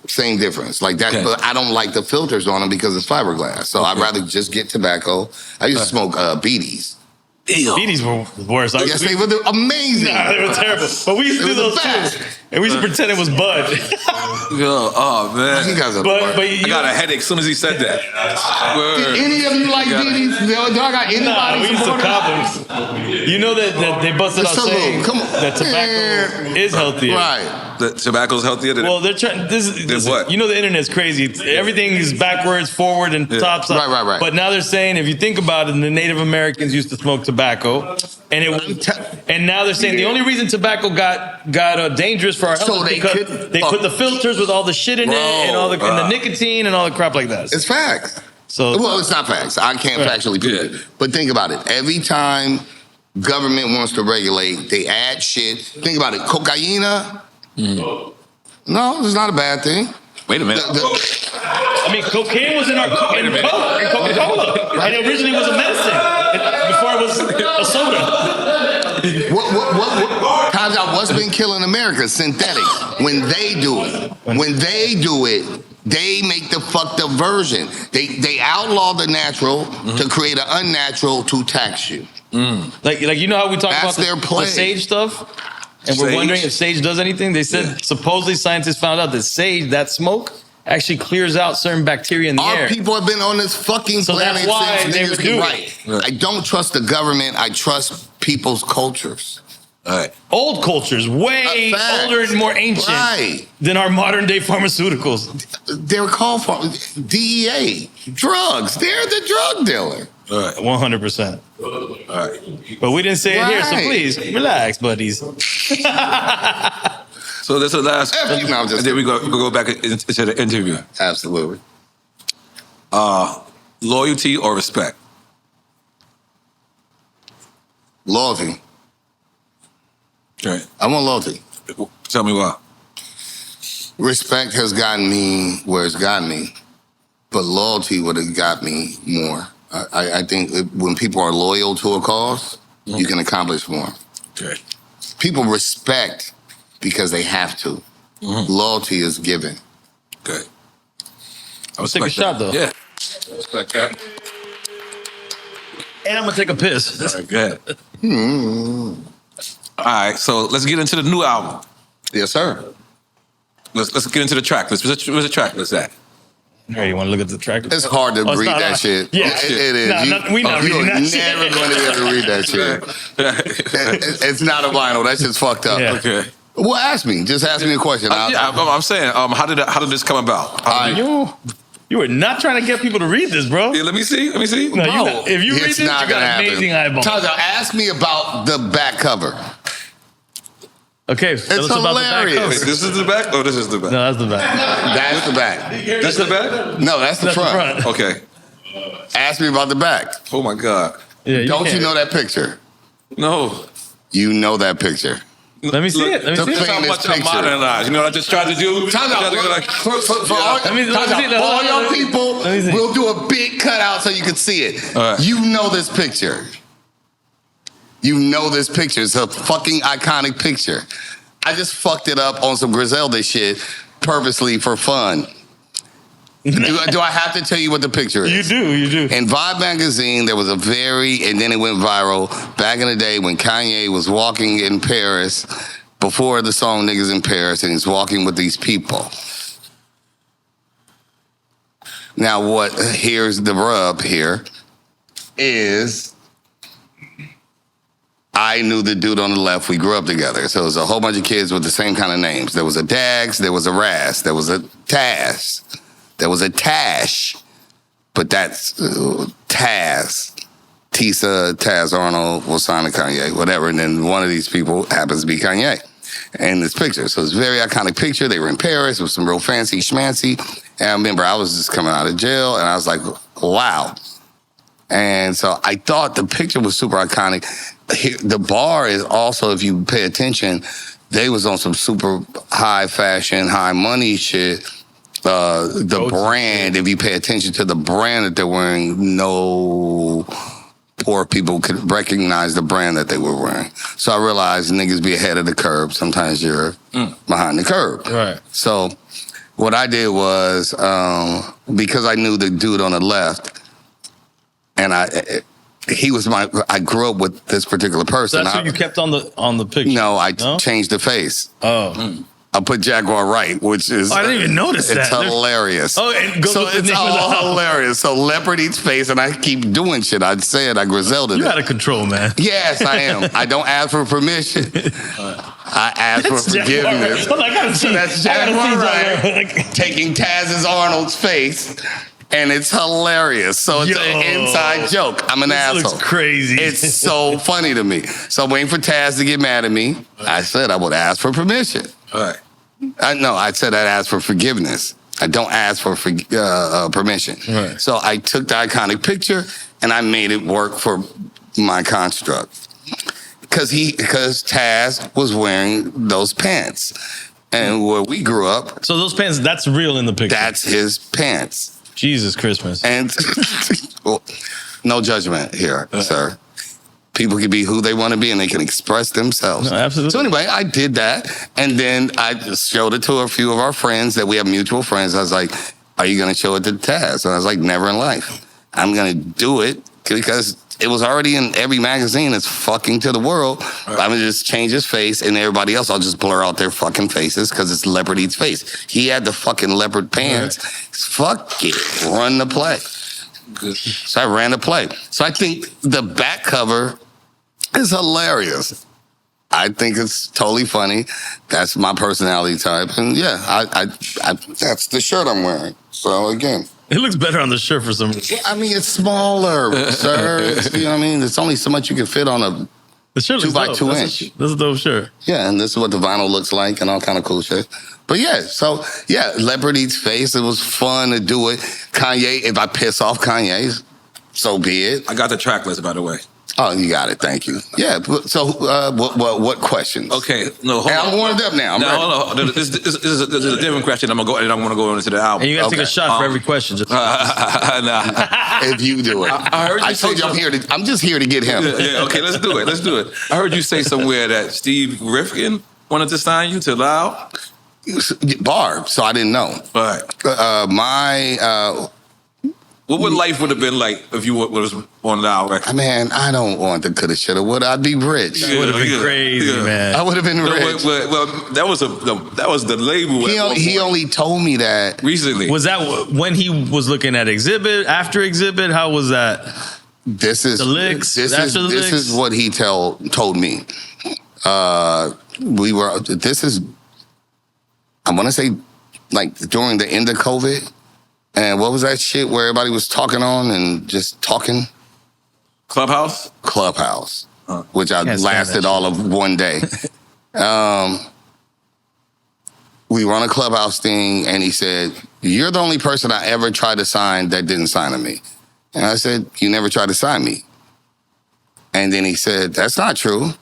same difference. That, but I don't like the filters on them because it's fiberglass. So I'd rather just get tobacco. I used to smoke beaties. Ew. Beaties were worse. Yes, they were amazing. Nah, they were terrible. But we used to do those too. And we used to pretend it was Bud. Oh, man. You guys are I got a headache as soon as he said that. Did any of you like beaties? Do I got anybody? Nah, we used to cop them. You know that they busted out saying that tobacco is healthier. Right. The tobacco's healthier than they're trying. This what? You know the internet's crazy. Everything is backwards, forward, and tops up. Right. But now they're saying if you think about it, the Native Americans used to smoke tobacco, and now they're saying the only reason tobacco got dangerous for our health is because they put the filters with all the shit in it and all and the nicotine and all the crap like that. It's facts. So it's not facts. I can't factually prove it. But think about it. Every time government wants to regulate, they add shit. Think about it. Cocaine. No, it's not a bad thing. Wait a minute. Cocaine was in our Coke and Coca-Cola. And it originally was a medicine before it was a soda. What's been killing America? Synthetic. When they do it, they make the fucked up version. They outlaw the natural to create an unnatural to tax you. Like you know how we talk about the sage stuff? And we're wondering if sage does anything. They said supposedly scientists found out that sage, that smoke, actually clears out certain bacteria in the air. Our people have been on this fucking planet since they would do it. I don't trust the government. I trust people's cultures. Right. Old cultures, way older and more ancient than our modern day pharmaceuticals. They're called DEA, drugs. They're the drug dealer. 100%. All right. But we didn't say it here, so please relax, buddies. So that's the last. And then we go back into the interview. Absolutely. Loyalty or respect? Loyalty. Okay. I want loyalty. Tell me why. Respect has gotten me where it's gotten me, but loyalty would have got me more. I think when people are loyal to a cause, you can accomplish more. Okay. People respect because they have to. Loyalty is given. Okay. Let's take a shot, though. Yeah. Respect that. And I'm going to take a piss. All right, good. All right, so let's get into the new album. Yes, sir. Let's get into the track list. Where's the track list at? Hey, you want to look at the track list? It's hard to read that shit. Yeah, it is. We're not reading that shit. You're never going to be able to read that shit. It's not a vinyl. That shit's fucked up. Yeah. Okay. Well, ask me. Just ask me a question. I'm saying, how did this come about? You were not trying to get people to read this, bro. Yeah, let me see. No, if you read this, you got amazing eyeballs. Tyler, ask me about the back cover. Okay, it's hilarious. Wait, this is the back? Oh, this is the back. No, that's the back. That's the back. That's the back? No, that's the front. Okay. Ask me about the back. Oh my God. Yeah, Don't you know that picture? No. You know that picture. Let me see it. Let me see how much I'm modernized. You know what I just tried to do? For all your people, we'll do a big cutout so you can see it. Right. You know this picture. You know this picture. It's a fucking iconic picture. I just fucked it up on some Griselda shit purposely for fun. Do I have to tell you what the picture is? You do. In Vibe magazine, there was and then it went viral, back in the day when Kanye was walking in Paris, before the song Niggas in Paris, and he's walking with these people. Now here's the rub here, is I knew the dude on the left, we grew up together. So it was a whole bunch of kids with the same kind of names. There was a Dags, there was a Ras, there was a Taz. There was a Tash, but that's Taz. Tisa, Taz Arnold will sign to Kanye, whatever. And then one of these people happens to be Kanye in this picture. So it's a very iconic picture. They were in Paris with some real fancy schmancy. And I remember I was just coming out of jail and I was like, wow. And so I thought the picture was super iconic. The bar is also, if you pay attention, they was on some super high fashion, high money shit. The brand, if you pay attention to the brand that they're wearing, no poor people could recognize the brand that they were wearing. So I realized niggas be ahead of the curve. Sometimes you're behind the curve. Right. So what I did was, because I knew the dude on the left, and I grew up with this particular person. So that's who you kept on the picture? No, I changed the face. Oh. I put Jaguar Right, which is... I didn't even notice that. It's hilarious. Oh, and so it's all hilarious. So Leopard Eats Face, and I keep doing shit. I said I Griselda. You out of control, man. Yes, I am. I don't ask for permission. I ask for forgiveness. Well, I gotta see. That's Jaguar Right taking Taz's Arnold's face. And it's hilarious. So it's an inside joke. I'm an asshole. Looks crazy. It's so funny to me. So I'm waiting for Taz to get mad at me. I said I would ask for permission. All right. I said I'd ask for forgiveness. I don't ask for permission. Right. So I took the iconic picture and I made it work for my construct. Because Taz was wearing those pants. And where we grew up... So those pants, that's real in the picture? That's his pants. Jesus Christmas. And well, no judgment here, sir. People can be who they want to be and they can express themselves. No, absolutely. So anyway, I did that. And then I just showed it to a few of our friends that we have mutual friends. I was like, are you going to show it to Taz? And I was like, never in life. I'm going to do it because it was already in every magazine. It's fucking to the world. Right. I'm going to just change his face and everybody else, I'll just blur out their fucking faces because it's Leopard Eats Face. He had the fucking leopard pants. Right. Fuck it. Run the play. Good. So I ran the play. So I think the back cover is hilarious. I think it's totally funny. That's my personality type. And yeah, I that's the shirt I'm wearing. So again. It looks better on the shirt for some reason. I mean, it's smaller, sir. You know what I mean? There's only so much you can fit on a the shirt 2x2 inch. That's a dope shirt. Yeah, and this is what the vinyl looks like and all kind of cool shit. But yeah, so yeah, Leopard Eats Face. It was fun to do it. Kanye, if I piss off Kanye, so be it. I got the track list, by the way. Oh, you got it. Thank you. Yeah. So, what questions? Okay. No, hold on. I'm warmed up now. Hold on. This is a different question. I'm gonna go, and I'm gonna go into the album. And you gotta take a shot for every question. Nah. If you do it, I heard you. I told you I'm just here to get him. Yeah. Okay. Let's do it. I heard you say somewhere that Steve Rifkin wanted to sign you to Loud. Barb. So I didn't know. Right. What would life would have been like if you was on Now record? Man, I don't want the coulda, shoulda, woulda. I'd be rich. That would have been crazy, man. I would have been rich. Well, that was the label. He only told me that recently. Was that when he was looking at Exhibit? After Exhibit? How was that? This is the licks. This is what he told me. I want to say, like during the end of COVID. And what was that shit where everybody was talking on and just talking? Clubhouse, which I lasted all of one day. We were on a Clubhouse thing, and he said, "You're the only person I ever tried to sign that didn't sign to me." And I said, "You never tried to sign me." And then he said, "That's not true.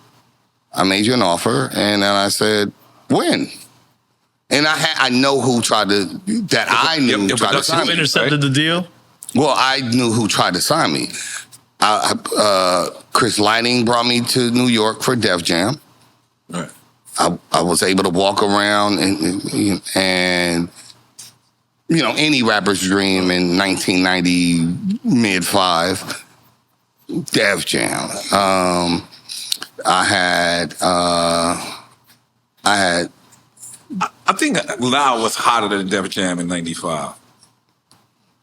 I made you an offer." And then I said, "When?" And I know who tried to, that I knew tried to sign me. Who intercepted the deal? Well, I knew who tried to sign me. Chris Lighting brought me to New York for Def Jam. Right. I was able to walk around and you know, any rapper's dream in 1990, mid-5, Def Jam. I think Loud was hotter than Def Jam in 95.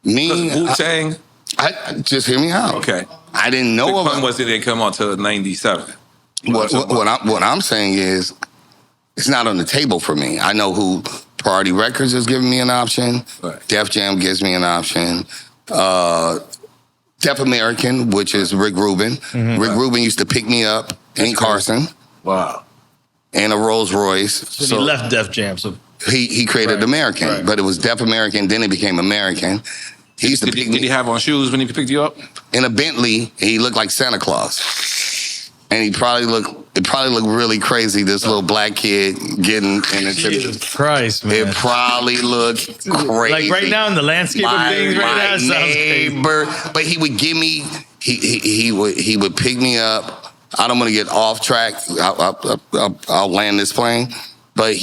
Me? Wu-Tang? Just hear me out. Okay. I didn't know about it. It didn't come out until 97. What I'm saying is, it's not on the table for me. I know who Priority Records is giving me an option. Right. Def Jam gives me an option. Def American, which is Rick Rubin. Mm-hmm. Rick Rubin used to pick me up in Carson. Wow. And a Rolls Royce. So he left Def Jam. So he created American, but it was Def American. Then it became American. He used to did he have on shoes when he picked you up? In a Bentley. He looked like Santa Claus, and it probably looked really crazy. This little black kid getting into Jesus Christ, man. It probably looked crazy. Like right now in the landscape of things, right now, it sounds neighbor. But he would give me. He would pick me up. I don't want to get off track. I'll land this plane. But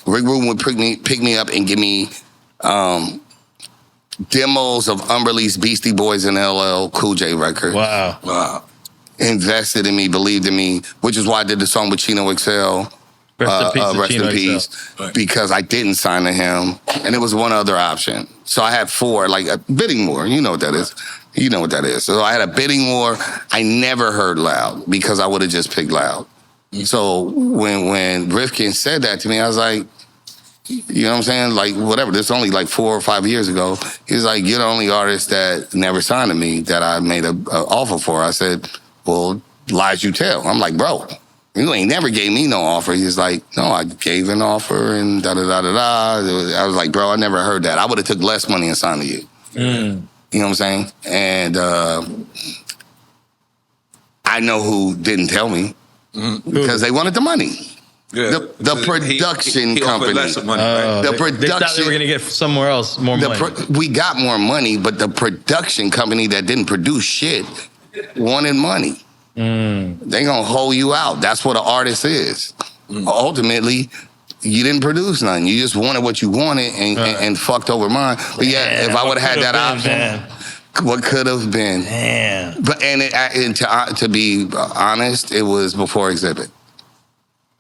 Rick Rubin would pick me up and give me demos of unreleased Beastie Boys and LL Cool J records. Wow. Invested in me, believed in me, which is why I did the song with Chino XL. Rest in peace. Right. Because I didn't sign to him. And it was one other option. So I had 4, like a bidding war. You know what that is. You know what that is. So I had a bidding war. I never heard Loud because I would have just picked Loud. Mm-hmm. So when Rifkin said that to me, I was like, you know what I'm saying? Like, whatever. This is only like 4 or 5 years ago. He's like, you're the only artist that never signed to me that I made an offer for. I said, well, lies you tell. I'm like, bro, you ain't never gave me no offer. He's like, no, I gave an offer and da-da-da-da-da. I was like, bro, I never heard that. I would have took less money and signed to you. Mm. You know what I'm saying? And I know who didn't tell me because they wanted the money. Yeah. The production company. Less money, right? The production. They thought they were going to get somewhere else more money. We got more money, but the production company that didn't produce shit wanted money. They gonna hold you out. That's what an artist is. Ultimately, you didn't produce nothing. You just wanted what you wanted and fucked over mine. But yeah, if I would have had that option, what could have been? Man. But to be honest, it was before Exhibit.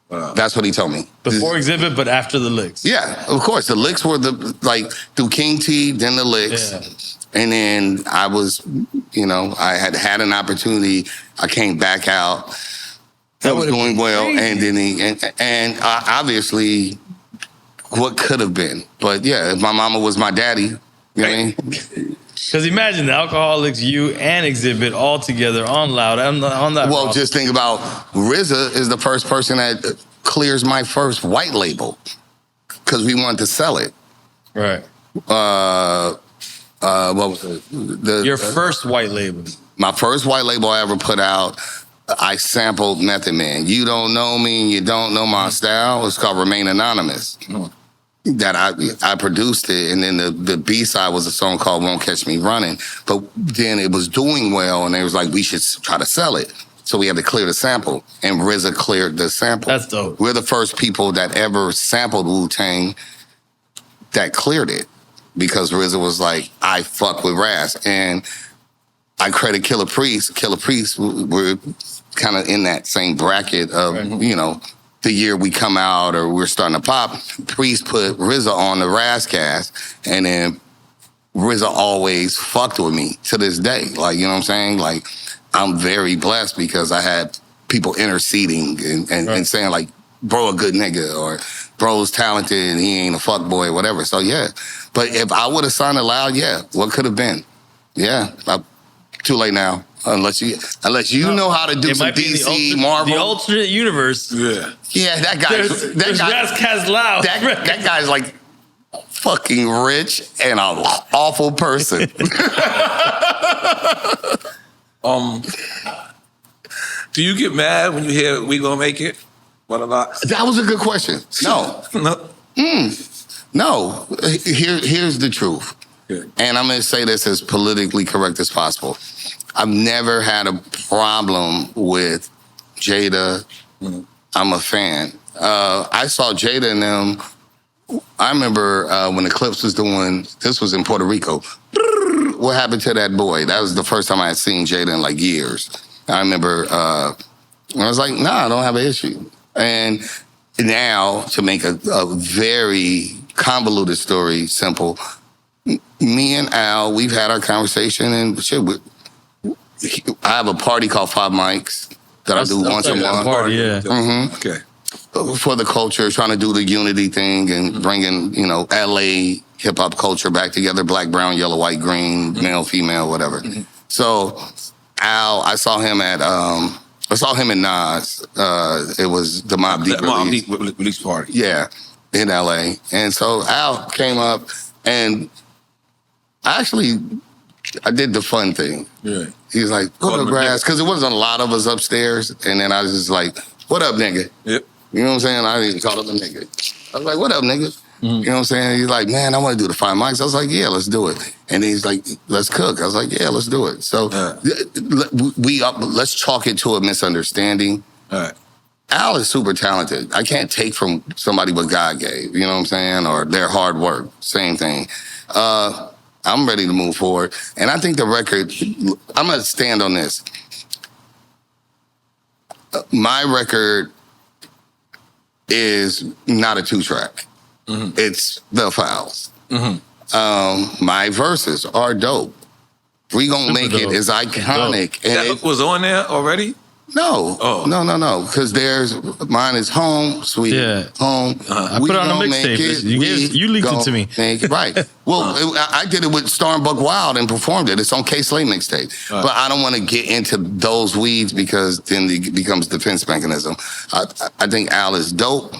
That's what he told me. Before Exhibit, but after the licks. Yeah, of course. The licks were through King T, then the licks. Yeah. And then I was, I had an opportunity. I came back out. I was doing well. And then and obviously, what could have been. But yeah, if my mama was my daddy, you know what I mean? Because imagine the Alcoholics, you and Exhibit all together on Loud. On that. Well, just think about RZA is the first person that clears my first white label because we wanted to sell it. Right. What was it? Your first white label. My first white label I ever put out, I sampled Method Man. You don't know me and you don't know my style. It's called Remain Anonymous. That I produced it, and then the B-side was a song called Won't Catch Me Running. But then it was doing well, and they was like, we should try to sell it. So we had to clear the sample, and RZA cleared the sample. That's dope. We're the first people that ever sampled Wu-Tang that cleared it. because RZA was like, I fuck with Ras. And I credit Killer Priest. Killer Priest, we're kind of in that same bracket of, you know, the year we come out or we're starting to pop. Priest put RZA on the Ras Kass, and then RZA always fucked with me to this day. Like, you know what I'm saying? Like, I'm very blessed because I had people interceding and saying like, bro, a good nigga, or bro's talented and he ain't a fuck boy, or whatever. So yeah. But if I would have sounded loud, yeah, what could have been? Yeah. Too late now. Unless you know how to do some DC, Marvel. The alternate universe. Yeah. Yeah, that guy. There's Ras Kass loud. That guy's like fucking rich and an awful person. Do you get mad when you hear "We Gonna Make It"? What about? That was a good question. No. No. Here's the truth. Good. And I'm gonna say this as politically correct as possible. I've never had a problem with Jada. I'm a fan. I saw Jada and them. I remember when the Clips was doing, this was in Puerto Rico. What happened to that boy? That was the first time I had seen Jada in like years. I remember I was like, nah, I don't have an issue. And now, to make a very convoluted story simple, me and Al, we've had our conversation and shit. I have a party called Five Mics that I do once a month. Party, yeah. Mm-hmm. Okay. For the culture, trying to do the unity thing and bringing, you know, LA hip hop culture back together, black, brown, yellow, white, green, male, female, whatever. So Al, I saw him in Nas. It was the Mobb Deep release party. Yeah, in LA. And so Al came up and I did the fun thing. Yeah. He was like, what up, Ras? Because it wasn't a lot of us upstairs. And then I was just like, what up, nigga? Yep. You know what I'm saying? I didn't even call him a nigga. I was like, what up, nigga? You know what I'm saying? He's like, man, I want to do the Five Mics. I was like, yeah, let's do it. And he's like, let's cook. I was like, yeah, let's do it. So let's chalk it to a misunderstanding. All right. Al is super talented. I can't take from somebody what God gave, you know what I'm saying? Or their hard work. Same thing. I'm ready to move forward. And I think the record, I'm going to stand on this. My record is not a 2-track. Mm-hmm. It's the files. Mm-hmm. My verses are dope. We Gonna Make It is iconic. And that was on there already? No. Oh. No. Because mine is Home, Sweet Home. I put it on a mixtape. You leaked it to me. Right. Well, I did it with Star and Buck Wild and performed it. It's on K-Slay mixtape. Right. But I don't want to get into those weeds because then it becomes defense mechanism. I think Al is dope.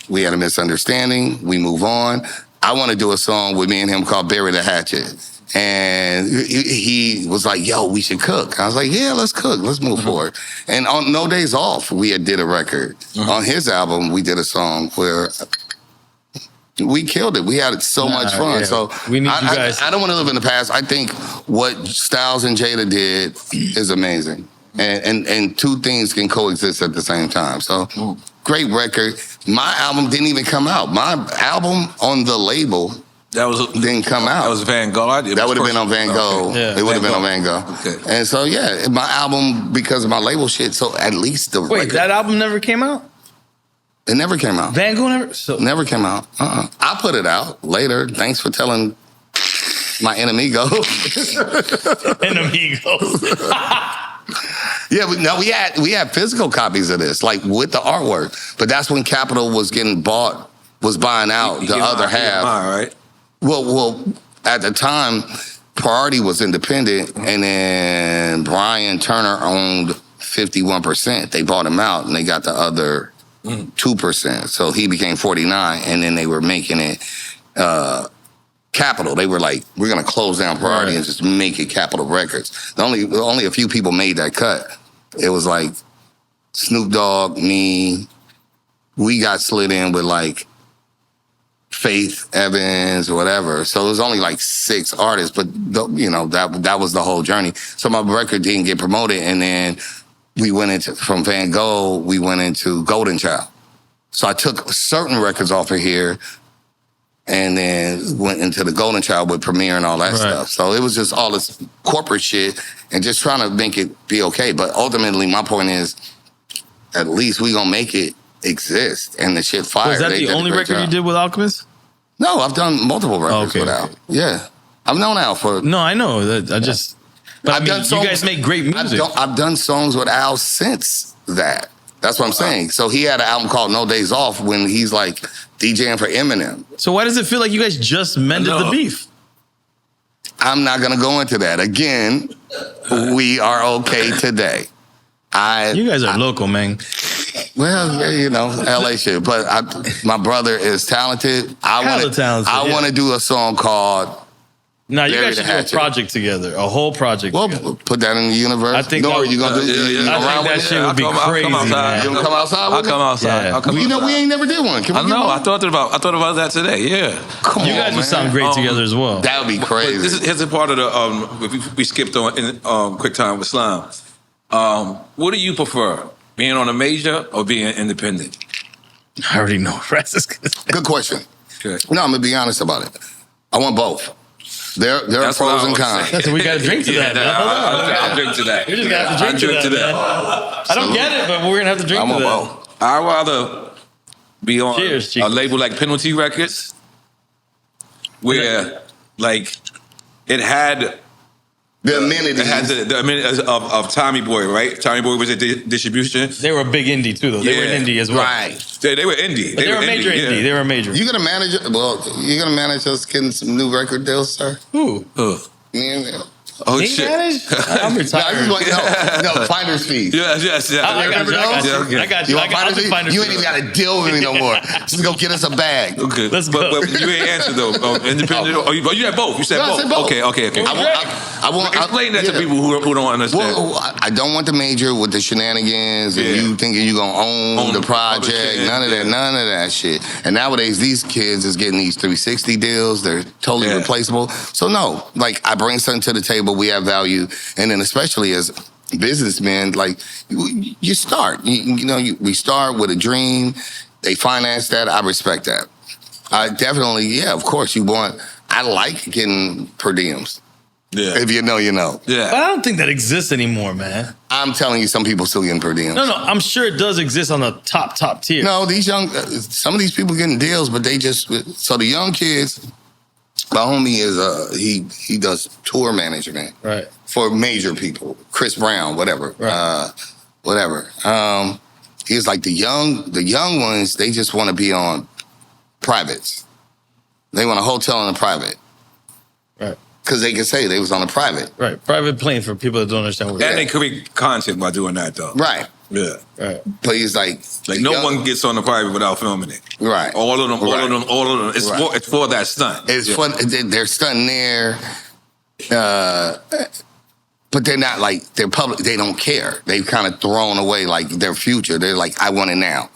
We had a misunderstanding. We move on. I want to do a song with me and him called Bury the Hatchet. And he was like, yo, we should cook. I was like, yeah, let's cook. Let's move forward. And on No Days Off, we did a record. On his album, we did a song where we killed it. We had so much fun. Yeah. So we need you guys. I don't want to live in the past. I think what Styles and Jada did is amazing. And two things can coexist at the same time. So great record. My album didn't even come out. My album on the label didn't come out. That was Vanguard? That would have been on Van Gogh. Okay. Yeah. It would have been on Van Gogh. Okay. And so, yeah, my album, because of my label shit, so at least the record. Wait, that album never came out? It never came out. Van Gogh never? Never came out. I put it out later. Thanks for telling my enemigo. Yeah, we had physical copies of this, like with the artwork. But that's when Capitol was buying out the other half. Right? Well, at the time, Priority was independent, and then Brian Turner owned 51%. They bought him out, and they got the other 2%. So he became 49, and then they were making it Capitol. They were like, we're going to close down Priority and just make it Capitol Records. Only a few people made that cut. It was like Snoop Dogg, me. We got slid in with like Faith Evans or whatever. So it was only like 6 artists, but that was the whole journey. So my record didn't get promoted, and then we went from Van Gogh, we went into Golden Child. So I took certain records off of here and then went into the Golden Child with Premiere and all that stuff. So it was just all this corporate shit and just trying to make it be okay. But ultimately, my point is, at least we gonna make it exist and the shit fire. Was that the only record you did with Alchemist? No, I've done multiple records with Al. Yeah, I've known Al for. No, I know. But I've done songs, you guys make great music. I've done songs with Al since that. That's what I'm saying. So he had an album called No Days Off when he's like DJing for Eminem. So why does it feel like you guys just mended the beef? I'm not going to go into that. Again, we are okay today. You guys are local, man. Well, yeah, you know, LA shit. But my brother is talented. I want to do a song called... No, you guys should do a project together, a whole project. Well, together. Put that in the universe. I think N.O.R.E, you gonna do? I think that shit would be crazy. You gonna come outside? I'll come outside. Yeah. You know, we ain't never did one. I know. I thought about that today. Yeah. Come on, you guys would sound great together as well. That would be crazy. Here's a part of the we skipped on in Quick Time with Slime. What do you prefer, being on a major or being independent? I already know. Good question. Okay. No, I'm gonna be honest about it. I want both. There are pros and cons. So we got to drink to that. I'll drink to that. We just got to drink to that. I don't get it, but we're gonna have to drink to that. Both. I'd rather be on a label like Penalty Records, where like it had the amenities. It had the amenities of Tommy Boy, right? Tommy Boy was at distribution. They were a big indie too, though. They were an indie as well. Right. They were indie. They were a major indie. They were a major. You gonna manage it? Well, you gonna manage us getting some new record deals, sir? Who? Yeah. Oh shit! I'm retired. No, finder's fees. Yes. I got you. You ain't even got to deal with me no more. Just go get us a bag. Okay, let's go. But you ain't answered though. Independent. Oh, you had both. You said both. I said both. Okay. I want explain that to people who don't understand. Well, I don't want the major with the shenanigans and you thinking you gonna own the project. None of that shit. And nowadays these kids is getting these 360 deals. They're totally replaceable. So no, like I bring something to the table. We have value, and then especially as businessmen, like you start. We start with a dream. They finance that. I respect that. I definitely, of course, you want. I like getting per diems. Yeah. If you know, you know. Yeah. But I don't think that exists anymore, man. I'm telling you, some people still getting per diems. No, I'm sure it does exist on the top tier. No, these young, some of these people getting deals, but they just, so the young kids, my homie is, he does tour management. Right. For major people. Chris Brown, whatever. Right. Whatever. He's like the young ones, they just want to be on privates. They want a hotel and a private. Right. Because they can say they was on a private. Right. Private plane for people that don't understand what and they create content by doing that, though. Right. Yeah. Right. But he's like no one gets on the private without filming it. Right. All of them. It's for that stunt. It's for, they're stunting there. But they're not like, they're public. They don't care. They've kind of thrown away like their future. They're like, I want it now.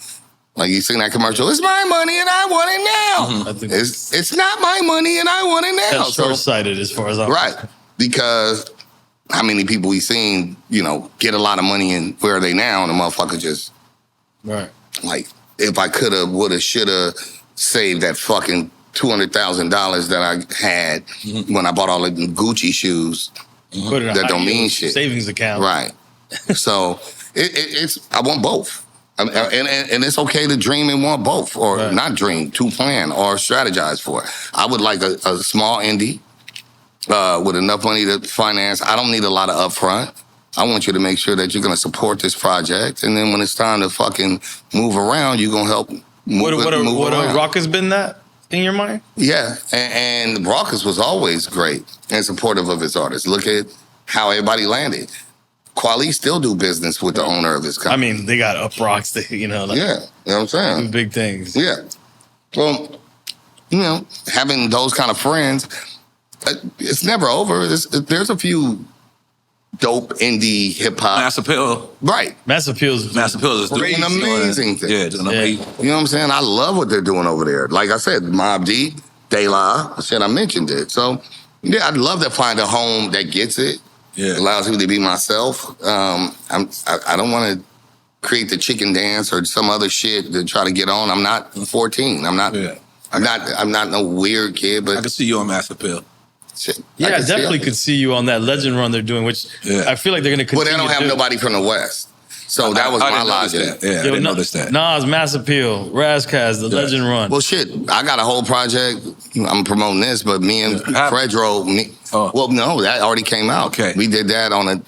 Like you seen that commercial, it's my money and I want it now. I think it's not my money and I want it now. That's short-sighted as far as I'm right. Because how many people we seen, get a lot of money and where are they now? And the motherfucker just like, if I coulda, woulda, shoulda saved that fucking $200,000 that I had when I bought all the Gucci shoes that don't mean shit. Savings account. Right. So it's I want both. And it's okay to dream and want both, or not dream, to plan or strategize for it. I would like a small indie with enough money to finance. I don't need a lot of upfront. I want you to make sure that you're going to support this project, and then when it's time to fucking move around, you're going to help move around. Would Rock has been that in your mind? Yeah, and Raucus was always great and supportive of his artists. Look at how everybody landed. Quali still do business with the owner of his company. I mean, they got Up Rocks, you know what I'm saying? Do big things. Yeah. Well, having those kind of friends, it's never over. There's a few dope indie hip hop. Mass Appeal. Right. Mass Appeal is doing an amazing thing. Yeah, doing amazing. You know what I'm saying? I love what they're doing over there. Like I said, Mobb Deep, De La, I mentioned it. So, yeah, I'd love to find a home that gets it. Yeah. Allows me to be myself. I don't want to create the chicken dance or some other shit to try to get on. I'm not 14. I'm not I'm not no weird kid, but I can see you on Mass Appeal. Shit, Yeah, I definitely could see you on that legend run they're doing, which I feel like they're going to continue. Well, they don't have nobody from the West. So that was my logic. Yeah, I didn't notice that. Nas, Mass Appeal, Ras Kass, the legend run. Well, shit, I got a whole project. I'm promoting this, but me and Fredro, well, no, that already came out. Okay. We did that on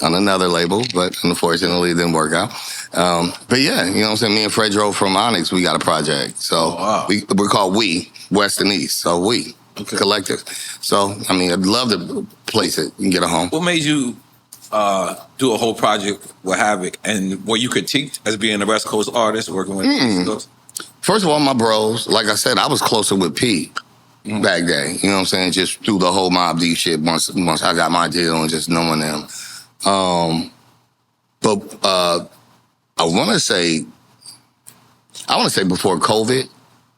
another label, but unfortunately it didn't work out. But yeah, you know what I'm saying? Me and Fredro from Onyx, we got a project. So we're called West and East. So Collective. So, I mean, I'd love to place it and get a home. What made you do a whole project with Havoc, and were you critiqued as being a West Coast artist working with East Coast? First of all, my bros, like I said, I was closer with P back then. You know what I'm saying? Just through the whole Mob Deep shit once I got my deal and just knowing them. But I want to say before COVID,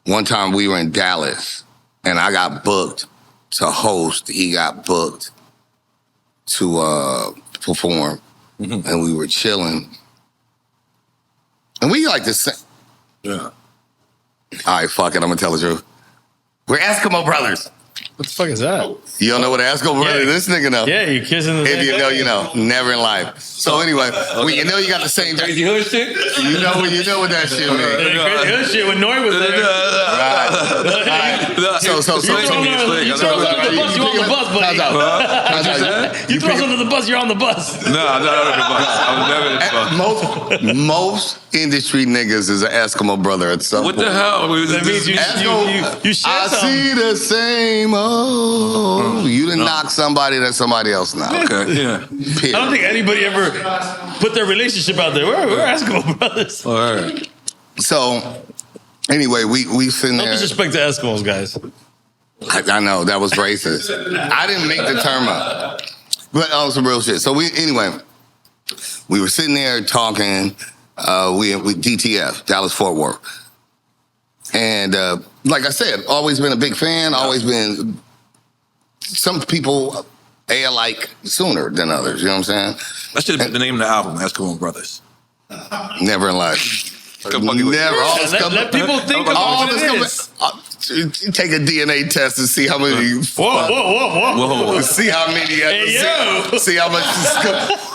one time we were in Dallas and I got booked to host. He got booked to perform, and we were chilling. And we like to sing. Yeah. All right, fuck it, I'm gonna tell the truth. We're Eskimo brothers. What the fuck is that? You don't know what Eskimo brother? This nigga know. Yeah, you kissing the If you know, you know. Never in life. So anyway, when you know you got the same Crazy Hood shit? you know what that shit means. Crazy Hood shit when N.O.R.E was there. Right. So You throw us under the bus, you on the bus, buddy. You throw us under the bus, you're on the bus. No, I'm not under the bus. I was never in the bus. Most industry niggas is an Eskimo brother at some What point. the hell? That means you share I something. see the same. Oh, you didn't knock somebody that somebody else knocked. Okay, yeah. I don't think anybody ever put their relationship out there. We're Eskimo brothers. All right. So, anyway, we sitting No there. disrespect to Eskimos, guys. I know that was racist. I didn't make the term up, but on some real shit. So we were sitting there talking. We DTF, Dallas Fort Worth, and like I said, always been a big fan. Always been. Some people like sooner than others. You know what I'm saying? That should have been the name of the album, Eskimo Brothers. Never in life. Never. Let people think about what it is. Take a DNA test and see how many. Whoa. See how many. See how much.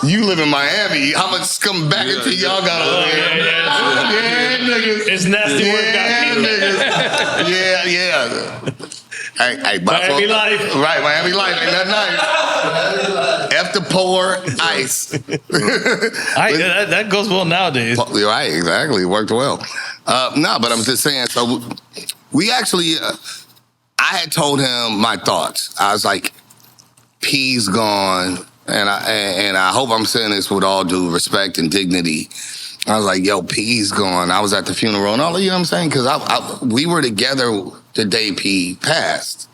You live in Miami. How much scum back into y'all got over here? Yeah, niggas. It's nasty work out here. Yeah. Hey, Miami life. Right, Miami life. Ain't that nice? F the poor ice. That goes well nowadays. Right, exactly. It worked well. No, but I'm just saying, so we actually, I had told him my thoughts. I was like, P's gone, and I hope I'm saying this with all due respect and dignity. I was like, yo, P's gone. I was at the funeral and all, you know what I'm saying? Because we were together the day P passed.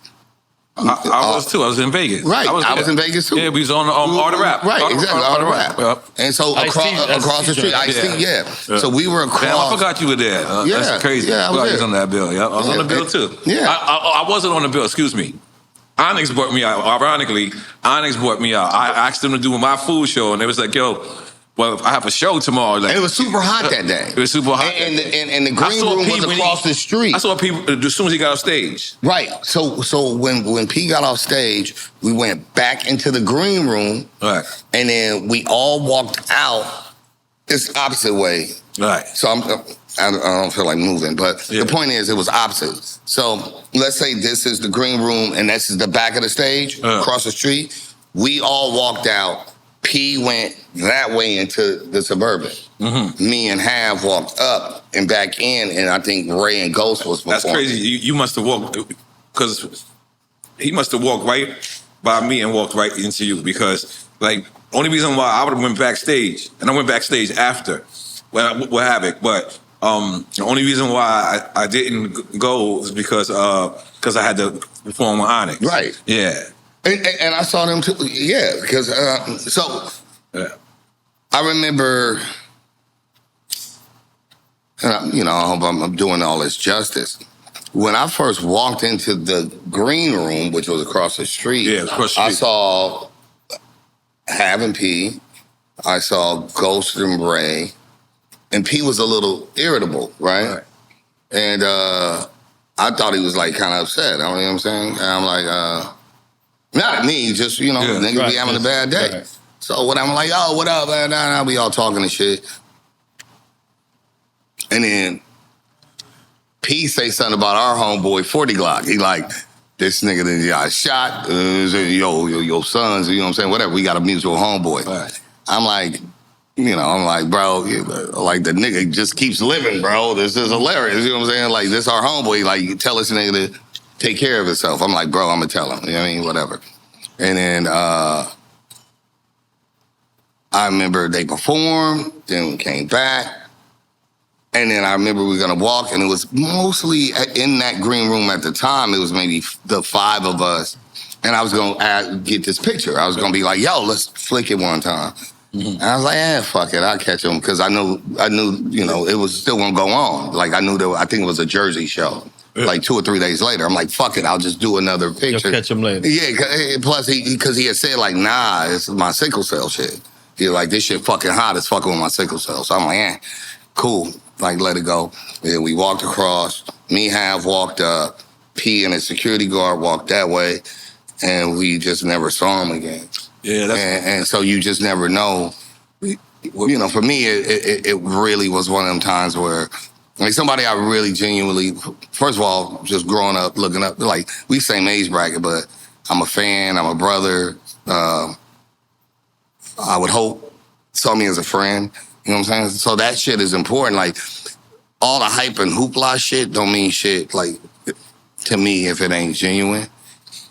I was too. I was in Vegas. Right. I was in Vegas too. Yeah, we was on Art of Rap. Right, exactly. Art of Rap. Yep. And so across the street, yeah. So we were across. Damn, I forgot you were there. That's crazy. Yeah, I forgot you was on that bill. Yeah, I was on the bill too. Yeah. I wasn't on the bill. Excuse me. Onyx brought me out. Ironically, Onyx brought me out. I asked them to do my food show, and they was like, yo, well, I have a show tomorrow. Like, and it was super hot that day. It was super hot. And the green room was across the street. I saw people as soon as he got off stage. Right. So when P got off stage, we went back into the green room. Right. And then we all walked out this opposite way. Right. So I don't feel like moving, but the point is it was opposite. So let's say this is the green room and this is the back of the stage across the street. We all walked out. P went that way into the Suburban. Mm-hmm. Me and Hav walked up and back in, and I think Ray and Ghost was performing. That's crazy. You must have walked, because he must have walked right by me and walked right into you, because, like, only reason why I would have went backstage, and I went backstage after with Havoc, but the only reason why I didn't go was because I had to perform with Onyx. Right. Yeah. And I saw them too. Yeah, because I remember, you know, I hope I'm doing all this justice. When I first walked into the green room, which was across the street, I saw Hav and P. I saw Ghost and Ray, and P was a little irritable, right? And I thought he was like kind of upset. You know what I'm saying? And I'm like, not at me, just, niggas be having a bad day. Right. So when I'm like, oh, what up, man? Nah, we all talking and shit. And then P say something about our homeboy 40 Glock. He like, this nigga that got shot, your sons, you know what I'm saying? Whatever, we got a mutual homeboy. Right. I'm like, bro, like the nigga just keeps living, bro. This is hilarious, you know what I'm saying? Like, this our homeboy, like, you tell this nigga to take care of himself. I'm like, bro, I'm gonna tell him, you know what I mean? Whatever. And then I remember they performed, then we came back. And then I remember we were gonna walk, and it was mostly in that green room at the time. It was maybe the 5 of us, and I was gonna get this picture. I was gonna be like, "Yo, let's flick it one time." Mm-hmm. And I was like, fuck it, I'll catch him because I knew, it was still gonna go on. Like I knew I think it was a Jersey show. Yeah. Like 2 or 3 days later, I'm like, fuck it, I'll just do another picture. You'll catch him later. Yeah, plus because he had said like, nah, it's my sickle cell shit. He's like, this shit fucking hot, it's fucking with my sickle cell. So I'm like, cool. Like, let it go. And we walked across. Me half walked up. P and a security guard walked that way. And we just never saw him again. Yeah, and so you just never know. For me, it really was one of them times where, like, somebody I really genuinely, first of all, just growing up, looking up, like, we same age bracket, but I'm a fan, I'm a brother. I would hope saw me as a friend. You know what I'm saying? So that shit is important. Like, all the hype and hoopla shit don't mean shit, like, to me, if it ain't genuine.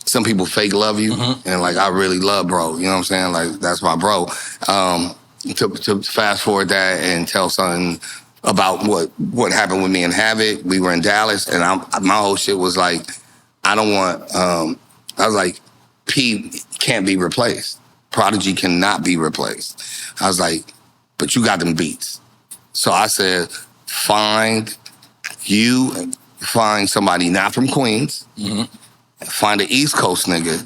Some people fake love you, and, like, I really love bro. You know what I'm saying? Like, that's my bro. To fast forward that and tell something about what happened with me and Habit, we were in Dallas, and my whole shit was like, I don't want, I was like, P can't be replaced. Prodigy cannot be replaced. I was like, but you got them beats. So I said, find somebody not from Queens, find an East Coast nigga,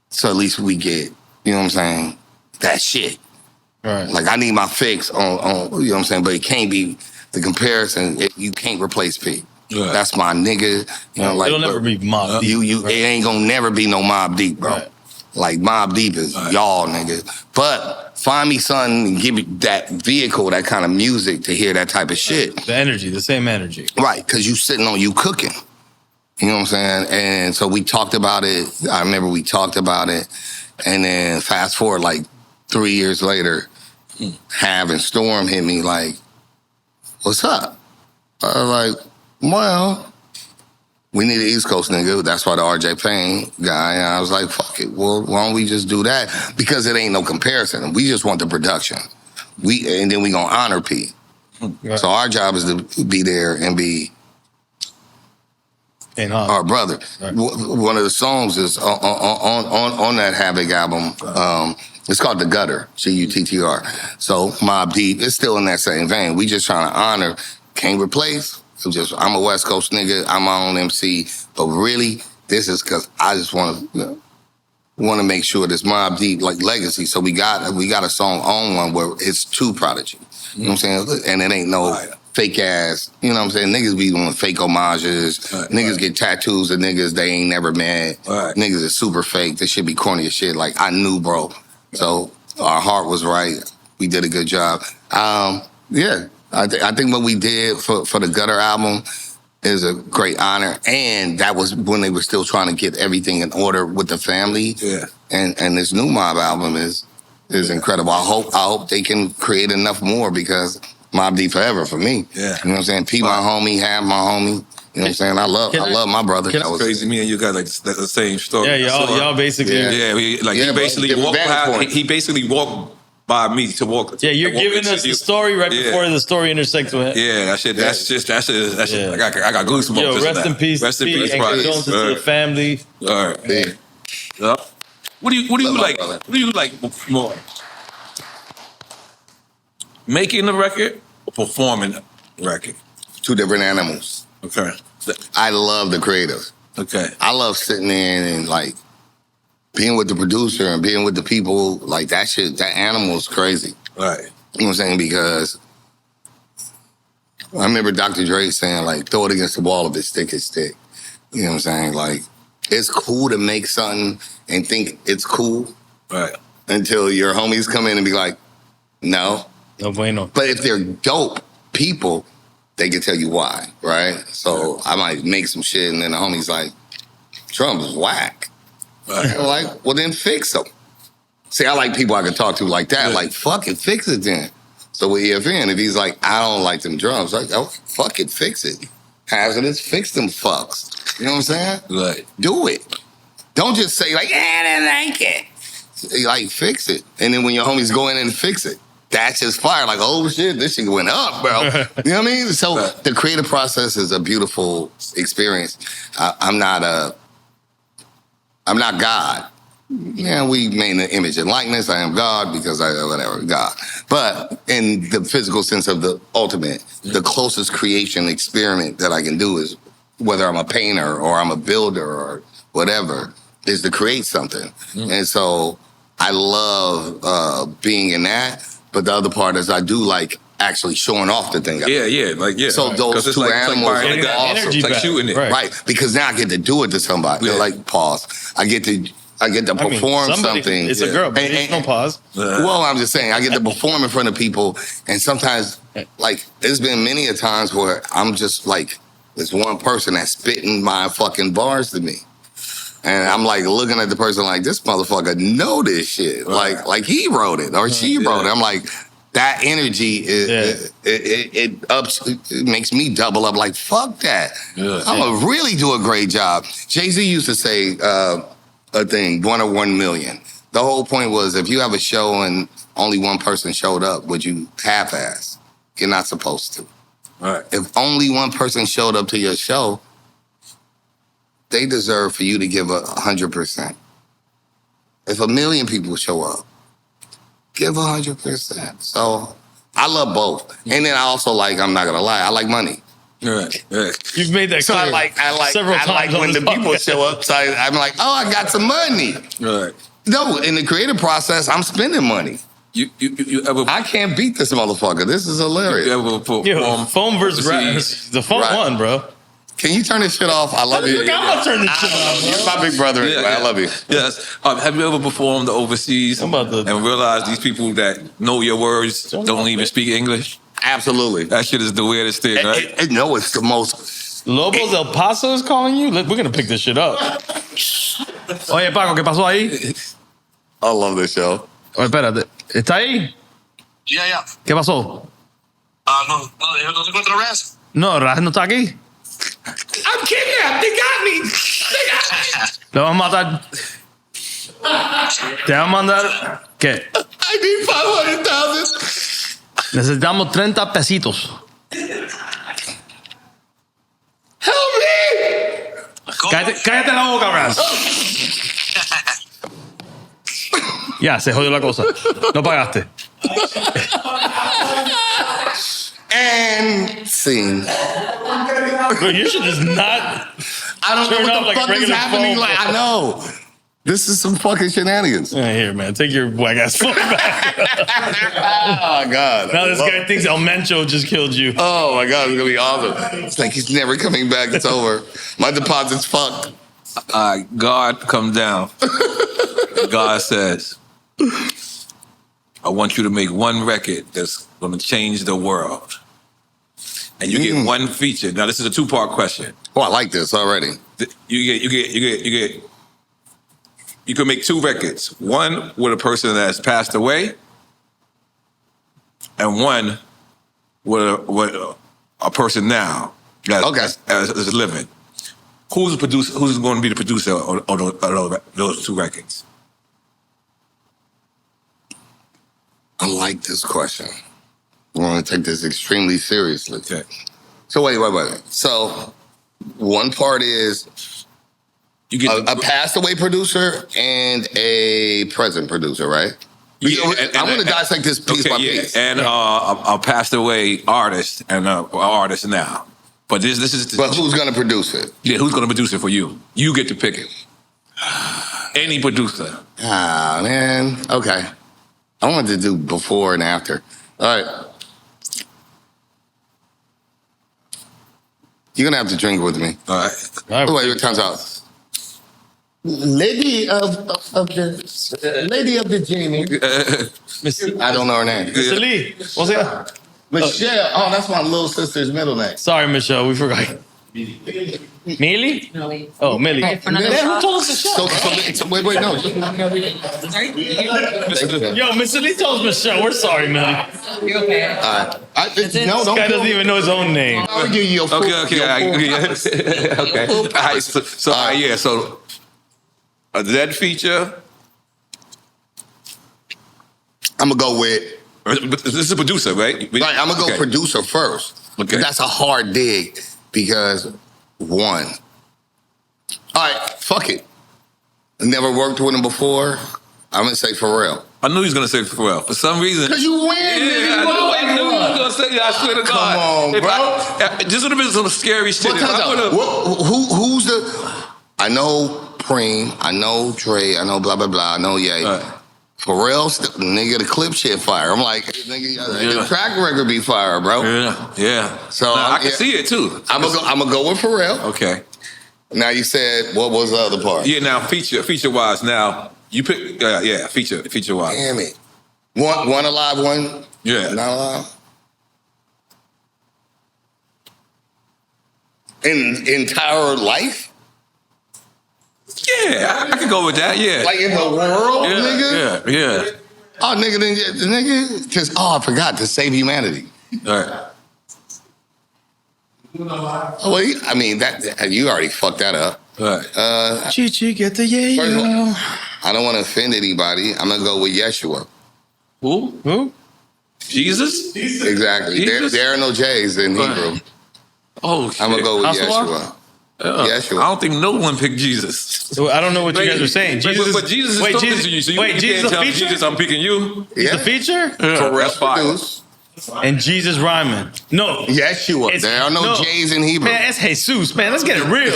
so at least we get, you know what I'm saying, that shit. Right. Like, I need my fix on you know what I'm saying, but it can't be the comparison. You can't replace P. Right. That's my nigga. You know, like, it'll never be Mob Deep. It ain't gonna never be no Mob Deep, bro. Right. Like, Mob Deep is y'all niggas. But find me something and give me that vehicle, that kind of music to hear that type of shit. The energy, the same energy. Right, because you sitting on, you cooking. You know what I'm saying? And so we talked about it. I remember we talked about it. And then fast forward like 3 years later, Hav and Storm hit me like, what's up? I was like, well, we need an East Coast nigga. That's why the RJ Payne guy. And I was like, fuck it. Well, why don't we just do that? Because it ain't no comparison. We just want the production. And then we gonna honor P. Right. So our job is to be there and be our brother. Right. One of the songs is on that Havoc album. It's called The Gutter, Guttr. So Mobb Deep, it's still in that same vein. We just trying to honor, can't replace. I'm a West Coast nigga. I'm my own MC. But really, this is because I just want to make sure this Mobb Deep like legacy. So we got a song on one where it's to Prodigy. You know what I'm saying? And it ain't no fake ass. You know what I'm saying? Niggas be doing fake homages. Niggas get tattoos of niggas they ain't never met. Niggas is super fake. This shit be corny as shit. Like, I knew, bro. So our heart was right. We did a good job. Yeah. I think what we did for the Gutter album is a great honor, and that was when they were still trying to get everything in order with the family. Yeah. And this new Mob album is incredible. I hope they can create enough more because Mobb Deep forever for me. Yeah. You know what I'm saying? P my homie, Hav my homie. You know what I'm saying? I love my brother. That was crazy. Me and you got like the same story. Yeah, y'all basically. He basically walked by me to walk. Yeah, you're giving us the story right before the story intersects with him. Yeah, that shit. I got goosebumps. Yo, rest in peace. Rest in peace, and condolences to the family. All right. Yeah. What do you like? What do you like more? Making the record or performing the record? Two different animals. Okay. I love the creative. Okay. I love sitting in and like being with the producer and being with the people, like that shit, that animal is crazy. Right. You know what I'm saying? Because I remember Dr. Dre saying, like, throw it against the wall if it's stick, it's stick. You know what I'm saying? Like, it's cool to make something and think it's cool. Right. Until your homies come in and be like, no. No bueno. But if they're dope people, they can tell you why, right? So I might make some shit and then the homie's like, drums is whack. Right. I'm like, well, then fix them. See, I like people I can talk to like that. Like, fuck it, fix it then. So with EFN, if he's like, I don't like them drums, like, oh, fuck it, fix it. Hazardous, fix them fucks. You know what I'm saying? Right. Do it. Don't just say like, I didn't like it. Like, fix it. And then when your homies go in and fix it, that's just fire. Like, oh shit, this shit went up, bro. You know what I mean? So the creative process is a beautiful experience. I'm not God. Yeah, we made an image and likeness. I am God because whatever, God. But in the physical sense of the ultimate, the closest creation experiment that I can do is whether I'm a painter or I'm a builder or whatever, is to create something. And so I love being in that. But the other part is I do like actually showing off the thing. Yeah. So those two animals are awesome. It's like shooting it. Right. Because now I get to do it to somebody. Yeah. Like, pause. I get to perform something. It's a girl, but there's no pause. Well, I'm just saying, I get to perform in front of people, and sometimes, like, there's been many a times where I'm just like, there's one person that's spitting my fucking bars to me. And I'm like looking at the person like, this motherfucker know this shit. Right. Like he wrote it or she wrote it. I'm like, that energy, it makes me double up like, fuck that. I'm going to really do a great job. Jay-Z used to say a thing, 1 or 1 million. The whole point was if you have a show and only one person showed up, would you half-ass? You're not supposed to. Right. If only one person showed up to your show, they deserve for you to give 100%. If 1 million people show up, give 100%. So I love both. And then I also like, I'm not gonna lie, I like money. Right. You've made that clear. So I like when the people show up. So I'm like, oh, I got some money. Right. No, in the creative process, I'm spending money. You ever? I can't beat this motherfucker. This is hilarious. You ever perform phone versus rap? The phone won, bro. Can you turn this shit off? I love you. I'm gonna turn this shit off. You're my big brother. I love you. Yes. Have you ever performed overseas and realized these people that know your words don't even speak English? Absolutely. That shit is the weirdest thing, right? No, it's the most. Lobos El Paso is calling you? We're gonna pick this shit up. Oye, Paco, ¿qué pasó ahí? I love this show. Oye, espérate. ¿Está ahí? Yeah. ¿Qué pasó? No se encuentra Ras. No, Ras no está aquí. I'm kidnapped. They got me. Te vamos a matar. Te vamos a mandar. ¿Qué? I need 500,000. Necesitamos 30 pesitos. Help me. Cállate la boca, Ras. Ya, se jodió la cosa. No pagaste. And scene. Bro, you should just not. I don't know what the fuck is happening. Like, I know. This is some fucking shenanigans. Here, man. Take your whack ass phone back. Oh, my God. Now this guy thinks El Mencho just killed you. Oh, my God. It's going to be awesome. It's like he's never coming back. It's over. My deposit's fucked. God comes down. God says, I want you to make one record that's going to change the world. And you get one feature. Now, this is a 2-part question. Oh, I like this already. You can make 2 records. One with a person that's passed away, and one with a person now that's living. Who's the producer? Who's going to be the producer of those 2 records? I like this question. I want to take this extremely seriously. Okay. So wait. So one part is you get a passed away producer and a present producer, right? I want to dissect this piece by piece. And a passed away artist and an artist now. But this is. But who's going to produce it? Yeah, who's going to produce it for you? You get to pick it. Any producer. Ah, man. Okay. I wanted to do before and after. All right. You're gonna have to drink with me. All right. Wait, what time's out? Lady of the Jamie. I don't know her name. Mr. Lee, what's that? Michelle. Oh, that's my little sister's middle name. Sorry, Michelle, we forgot. Millie? Oh, Millie. Man, who told us Michelle? So wait, no. Yo, Mr. Lee told us Michelle. We're sorry, Millie. You okay? This guy doesn't even know his own name. I'll give you your full, Okay. All right. So yeah. So that feature. I'm gonna go with. This is a producer, right? Right, I'm gonna go producer first. Okay. That's a hard dig because one. All right, fuck it. Never worked with him before. I'm gonna say Pharrell. I knew he was gonna say Pharrell for some reason. Cause you win. Yeah, I knew he was gonna say that. I swear to God. Come on, bro. This would have been some scary shit. Who's the? I know Preem. I know Dre. I know blah blah blah. I know Ye. Pharrell's nigga, the clip shit fire. I'm like, nigga, the track record be fire, bro. Yeah. So I can see it too. I'm gonna go with Pharrell. Okay. Now you said what was the other part? Yeah. Now feature wise. Now you pick. Feature wise. Damn it. One alive, one. Yeah. Not alive. In entire life. Yeah, I can go with that. Yeah. Like in the world, nigga. Yeah. Oh, nigga, just I forgot to save humanity. All right. Oh, wait, I mean that you already fucked that up. All right. Chi get the yeah. I don't want to offend anybody. I'm gonna go with Yeshua. Who? Jesus? Exactly. Jesus? There are no J's in Hebrew. Oh shit. I'm gonna go with Yeshua? Yeshua. Yeshua. I don't think no one picked Jesus. So I don't know what you guys are saying. Jesus, but Jesus is talking to you, so you can't Jesus tell a feature? Jesus I'm picking you. He's a feature? That's fire. And Jesus rhyming. No. Yeshua. There are no J's in Hebrew. Man, that's Jesus. Man, let's get it real.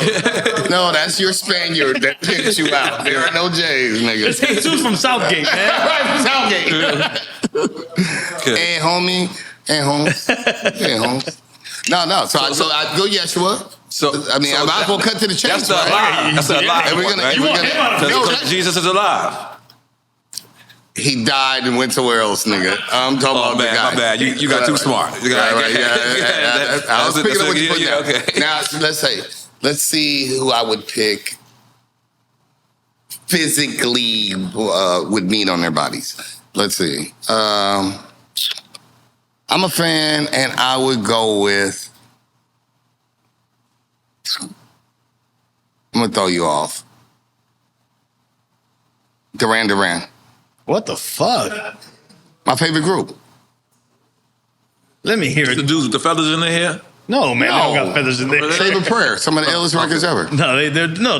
No, that's your Spaniard that picks you out. There are no J's, nigga. It's Jesus from Southgate, man. Right from Southgate. Hey, homie. Hey, Holmes. Hey, Holmes. No. So I go Yeshua. So I mean, I might as well cut to the chase. That's the lie. That's the lie. Because Jesus is alive. He died and went somewhere else, nigga. I'm talking about the guy. My bad. You got too smart. Right, yeah. I was picking up what you put down. Okay. Now, let's see who I would pick physically would meet on their bodies. Let's see. I'm a fan, and I would go with. I'm gonna throw you off. Duran. What the fuck? My favorite group. Let me hear The it. dudes with the feathers in their hair? No, man, they don't got feathers in there. Save a Prayer. Some of the illest records ever. No,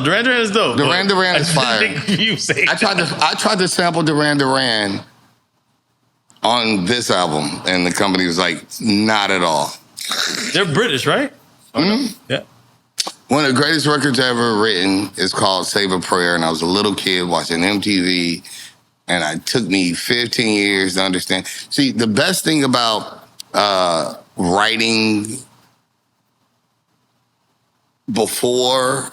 Duran is dope. Duran is fire. You say I tried to sample Duran on this album, and the company was like, not at all. they're British, right? Mm-hmm. Yeah. One of the greatest records ever written is called Save a Prayer, and I was a little kid watching MTV, and it took me 15 years to understand. See, the best thing about writing before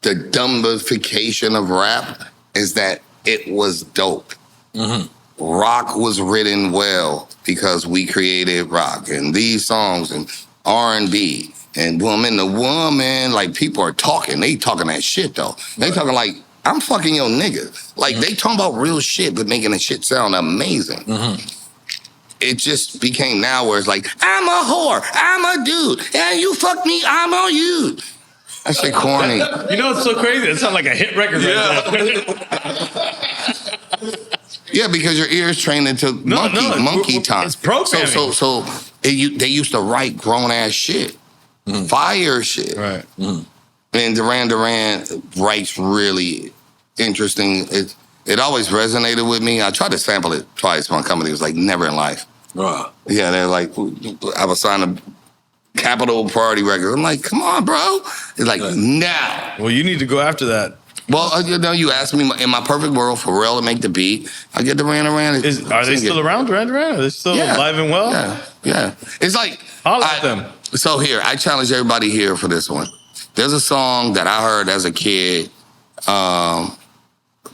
the dumbification of rap is that it was dope. Mm-hmm. Rock was written well because we created rock, and these songs and R&B and woman to woman, like people are talking. They talking that shit though. They talking like, I'm fucking your nigga. Like they talking about real shit, but making the shit sound amazing. Mm-hmm. It just became now where it's like, I'm a whore, I'm a dude, and you fuck me, I'm on you. That shit corny. You know what's so crazy? It sounds like a hit record right now. Yeah, because your ears trained into monkey time. It's programming. So they used to write grown ass shit, fire shit. Right. And Duran writes really interesting. It always resonated with me. I tried to sample it twice. My company was like, never in life. Wow. Yeah, they're like, I was signed a Capital Priority record. I'm like, come on, bro. It's like, nah. Well, you need to go after that. Well, you asked me, in my perfect world, Pharrell to make the beat, I get Duran. Are they still around, Duran? Are they still alive and well? Yeah. It's like... Holla at them. So here, I challenge everybody here for this one. There's a song that I heard as a kid,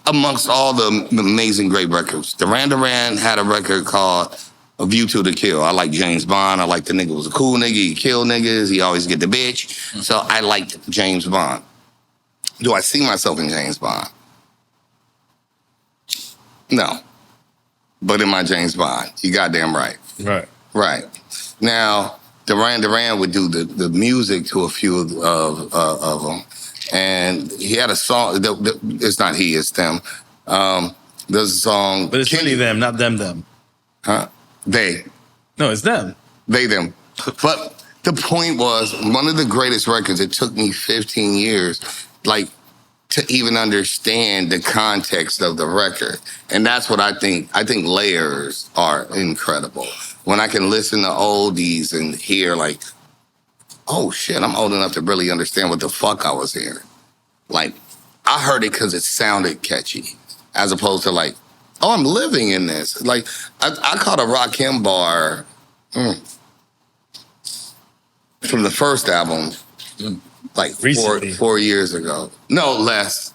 amongst all the amazing great records. Duran had a record called A View to the Kill. I like James Bond. I like the nigga was a cool nigga. He kill niggas. He always get the bitch. So I liked James Bond. Do I see myself in James Bond? No. But in my James Bond, you goddamn right. Right. Right. Now, Duran would do the music to a few of them. And he had a song, it's not he, it's them. There's a song. But it's really them, not them. Huh? They. No, it's them. They, them. But the point was, one of the greatest records, it took me 15 years, like, to even understand the context of the record. And that's what I think. I think layers are incredible. When I can listen to oldies and hear like, oh shit, I'm old enough to really understand what the fuck I was hearing. Like, I heard it because it sounded catchy, as opposed to like, oh, I'm living in this. Like, I caught a Rakim bar from the first album, like four years ago. No, less.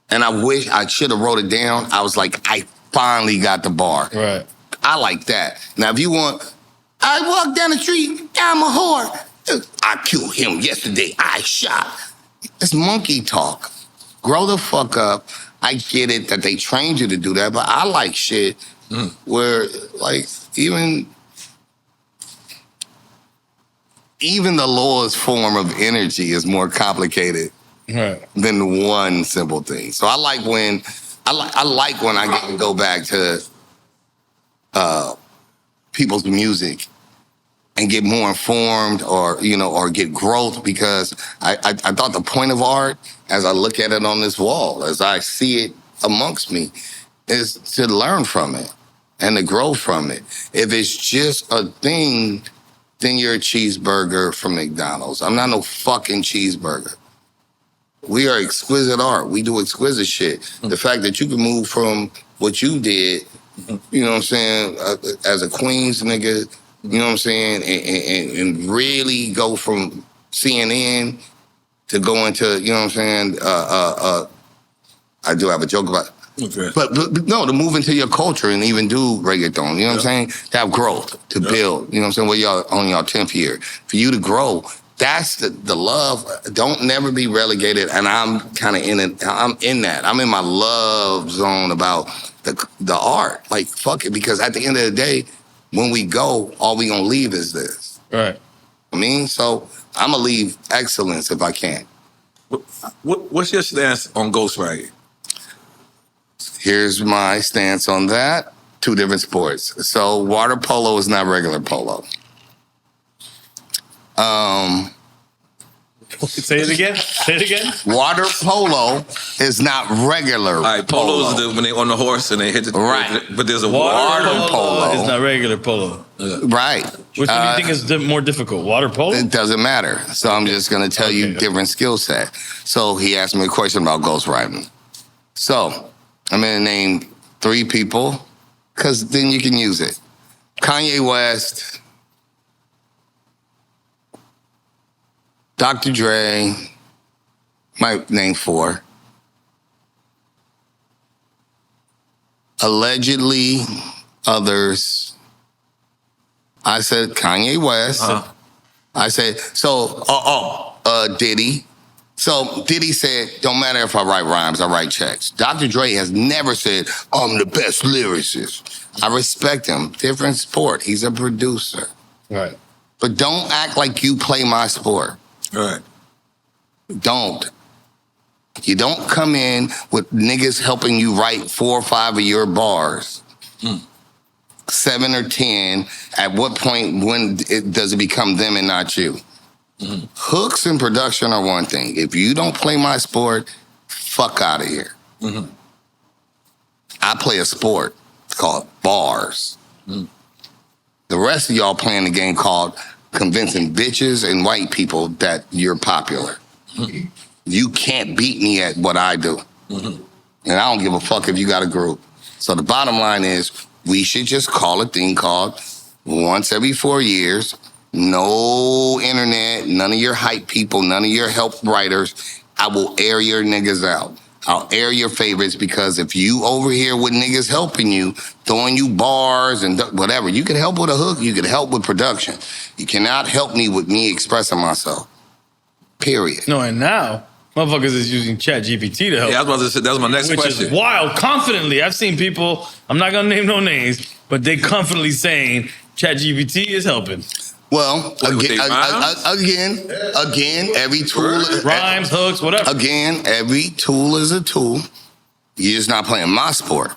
And I wish I should have wrote it down. I was like, I finally got the bar. Right. I like that. Now, if you want, I walked down the street, I'm a whore. I killed him yesterday. I shot. It's monkey talk. Grow the fuck up. I get it that they trained you to do that, but I like shit where, like, even the lowest form of energy is more complicated than one simple thing. So I like when I get to go back to people's music and get more informed, or get growth, because I thought the point of art, as I look at it on this wall, as I see it amongst me, is to learn from it and to grow from it. If it's just a thing, then you're a cheeseburger from McDonald's. I'm not no fucking cheeseburger. We are exquisite art. We do exquisite shit. The fact that you can move from what you did, you know what I'm saying, as a Queens nigga, you know what I'm saying, and really go from CNN to go into, you know what I'm saying, I do have a joke about it. Okay. But no, to move into your culture and even do reggaeton, you know what I'm saying, to have growth, to build, you know what I'm saying, well, y'all on your 10th year. For you to grow, that's the love. Don't never be relegated, and I'm kind of in it. I'm in that. I'm in my love zone about the art. Like, fuck it, because at the end of the day, when we go, all we gonna leave is this. Right. I mean, so I'm gonna leave excellence if I can. What's your stance on ghostwriting? Here's my stance on that. Two different sports. So water polo is not regular polo. Say it again. Water polo is not regular. All right, polo is when they on the horse and they hit the right. But there's a water polo. It's not regular polo. Right. Which one do you think is more difficult? Water polo? It doesn't matter. So I'm just going to tell you different skill set. So he asked me a question about ghostwriting. So I'm going to name 3 people, because then you can use it. Kanye West, Dr. Dre, might name 4. Allegedly, others. I said Kanye West. I said, Diddy. So Diddy said, don't matter if I write rhymes, I write checks. Dr. Dre has never said, I'm the best lyricist. I respect him. Different sport. He's a producer. Right. But don't act like you play my sport. Right. Don't. You don't come in with niggas helping you write 4 or 5 of your bars. 7 or 10. At what point, does it become them and not you? Hooks and production are one thing. If you don't play my sport, fuck out of here. I play a sport called bars. The rest of y'all playing the game called convincing bitches and white people that you're popular. You can't beat me at what I do. And I don't give a fuck if you got a group. So the bottom line is, we should just call a thing called once every 4 years, No internet, none of your hype people, none of your help writers. I will air your niggas out. I'll air your favorites because if you over here with niggas helping you, throwing you bars and whatever, you can help with a hook, you can help with production. You cannot help me with me expressing myself. Period. No, and now, motherfuckers is using ChatGPT to help. Yeah, I was about to say, that was my next question. Which is wild, confidently. I've seen people, I'm not going to name no names, but they confidently saying ChatGPT is helping. Well, again, every tool... Rhymes, hooks, whatever. Again, every tool is a tool. You're just not playing my sport.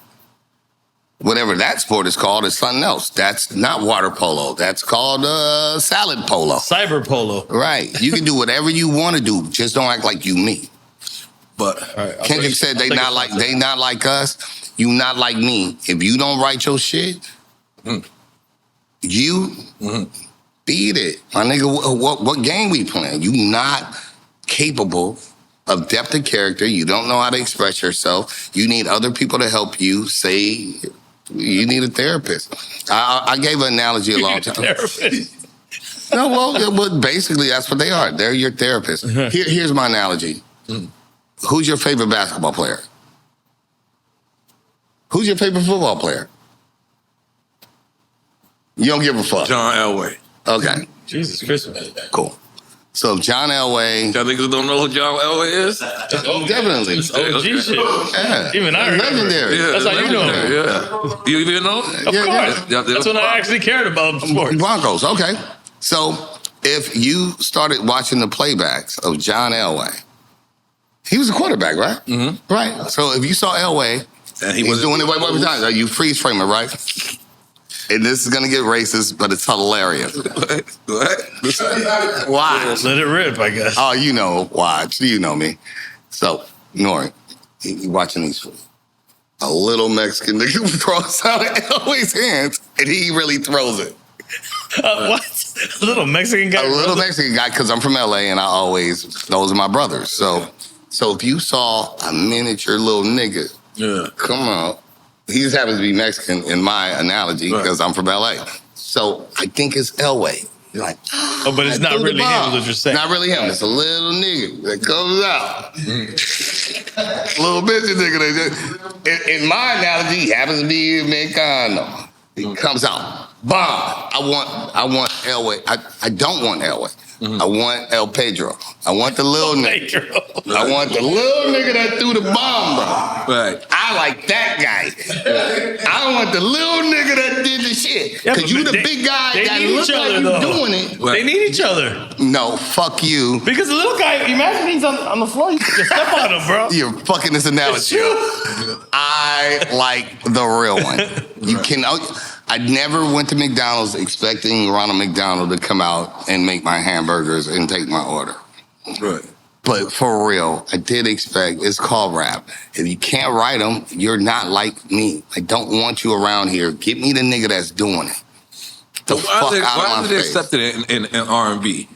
Whatever that sport is called is something else. That's not water polo. That's called salad polo. Cyber polo. Right. You can do whatever you want to do. Just don't act like you me. But Kendrick said they not like us. You not like me. If you don't write your shit, you beat it. My nigga, what game we playing? You not capable of depth of character. You don't know how to express yourself. You need other people to help you say... You need a therapist. I gave an analogy a long time. Therapist. No, well, but basically that's what they are. They're your therapist. Here's my analogy. Who's your favorite basketball player? Who's your favorite football player? You don't give a fuck. John Elway. Okay. Jesus Christmas. Cool. So John Elway. Y'all niggas don't know who John Elway is? Definitely. It's OG shit. Yeah. Even I remember. Legendary. Yeah, That's how you know him. Yeah. You even know? Of course. That's when I actually cared about sports. Broncos. Okay. So if you started watching the playbacks of John Elway, he was a quarterback, right? Mm-hmm. Right. So if you saw Elway, and he was doing it way every time, you freeze frame it, right? And this is gonna get racist, but it's hilarious. What? Watch. Let it rip, I guess. Oh, you know, watch. You know me. So, N.O.R.E, you watching these. A little Mexican nigga throws out of Elway's hands, and he really throws it. What? A little Mexican guy? A little Mexican guy, because I'm from LA, and those are my brothers. So if you saw a miniature little nigga, come on. He just happens to be Mexican in my analogy because I'm from LA. So I think it's Elway. You're like, but it's not really him, is what you're saying. Not really him. It's a little nigga that comes out. Little bitchy nigga. In my analogy, he happens to be Mexicano. He comes out. Bomb. I want Elway. I don't want Elway. I want El Pedro. I want the little nigga. I want the little nigga that threw the bomb, bro. Right. I like that guy. I want the little nigga that did the shit. Because you the big guy that looks like you doing it. They need each other. No, fuck you. Because the little guy, imagine he's on the floor, you can step on him, bro. You're fucking this analogy. I like the real one. You can... I never went to McDonald's expecting Ronald McDonald to come out and make my hamburgers and take my order. Right. But for real, I did expect, it's called rap. If you can't write them, you're not like me. I don't want you around here. Get me the nigga that's doing it. Why is it accepted in R&B?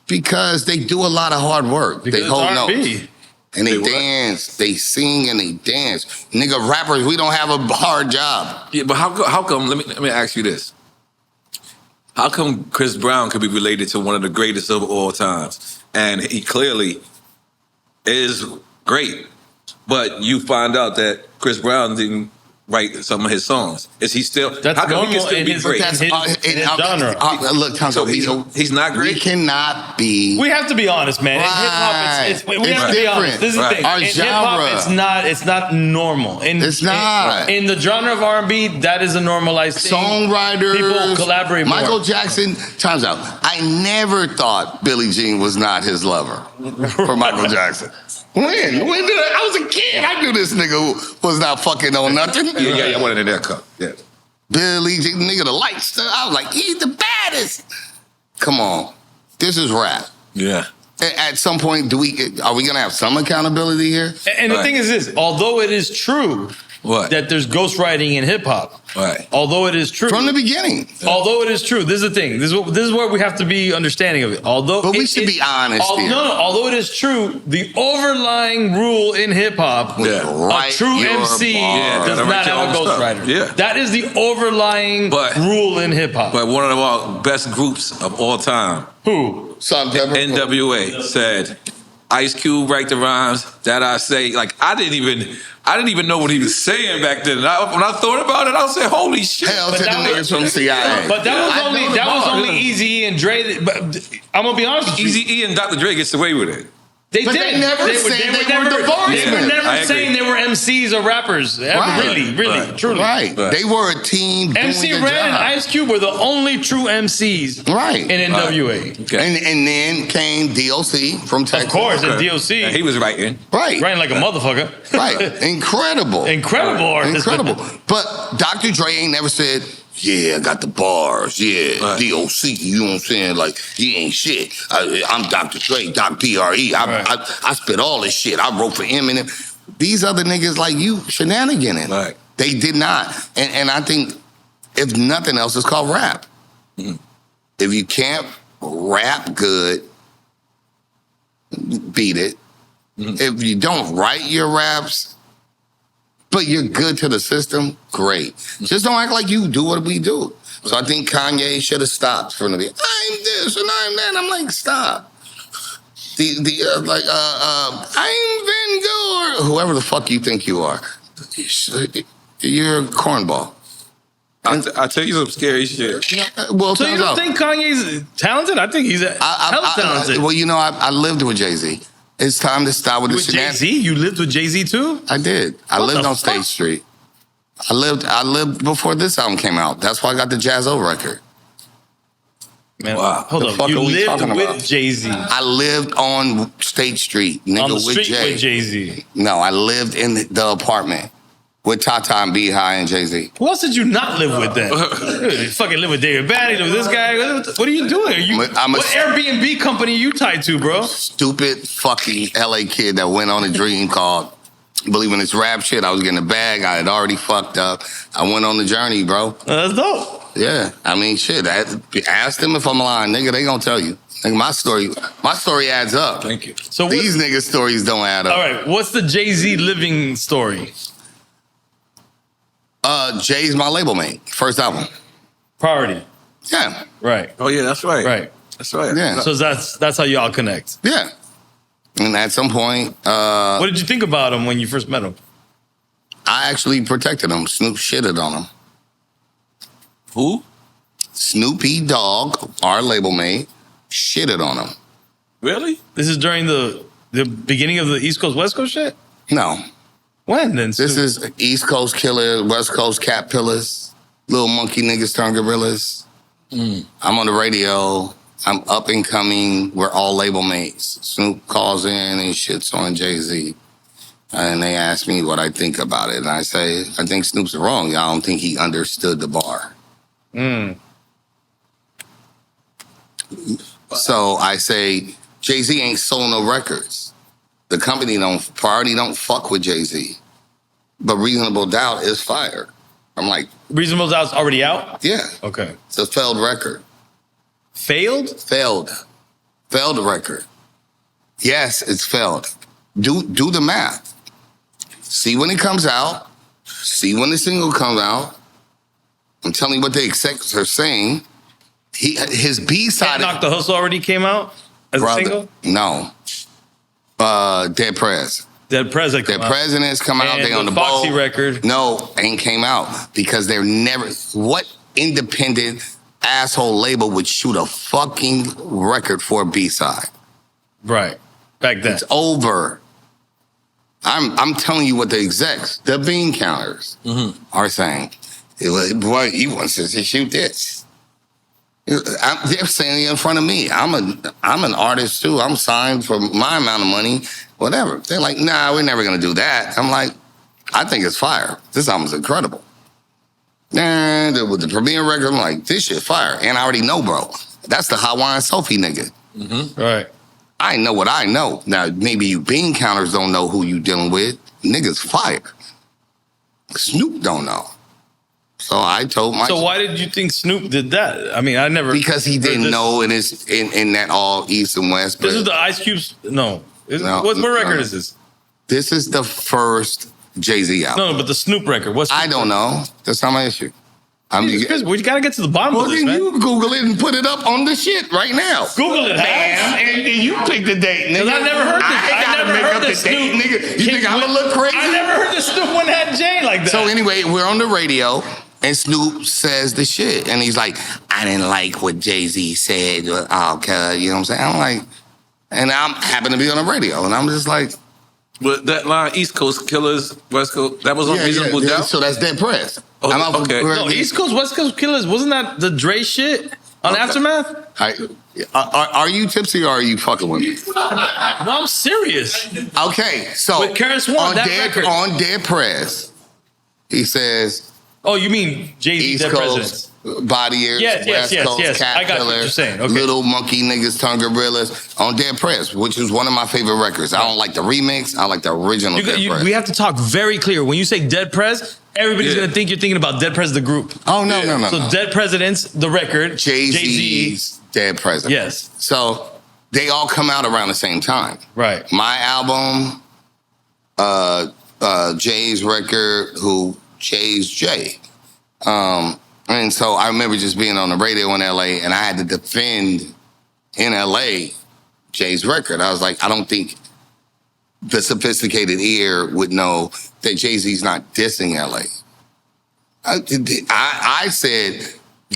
Because they do a lot of hard work. Because they hold notes. And they what? dance, they sing and they dance. Nigga, rappers, we don't have a hard job. Yeah, but how come? Let me ask you this: how come Chris Brown could be related to one of the greatest of all times, and he clearly is great, but you find out that Chris Brown didn't write some of his songs? Is he still? That's how come he can normal still in be his, great? in his genre. Look, So he's not great. We cannot be. We have to be honest, man. Right. In hip hop, we have to be different. honest. This is the thing. Our In hip hop, genre. it's not normal. It's not. In the genre of R&B, that is a normalized thing. Songwriters. People collaborate more. Michael Jackson, time's out. I never thought Billie Jean was not his lover for Michael Jackson. When did I was a kid. I knew this nigga was not fucking on nothing. Yeah, I wanted in that cup. Yeah. Billie Jean, nigga, the lights. I was like, he's the baddest. Come on. This is rap. Yeah. At some point, are we gonna have some accountability here? And the thing is this, although it is true What? That there's ghostwriting in hip hop. Right. Although it is true. From the beginning. Although it is true. This is the thing. This is where we have to be understanding of it. But we should be honest here. No, although it is true, the overlying rule in hip hop, a true MC does not have a ghostwriter. Yeah. That is the overlying rule in hip hop. But one of our best groups of all time, who? NWA, said, Ice Cube write the rhymes that I say. Like I didn't even know what he was saying back then. When I thought about it, I was saying, "Holy shit!" Hell to the niggas from CIA. But that was only Eazy and Dre. But I'm gonna be honest with you. Eazy-E and Dr. Dre gets away with it. They But did. they never said they were the They were Wordsmith. never saying they were MCs or rappers. Really, truly. Right. They were a team MC doing Ren the and job. Ice Cube were the only true MCs in NWA. Okay. And then came DOC from Texas. Of course, and DOC. And he was writing. Right. Writing like a motherfucker. Right. Incredible. Incredible artist. Incredible. But Dr. Dre ain't never said, yeah, I got the bars. Yeah, DOC, you know what I'm saying? Like, he ain't shit. I'm Dr. Dre, Doc DRE. I spit all this shit. I wrote for Eminem. These other niggas like you shenaniganing. Right. They did not. And I think, if nothing else, it's called rap. Mm-hmm. If you can't rap good, beat it. Mm-hmm. If you don't write your raps, but you're good to the system, great. Just don't act like you do what we do. So I think Kanye should have stopped from the beginning. I'm this and I'm that. I'm like, stop. I'm Van Gogh or whoever the fuck you think you are. You're a cornball. I'll tell you some scary shit. Well, So you don't think Kanye's talented? I think he's hella talented. Well, you know, I lived with Jay-Z. It's time to stop with the shenanigans. Jay-Z? You lived with Jay-Z too? I did. I lived on State Street. I lived before this album came out. That's why I got the Jazz-O record. Man, hold up. You lived with Jay-Z. I lived on State Street, nigga, On the with street Jay. with Jay-Z. No, I lived in the apartment with Tata and B-High and Jay-Z. Who else did you not live with then? You fucking live with David Batty, live with this guy. What are you doing? What Airbnb company are you tied to, bro? Stupid fucking LA kid that went on a dream called believing this rap shit. I was getting a bag. I had already fucked up. I went on the journey, bro. That's dope. Yeah, I mean, shit. Ask them if I'm lying, nigga. They gonna tell you. Nigga, my story adds up. Thank you. So these niggas' stories don't add up. All right, what's the Jay-Z living story? Jay's my label mate. First album. Priority. Yeah. Right. Oh yeah, that's right. Right. That's right. Yeah. So that's how y'all connect. Yeah. And at some point, what did you think about him when you first met him? I actually protected him. Snoop shitted on him. Who? Snoopy Dogg, our label mate, shitted on him. Really? This is during the beginning of the East Coast West Coast shit? No. When then? This is East Coast killer, West Coast cat pillars, little monkey niggas turn gorillas. I'm on the radio. I'm up and coming. We're all label mates. Snoop calls in and shits on Jay-Z. And they ask me what I think about it. And I say, I think Snoop's wrong. I don't think he understood the bar. So I say, Jay-Z ain't sold no records. The company Priority don't fuck with Jay-Z. But Reasonable Doubt is fire. I'm like, Reasonable Doubt's already out? yeah. Okay. It's a failed record. Failed? Failed record. Yes, it's failed. Do the math. See when it comes out. See when the single comes out. I'm telling you what the execs are saying. His B-side. Knock the Hustle already came out as a single? No. Dead Prez. Dead President. Dead Presidents come out. They on the Foxy boat. record. No, ain't came out because they're never. What independent asshole label would shoot a fucking record for a B-side? Right. Back then. It's over. I'm telling you what the execs, the bean counters, are saying. Boy, he wants us to shoot this. They're saying it in front of me. I'm an artist too. I'm signed for my amount of money, whatever. They're like, nah, we're never gonna do that. I'm like, I think it's fire. This album's incredible. And with the premiere record, I'm like, this shit fire. And I already know, bro. That's the Hawaiian Sophie nigga. Right. I know what I know. Now, maybe you bean counters don't know who you dealing with. Niggas fire. Snoop don't know. So I told my. So why did you think Snoop did that? I mean, I never because he didn't know in that all East and West. This is the Ice Cube's. No, what record is this? This is the first Jay-Z album. No, but the Snoop record. I don't know. That's not my issue. Chris, we gotta get to the bottom of this, man. You Google it and put it up on the shit right now. Google it, man. And you pick the date, nigga. I never heard this. I gotta make up the date, nigga. You think I'm gonna look crazy? I never heard the Snoop one had Jay like that. So anyway, we're on the radio. And Snoop says the shit. And he's like, I didn't like what Jay-Z said. Oh, God, you know what I'm saying? I'm like, and I'm happen to be on the radio. And I'm just like. But that line, East Coast Killers, West Coast, that was on Reasonable Doubt? So that's Dead Press. Oh, okay. No, East Coast, West Coast Killers, wasn't that the Dre shit on Aftermath? Are you tipsy or are you fucking with me? No, I'm serious. Okay, so. With Karen Swan, on Dead Press, he says. Oh, you mean Jay-Z East Dead Coast, Presidents? Body Ears, West Coast, Cat I got what you're saying. Okay. Little Monkey Niggas, Tongue Gorillas on Dead Press, which is one of my favorite records. I don't like the remix. I like the original Dead Press. We have to talk very clear. When you say Dead Press, everybody's going to think you're thinking about Dead Press the group. Oh, no. So Dead Presidents, the record. Jay-Z's Dead Presidents. Yes. So they all come out around the same time. Right. My album, Jay's record, Jay's Jay. And so I remember just being on the radio in LA and I had to defend in LA Jay's record. I was like, I don't think the sophisticated ear would know that Jay-Z's not dissing LA. I said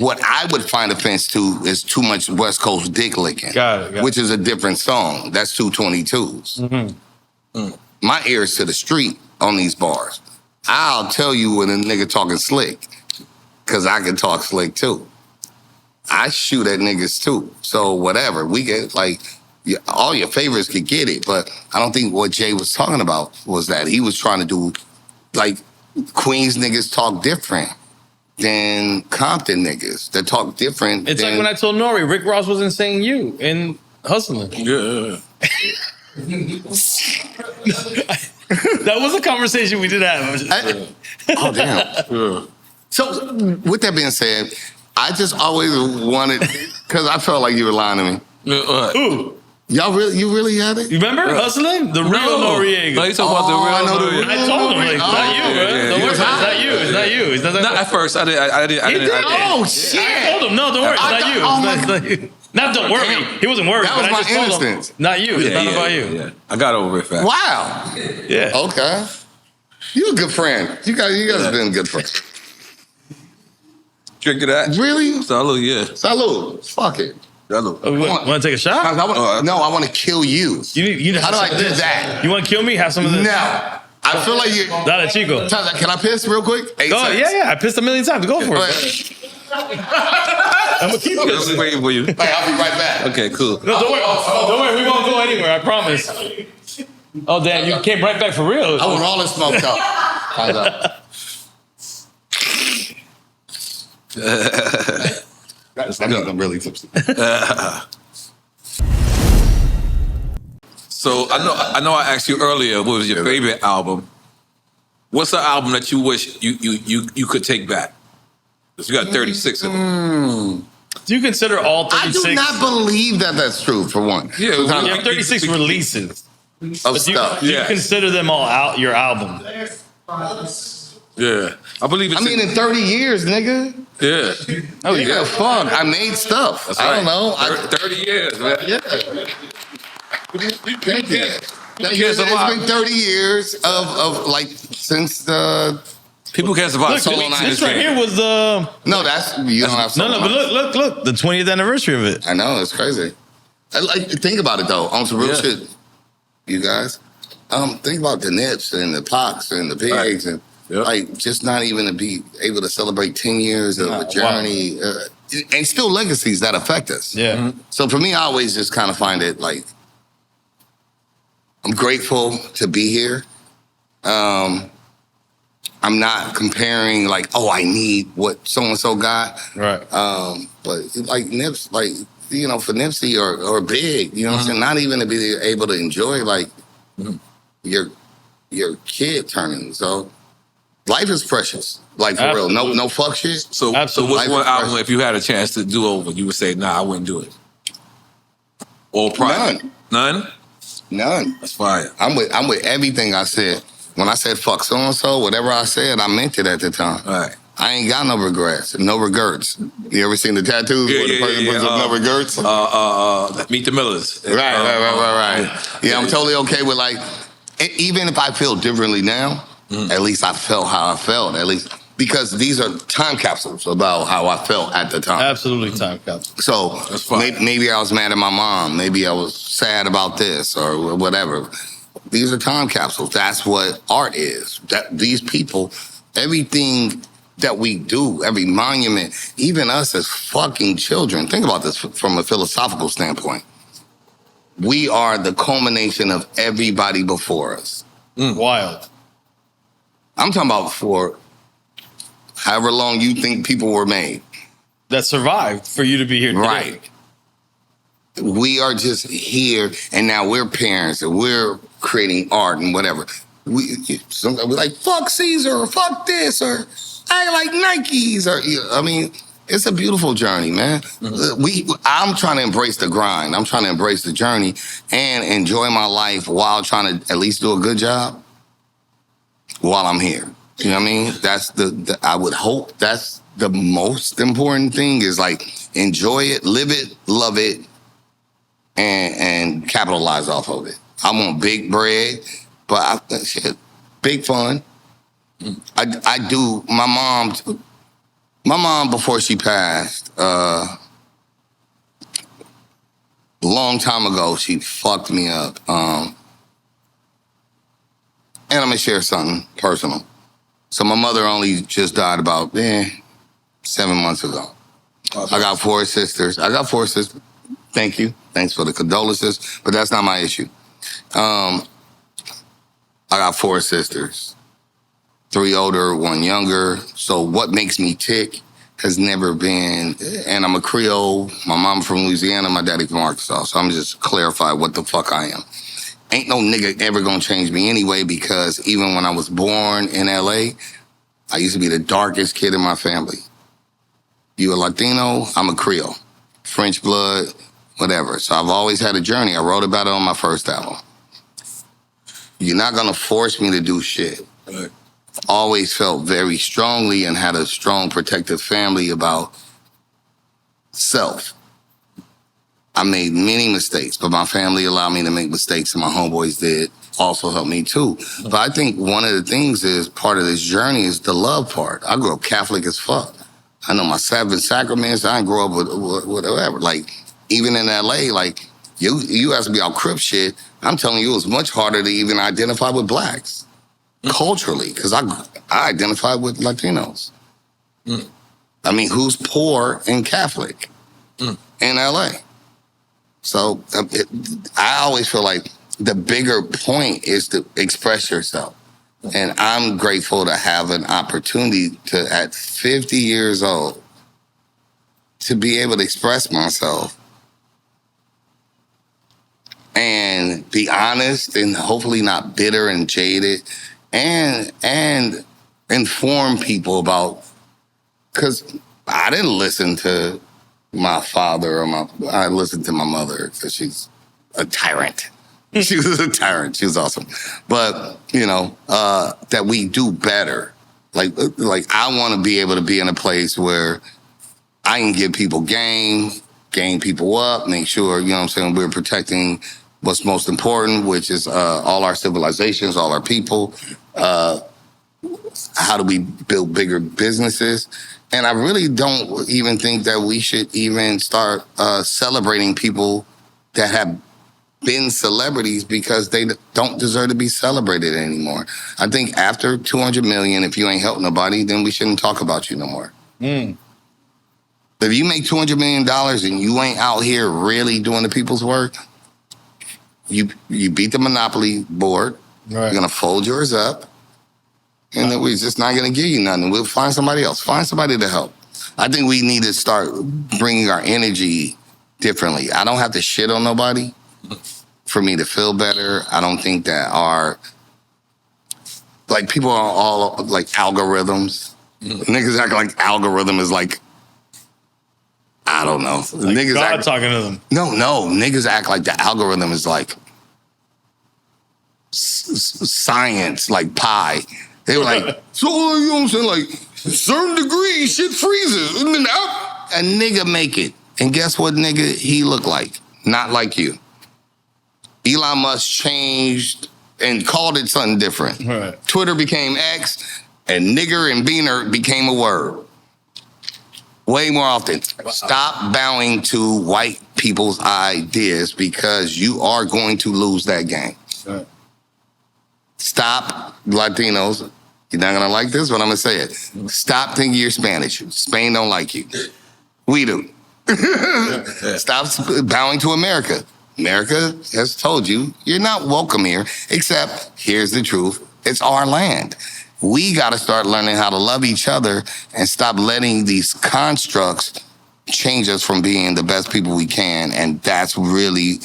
what I would find offense to is too much West Coast dick licking, got it. Which is a different song. That's 222s. Mm-hmm. My ear's to the street on these bars. I'll tell you when a nigga talking slick. Because I can talk slick, too. I shoot at niggas, too. So, whatever. We get, all your favorites could get it. But I don't think what Jay was talking about was that. He was trying to do, Queens niggas talk different than Compton niggas. That talk different It's like when I told N.O.R.E, Rick Ross wasn't saying you in Hustling. Yeah. That was a conversation we did have. Oh, damn. Yeah. So, with that being said, I just always wanted, because I felt like you were lying to me. Who? You really had it? You remember Hustling? The real N.O.R.E. No, he's talking about the real I know the real. I told him, not you, bro. Don't worry, it's not you. It's not you. Not at first. I didn't. Oh, shit. I told him, no, don't worry, it's not you. Not don't worry. He wasn't worried. That was but my I just told innocence. him, not you. It's not about you. Yeah. I got over it fast. Wow. Yeah. Okay. You're a good friend. You guys have been good friends. Drink of that? Really? Salud, yeah. Salud. Fuck it. Salud. Want to take a shot? I want to kill you. How do I do that? You want to kill me? Have some of this. No. I feel like you. Dale, chico. Can I piss real quick? 8 seconds. Yeah. I pissed a million times. Go for it. I'm going to keep pissing. I'm waiting for you. Hey, I'll be right back. Okay, cool. No, don't worry. Don't worry. We won't go anywhere. I promise. Oh, damn. You came right back for real. I want all this smoked up. How's that? That means I'm really tipsy. So I know I asked you earlier what was your favorite album. What's the album that you wish you could take back? Because you got 36 of them. Do you consider all 36? I do not believe that that's true, for one. Yeah, you have 36 releases. Of stuff. Do you consider them all out your album? Yeah. I believe it's in 30 years, nigga. Yeah. Oh, yeah, fuck. I made stuff. That's I don't right. know. 30 years, man. Yeah. Thank you. It's been 30 years of since the... People can't survive. Look, this right here was the... No, you don't have No, but look. The 20th anniversary of it. I know, it's crazy. Think about it, though. On some real shit, you guys. Think about the Nips and the Pox and the Pigs and just not even to be able to celebrate 10 years of a journey and still legacies that affect us. Yeah. Mm-hmm. So for me, I always just kind of find it I'm grateful to be here. I'm not comparing I need what so-and-so got. Right. But Nips, for Nipsey or Big, you know what I'm saying? Not even to be able to enjoy your kid turning. So Life is precious. Like, for real. No fuck shit. So what's one album, if you had a chance to do over, you would say, nah, I wouldn't do it? Or private? None? None. That's fire. I'm with everything I said. When I said fuck so-and-so, whatever I said, I meant it at the time. All right. I ain't got no regrets. No regrets. You ever seen the tattoos where the person puts up no regrets? Meet the Millers. Right. Yeah, I'm totally okay with, like, even if I feel differently now, at least I felt how I felt, at least. Because these are time capsules about how I felt at the time. Absolutely time capsules. So maybe I was mad at my mom. Maybe I was sad about this or whatever. These are time capsules. That's what art is. That these people, everything that we do, every monument, even us as fucking children. Think about this from a philosophical standpoint. We are the culmination of everybody before us. Wild. I'm talking about for however long you think people were made. That survived for you to be here today. Right. We are just here, and now we're parents, and we're creating art and whatever. We're like, fuck Caesar, or fuck this, or I like Nikes, or, I mean, it's a beautiful journey, man. I'm trying to embrace the grind. I'm trying to embrace the journey and enjoy my life while trying to at least do a good job while I'm here. You know what I mean? That's I would hope that's the most important thing is like enjoy it, live it, love it, and capitalize off of it. I want big bread, but big fun. I do. My mom before she passed, a long time ago, she fucked me up. And I'm gonna share something personal. So my mother only just died about 7 months ago. I got 4 sisters. Thank you. Thanks for the condolences, but that's not my issue. I got 4 sisters, 3 older, 1 younger. So what makes me tick has never been, and I'm a Creole. My mom from Louisiana, my daddy from Arkansas. So I'm just clarify what the fuck I am. Ain't no nigga ever gonna change me anyway, because even when I was born in LA, I used to be the darkest kid in my family. You a Latino, I'm a Creole. French blood, whatever. So I've always had a journey. I wrote about it on my first album. You're not gonna force me to do shit. Always felt very strongly and had a strong protective family about self. I made many mistakes, but my family allowed me to make mistakes, and my homeboys did also help me too. But I think one of the things is part of this journey is the love part. I grew up Catholic as fuck. I know my 7 sacraments. I didn't grow up with whatever. Like, even in LA, like, you asked me about Crip shit. I'm telling you, it was much harder to even identify with blacks culturally, because I identify with Latinos. I mean, who's poor and Catholic in LA? So I always feel like the bigger point is to express yourself. And I'm grateful to have an opportunity to, at 50 years old, to be able to express myself and be honest and hopefully not bitter and jaded, and inform people about, because I didn't listen to my father I listened to my mother because she's a tyrant. She was a tyrant. She was awesome. But, you know, that we do better. Like I want to be able to be in a place where I can give people gain people up, make sure, you know what I'm saying, we're protecting what's most important, which is all our civilizations, all our people. How do we build bigger businesses? And I really don't even think that we should even start celebrating people that have been celebrities, because they don't deserve to be celebrated anymore. I think after 200 million, if you ain't helping nobody, then we shouldn't talk about you no more. If you make $200 million and you ain't out here really doing the people's work, you beat the monopoly board. Right. You're gonna fold yours up, and then we're just not gonna give you nothing. We'll find somebody else. Find somebody to help. I think we need to start bringing our energy differently. I don't have to shit on nobody for me to feel better. I don't think that like people are all like algorithms. Niggas act like algorithm is like, I don't know. Like niggas God act, talking to them. No, niggas act like the algorithm is like science, like pi. They were like, so you know what I'm saying? Like, certain degrees, shit freezes. And then a nigga make it. And guess what, nigga, he look like? Not like you. Elon Musk changed and called it something different. Right. Twitter became X, and nigger and beaner became a word. Way more often. Stop bowing to white people's ideas because you are going to lose that game. Right. Stop, Latinos. You're not gonna like this, but I'm gonna say it. Stop thinking you're Spanish. Spain don't like you. We do. Stop bowing to America. America has told you you're not welcome here, except here's the truth. It's our land. We gotta start learning how to love each other and stop letting these constructs change us from being the best people we can. And that's really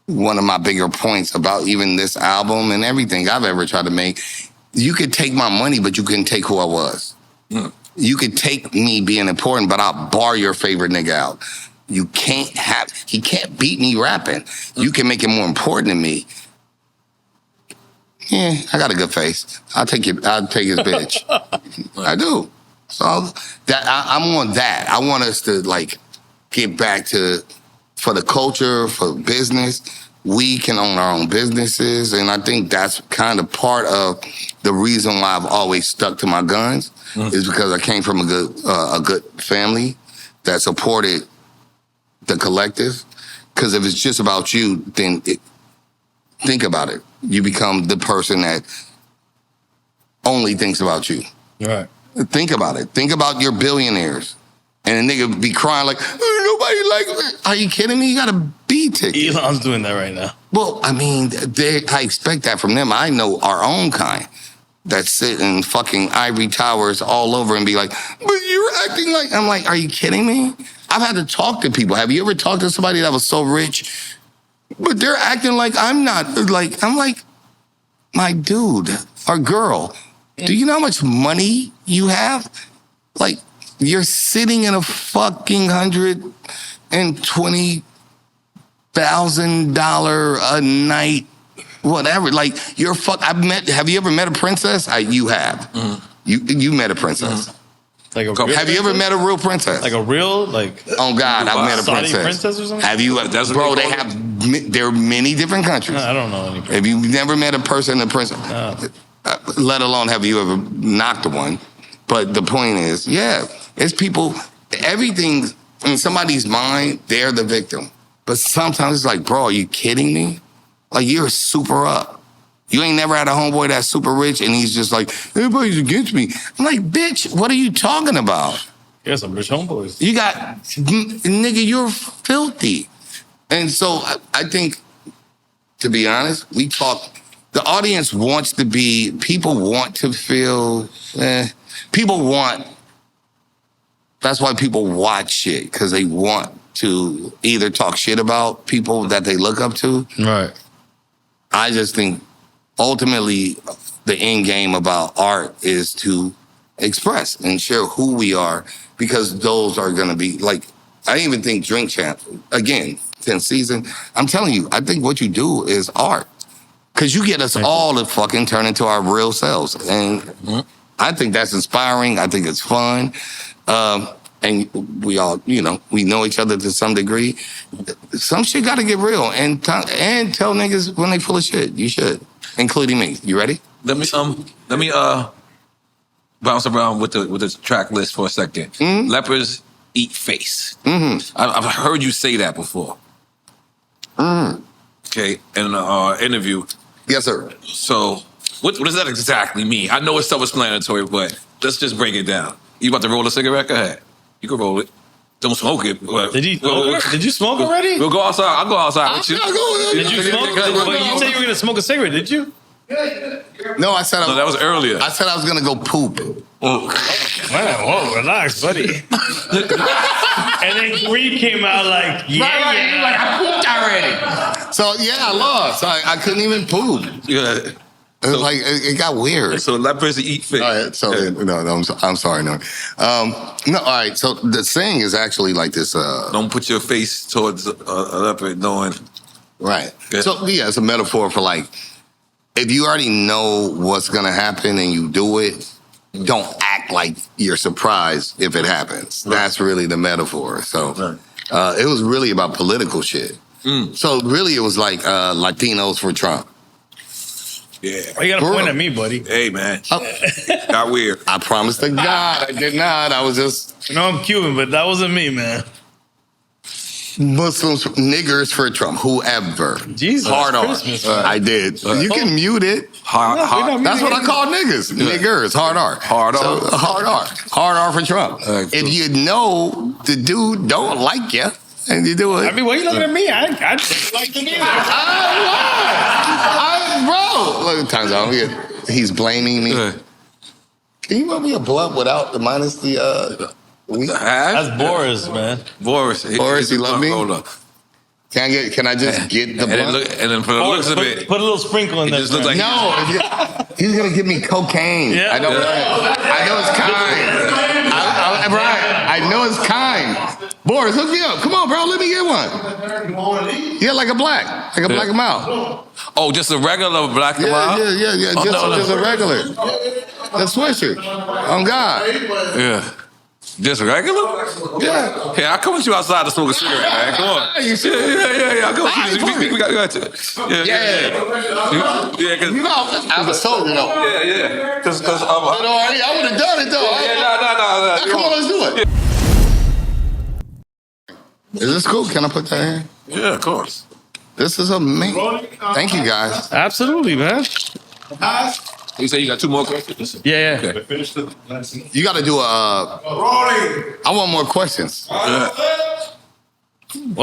one of my bigger points about even this album and everything I've ever tried to make. You could take my money, but you couldn't take who I was. You could take me being important, but I'll bar your favorite nigga out. He can't beat me rapping. You can make it more important than me. Yeah, I got a good face. I'll take his bitch. I do. So that I'm on that. I want us to like get back to, for the culture, for business, we can own our own businesses. And I think that's kind of part of the reason why I've always stuck to my guns is because I came from a good family that supported the collective. Because if it's just about you, then think about it. You become the person that only thinks about you. Right. Think about it. Think about your billionaires. And a nigga be crying like, nobody like me. Are you kidding me? You got a B ticket. Elon's doing that right now. Well, I mean, I expect that from them. I know our own kind that sit in fucking ivory towers all over and be like, but you're acting like, I'm like, are you kidding me? I've had to talk to people. Have you ever talked to somebody that was so rich, but they're acting like I'm not, like, I'm like, my dude or girl, do you know how much money you have? Like, you're sitting in a fucking $120,000 a night, whatever. Like, you're have you ever met a princess? You have. You met a princess. Like a have you ever met a real princess? Like a real, like... Oh, God, I've met a Saudi princess. or something? Have you... Bro, there are many different countries. No, I don't know any princess. If you've never met a person, a princess, let alone have you ever knocked one. But the point is, yeah, it's people, everything, in somebody's mind, they're the victim. But sometimes it's like, bro, are you kidding me? Like, you're super up. You ain't never had a homeboy that's super rich and he's just like, everybody's against me. I'm like, bitch, what are you talking about? Yeah, some rich homeboys. You got, nigga, you're filthy. And so I think, to be honest, the audience wants to be, people want to feel, that's why people watch shit, because they want to either talk shit about people that they look up to. Right. I just think ultimately the end game about art is to express and share who we are, because those are going to be like, I even think Drink Champ, again, 10th season, I'm telling you, I think what you do is art. Because you get us all to fucking turn into our real selves. And I think that's inspiring. I think it's fun. And we all, we know each other to some degree. Some shit got to get real. And tell niggas when they full of shit. You should, including me. You ready? Let me bounce around with the track list for a second. Leopards Eat Face. I've heard you say that before. Okay, in an interview. Yes, sir. So, what does that exactly mean? I know it's self-explanatory, but let's just break it down. You about to roll a cigarette? Go ahead. You can roll it. Don't smoke it. Did you smoke already? We'll go outside. I'll go outside with you. Did you smoke? Well, you said you were going to smoke a cigarette, did you? No, I said that was earlier. I said I was going to go poop. Oh. Man, whoa, relax, buddy. And then Quik came out like, yeah. Like, I pooped already. So, yeah, I lost. I couldn't even poop. Yeah. It was like it got weird. So leopards eat face. All right, so I'm sorry, no. No, all right. So the saying is actually like this. Don't put your face towards a leopard, knowing. Right. Yeah. So yeah, it's a metaphor for like if you already know what's gonna happen and you do it, don't act like you're surprised if it happens. Right. That's really the metaphor. So it was really about political shit. So really, it was like Latinos for Trump. Yeah. You got to point at me, buddy. Hey, man. Got weird. I promise to God, I did not. I was just... No, I'm Cuban, but that wasn't me, man. Muslims, niggers for Trump, whoever. Jesus. Hard R. Christmas, I did. You can mute it. Hard. That's what I call niggas. Niggers, hard R. Hard R. So, hard R. Hard R for Trump. If you know the dude don't like you, and you do it. I mean, why are you looking at me? I like the nigga. Bro, look, time's out. He's blaming me. Can you run me a blunt without the minus the That's Boris, man. Boris, you love me? Hold up. Can I just get the blunt? And then for the looks of it, put a little sprinkle in there. just looks like He's gonna give me cocaine. Yeah. I know it's kind. I know it's kind. Boris, hook me up. Come on, bro. Let me get one. Yeah, like a black and mild. Oh, just a regular black and mild? Yeah. Just a regular. The Swisher. On God. Yeah. Just regular? Yeah. Hey, I'll come with you outside to smoke a cigarette, man. Come on. Yeah. I'll go with you. We got to. Yeah, because... You know, I was told, you know. Yeah. Because I would have done it, though. No. Come on, let's do it. Is this cool? Can I put that in? Yeah, of course. This is amazing. Thank you, guys. Absolutely, man. You say you got 2 more questions? Yeah. Okay. You got to do I want more questions. Well,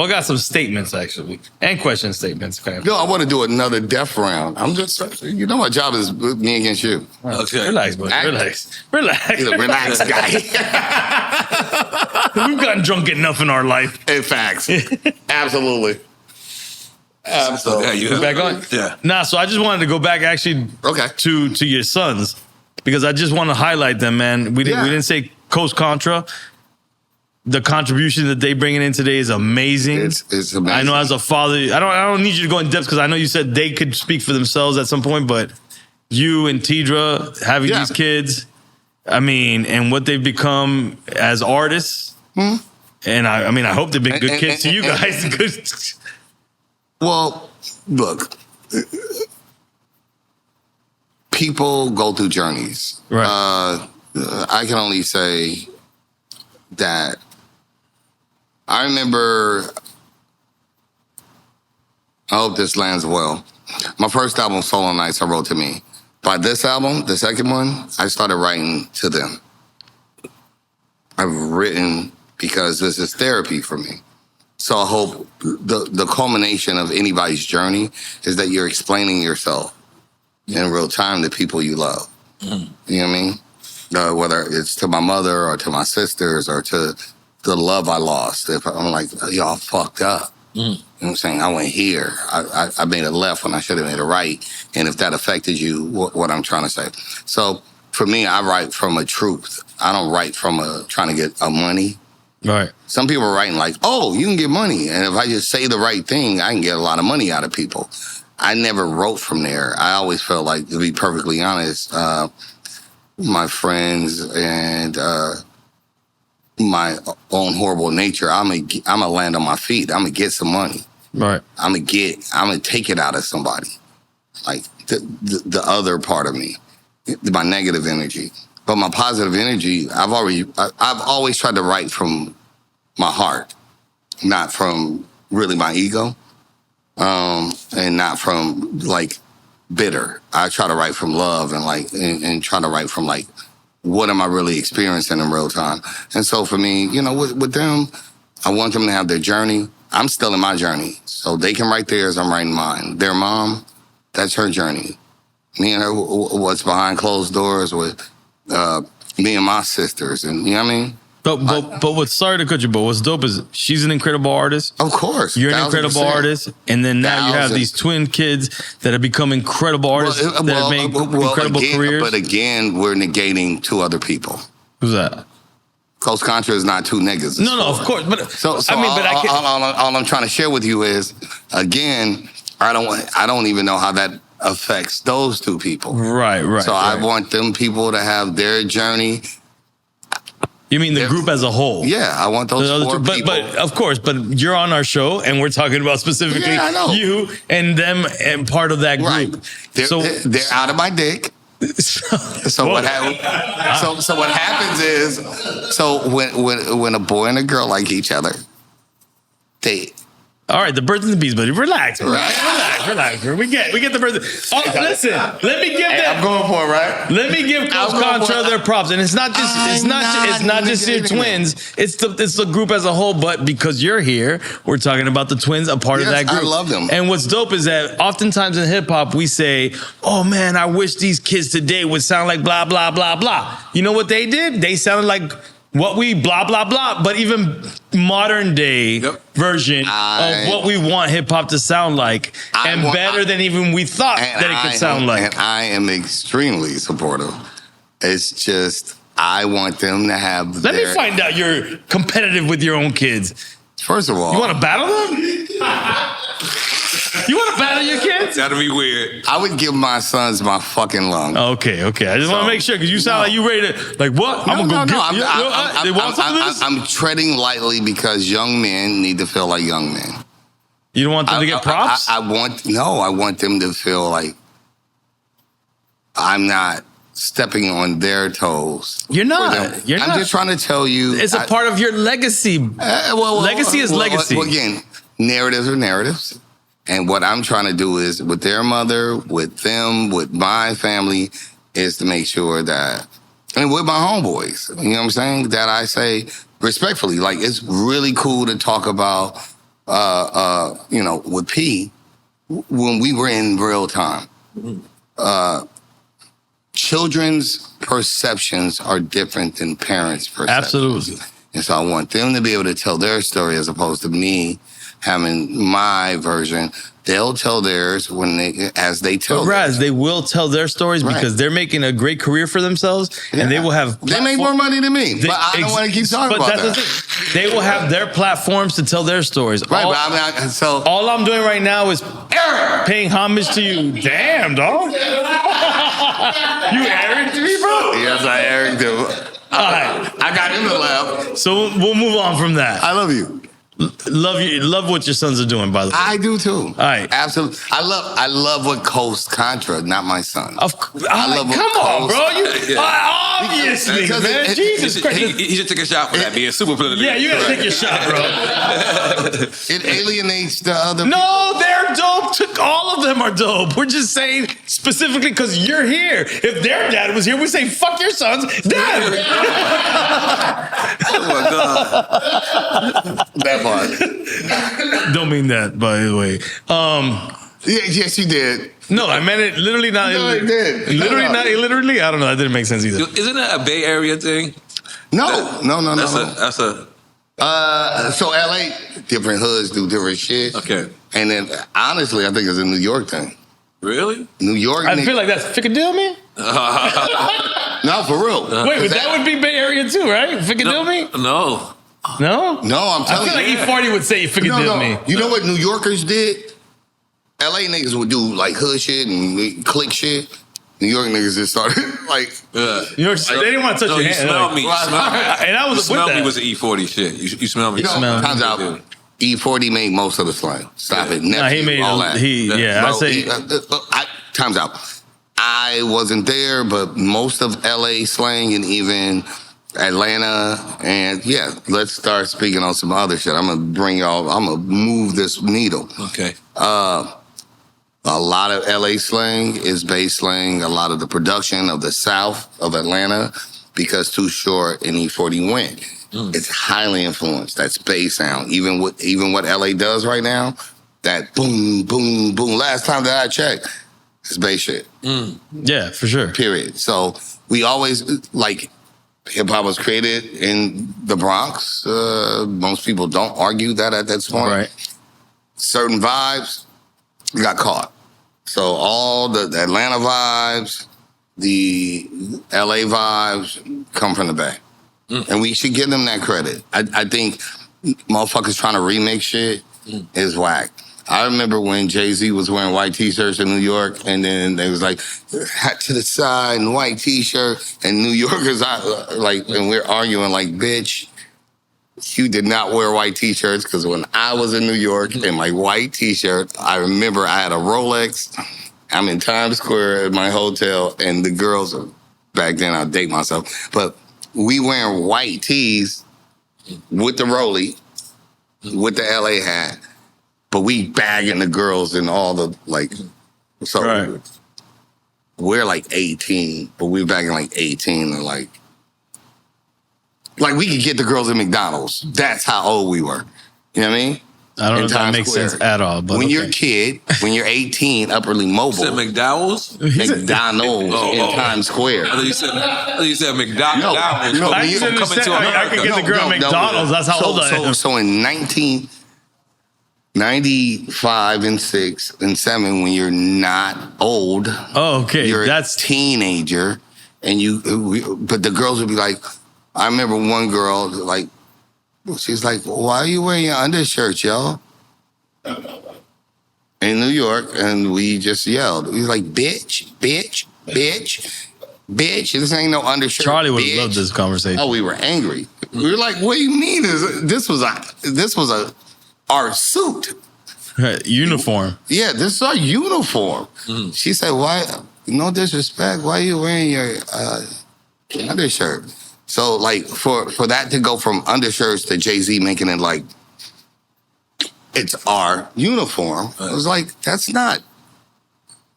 I got some statements, actually. And question statements. Okay. Yo, I want to do another death round. I'm just, you know, my job is me against you. Okay. Relax, buddy. Relax. He's a relaxed guy. We've gotten drunk enough in our life. In facts. Absolutely. Yeah, you back on? Yeah. Nah, so I just wanted to go back actually to your sons because I just want to highlight them, man. We didn't say Coast Contra. The contribution that they bringing in today is amazing. It's amazing. I know as a father, I don't need you to go in depth because I know you said they could speak for themselves at some point, but you and Tidra having these kids, I mean, and what they've become as artists. And I hope they've been good kids to you guys. Well, look, people go through journeys. Right. I can only say that I remember, I hope this lands well. My first album, Solo Nights, I wrote to me. By this album, the second one, I started writing to them. I've written because this is therapy for me. So I hope the culmination of anybody's journey is that you're explaining yourself in real time to people you love. You know what I mean? Whether it's to my mother or to my sisters or to the love I lost. If I'm like, y'all fucked up. You know what I'm saying? I went here. I made a left when I should have made a right. And if that affected you, what I'm trying to say. So for me, I write from a truth. I don't write from trying to get money. Right. Some people are writing like, oh, you can get money. And if I just say the right thing, I can get a lot of money out of people. I never wrote from there. I always felt like, to be perfectly honest, my friends and my own horrible nature, I'm gonna land on my feet. I'm gonna get some money. Right. I'm gonna take it out of somebody. Like the other part of me, my negative energy. But my positive energy, I've always tried to write from my heart, not from really my ego, and not from like bitter. I try to write from love and try to write from like, what am I really experiencing in real time? And so for me, you know, with them, I want them to have their journey. I'm still in my journey, so they can write theirs. I'm writing mine. Their mom, that's her journey. Me and her, what's behind closed doors with me and my sisters, and you know what I mean? But what's sorry to cut you, but what's dope is she's an incredible artist. Of course. You're an incredible artist. And then now you have these twin kids that have become incredible artists that have made incredible careers. But again, we're negating two other people. Who's that? Coast Contra is not two niggas. No, of course. But all I'm trying to share with you is, again, I don't even know how that affects those two people. Right. So I want them people to have their journey. You mean the group as a whole? Yeah, I want those four people. But of course, but you're on our show, and we're talking about specifically you and them and part of that group. Right. They're out of my dick. So what happens is, when a boy and a girl like each other, they. All right, the birds and the bees, buddy. Relax, relax. We get the birds. Oh, listen, let me give them. I'm going for it, right? Let me give Coast Contra their props, and it's not just your twins. It's the group as a whole. But because you're here, we're talking about the twins, a part of that group. I love them. And what's dope is that oftentimes in hip hop we say, "Oh man, I wish these kids today would sound like blah blah blah blah." You know what they did? They sounded like what we blah blah blah, but even modern day version of what we want hip hop to sound like, better than even we thought that it could sound like. And I am extremely supportive. It's just I want them to have. Let me find out you're competitive with your own kids. First of all, you want to battle them? You want to battle your kids? That'll be weird. I would give my sons my fucking lung. Okay. I just want to make sure because you sound like you ready to like what? I'm treading lightly because young men need to feel like young men. You don't want them to get props? I want them to feel like I'm not stepping on their toes. You're not. I'm just trying to tell you. It's a part of your legacy. Legacy is legacy. Well, again, narratives are narratives. And what I'm trying to do is, with their mother, with them, with my family, is to make sure that, and with my homeboys, you know what I'm saying, that I say respectfully, like, it's really cool to talk about, with P, when we were in real time. Children's perceptions are different than parents' perceptions. Absolutely. And so I want them to be able to tell their story as opposed to me having my version. They'll tell theirs as they tell. But Raz, they will tell their stories because they're making a great career for themselves, and they will have. They make more money than me, but I don't want to keep talking about that. They will have their platforms to tell their stories. Right, all I'm doing right now is paying homage to you. Damn, dog. You Eric to me, bro? Yes, I Eric him. All right, I got him to laugh. So we'll move on from that. I love you. Love what your sons are doing, by the way. I do too. All right, absolutely. I love what Coast Contra, not my son. Come on, bro. Obviously, man. Jesus Christ. He should take a shot for that, being super political. Yeah, you gotta take your shot, bro. It alienates the other. No, they're dope. All of them are dope. We're just saying specifically because you're here. If their dad was here, we say fuck your son's dad. Oh my God. That part. Don't mean that, by the way. Yes, you did. No, I meant it literally not. No, it did. Literally not. Literally, I don't know. That didn't make sense either. Isn't that a Bay Area thing? No. So LA, different hoods do different shit. Okay. And then honestly, I think it's a New York thing. Really? New York. I feel like that's Piccadilly. No, for real. Wait, but that would be Bay Area too, right? Piccadilly? No. No, I'm telling you. I feel like E40 would say Piccadilly. No. You know what New Yorkers did? LA niggas would do like hood shit and click shit. New York niggas just started like. New York, they didn't want to touch your hand. You smell me. And I was smell me was the E40 shit. You smell me. Times out. E40 made most of the slang. Stop it. Nephew, he made all that. Times out. I wasn't there, but most of LA slang and even Atlanta, and let's start speaking on some other shit. I'm gonna move this needle. Okay. A lot of LA slang is bass slang. A lot of the production of the South of Atlanta, because Too Short and E40 went. It's highly influenced. That's bass sound. Even what LA does right now, that boom, boom, boom. Last time that I checked, it's bass shit. Yeah, for sure. Period. So we always like Hip hop was created in the Bronx. Most people don't argue that at this point. Right. Certain vibes got caught. So all the Atlanta vibes, the LA vibes come from the Bay. And we should give them that credit. I think motherfuckers trying to remix shit is whack. I remember when Jay-Z was wearing white t-shirts in New York, and then they was like, hat to the side and white t-shirt, and New Yorkers, and we're arguing like, bitch, you did not wear white t-shirts, because when I was in New York in my white t-shirt, I remember I had a Rolex. I'm in Times Square at my hotel, and the girls, back then I'll date myself, but we wearing white tees with the Rollie, with the LA hat, but we bagging the girls and all the, so right. We're like 18, but we bagging like 18 and like we could get the girls at McDonald's. That's how old we were. You know what I mean? I don't know if that makes sense at all. But when you're a kid, when you're 18, upperly mobile. You said McDowell's? McDonald's in Times Square. I thought you said McDonald's. I could get the girl at McDonald's. That's how old I am. So in 1995 and 6 and 7, when you're not old, you're a teenager, and but the girls would be like, I remember one girl, like, she's like, why are you wearing your undershirt, yo? In New York, and we just yelled. We was like, bitch, bitch, bitch, bitch. This ain't no undershirt. Charlie would have loved this conversation. Oh, we were angry. We were like, what do you mean? This was our suit. Uniform. Yeah, this is our uniform. Mm-hmm. She said, why, no disrespect, why are you wearing your undershirt? So, like, for that to go from undershirts to Jay-Z making it like, it's our uniform, it was like, that's not,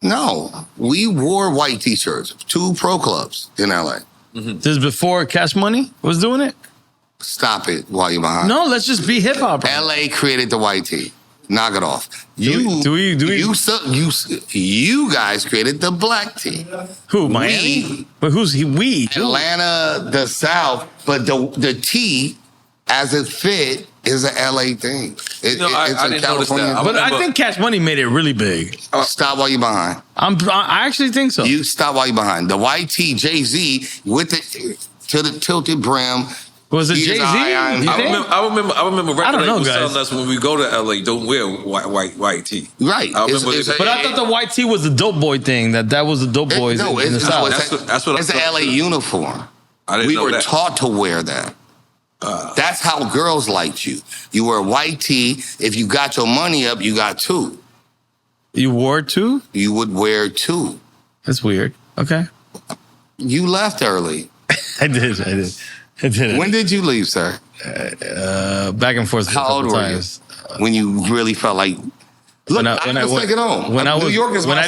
no. We wore white t-shirts, 2 pro clubs in LA. Mm-hmm. This is before Cash Money was doing it? Stop it while you're behind. No, let's just be hip-hop. LA created the white tee. Knock it off. You guys created the black tee. Who, Miami? But who's we? Atlanta, the South, but the T, as it fit, is an LA thing. It's I didn't notice that. But I think Cash Money made it really big. Stop while you're behind. I actually think so. You stop while you're behind. The white tee, Jay-Z, with to the tilted brim. Was it Jay-Z? I remember record labels guys. telling us when we go to LA, don't wear white tee. Right. But I thought the white tee was the dope boy thing. That was the dope boys in the South. That's what it's an LA uniform. We were taught to wear that. That's how girls liked you. You wear white tee. If you got your money up, you got 2. You wore 2? You would wear 2. That's weird. Okay. You left early. I did. When did you leave, sir? Back and forth. How old were you? When you really felt like, look, let's take it home. When I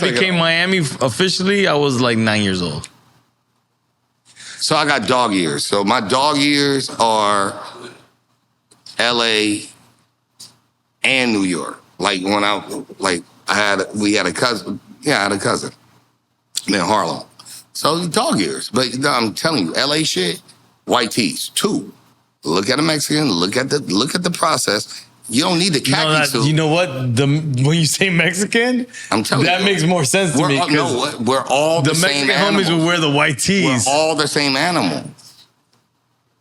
became Miami officially, I was like 9 years old. So I got dog years. So my dog years are LA and New York. Like when we had a cousin. Yeah, I had a cousin in Harlem. So dog years. But I'm telling you, LA shit. White tees, 2. Look at a Mexican. Look at the process. You don't need the khaki suit. You know what? When you say Mexican, I'm telling that makes more sense to me. We're all the same Mexican animals. homies would wear the white tees. We're all the same animal.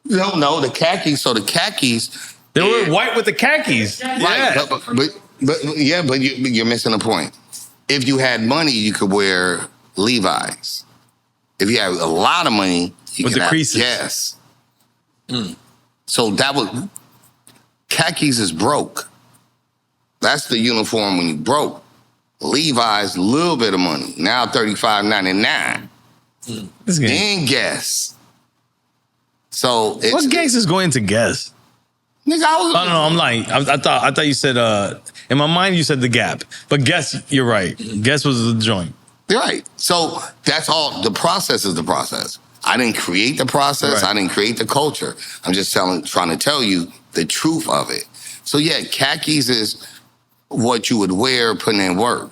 You don't know the khakis. So the khakis, they were white with the khakis. Right, yeah. but you're missing a point. If you had money, you could wear Levi's. If you had a lot of money, you with could the creases. Yes. So that was khakis is broke. That's the uniform when you broke. Levi's, a little bit of money. Now $35.99. Then Guess. So what Guess is going to Guess? Nigga, I'm lying. I thought you said in my mind you said the Gap, but Guess you're right. Guess was the joint. You're right. So that's all. The process is the process. I didn't create the process. Right. I didn't create the culture. I'm just trying to tell you the truth of it. So yeah, khakis is what you would wear putting in work.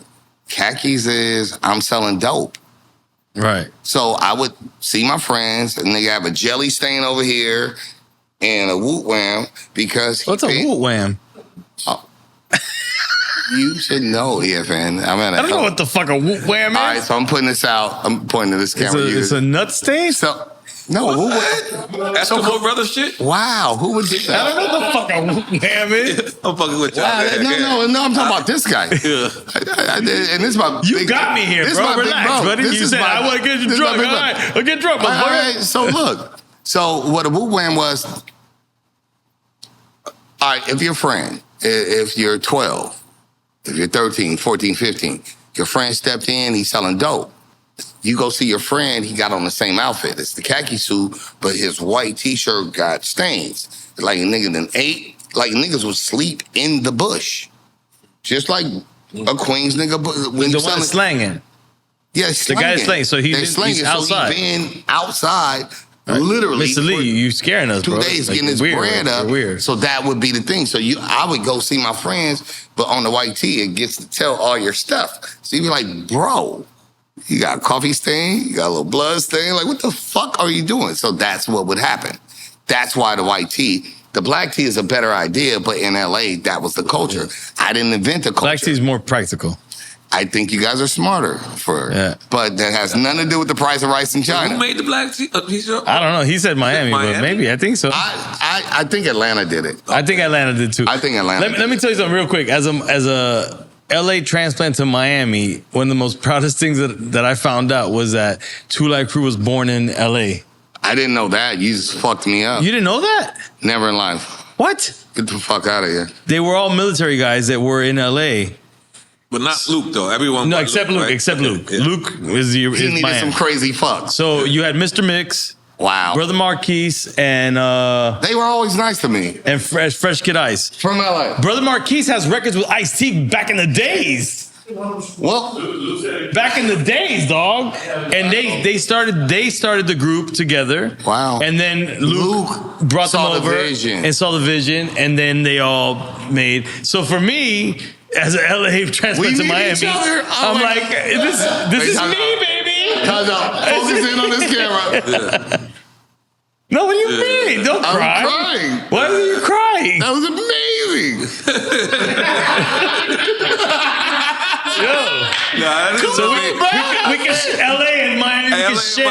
Khakis is I'm selling dope. Right. So I would see my friends, and they have a jelly stain over here and a woot wham because what's a woot wham? Oh. You should know, EFN. I don't know what the fuck a woot wham is. All right, so I'm putting this out. I'm pointing to this camera. It's a nut stain? So, no, what? That's the whole brother shit? Wow, who would do that? I don't know what the fuck a woot wham is. I'm fucking with y'all. No, I'm talking about this guy. And this is my You got me here, bro. Relax, buddy. You said, I want to get you drunk. All right, I'll get drunk, all right, so look. So what a woot wham was, all right, if you're a friend, if you're 12, if you're 13, 14, 15, your friend stepped in, he's selling dope. You go see your friend, he got on the same outfit. It's the khaki suit, but his white t-shirt got stains. Like a nigga done ate, like niggas would sleep in the bush. Just like a Queens nigga. When the one slanging. Yeah, slanging. The guy's slanging, so he's outside. So he been outside, literally. Mr. Lee, you scaring us, 2 bro. days getting his bread up. Weird. So that would be the thing. So I would go see my friends, but on the white tee, it gets to tell all your stuff. So you'd be like, bro, you got a coffee stain, you got a little blood stain. Like, what the fuck are you doing? So that's what would happen. That's why the white tee. The black tea is a better idea, but in LA, that was the culture. I didn't invent the culture. Black tea is more practical. I think you guys are smarter but that has nothing to do with the price of rice in China. Who made the black tea? I don't know. He said Miami, but maybe. I think so. I think Atlanta did it. I think Atlanta did too. I think Atlanta. Let me tell you something real quick. As a LA transplant to Miami, one of the most proudest things that I found out was that Two Live Crew was born in LA. I didn't know that. You just fucked me up. You didn't know that? Never in life. What? Get the fuck out of here. They were all military guys that were in LA. But not Luke, though. Everyone. No, except Luke. Right? Except Luke. Yeah. Luke is He needed Miami. some crazy fucks. So you had Mr. Mix. Wow. Brother Marquise and they were always nice to me. And Fresh Kid Ice. From LA. Brother Marquise has records with Ice-T back in the days. Well, back in the days, dog. And they started the group together. Wow. And then Luke brought them over and saw the vision, and then they all made. So for me, as an LA transplant to Miami, I'm like, this is me, baby. Focus in on this camera. No, what do you mean? Don't cry. I'm crying. Why are you crying? That was amazing. We can LA and Miami can share.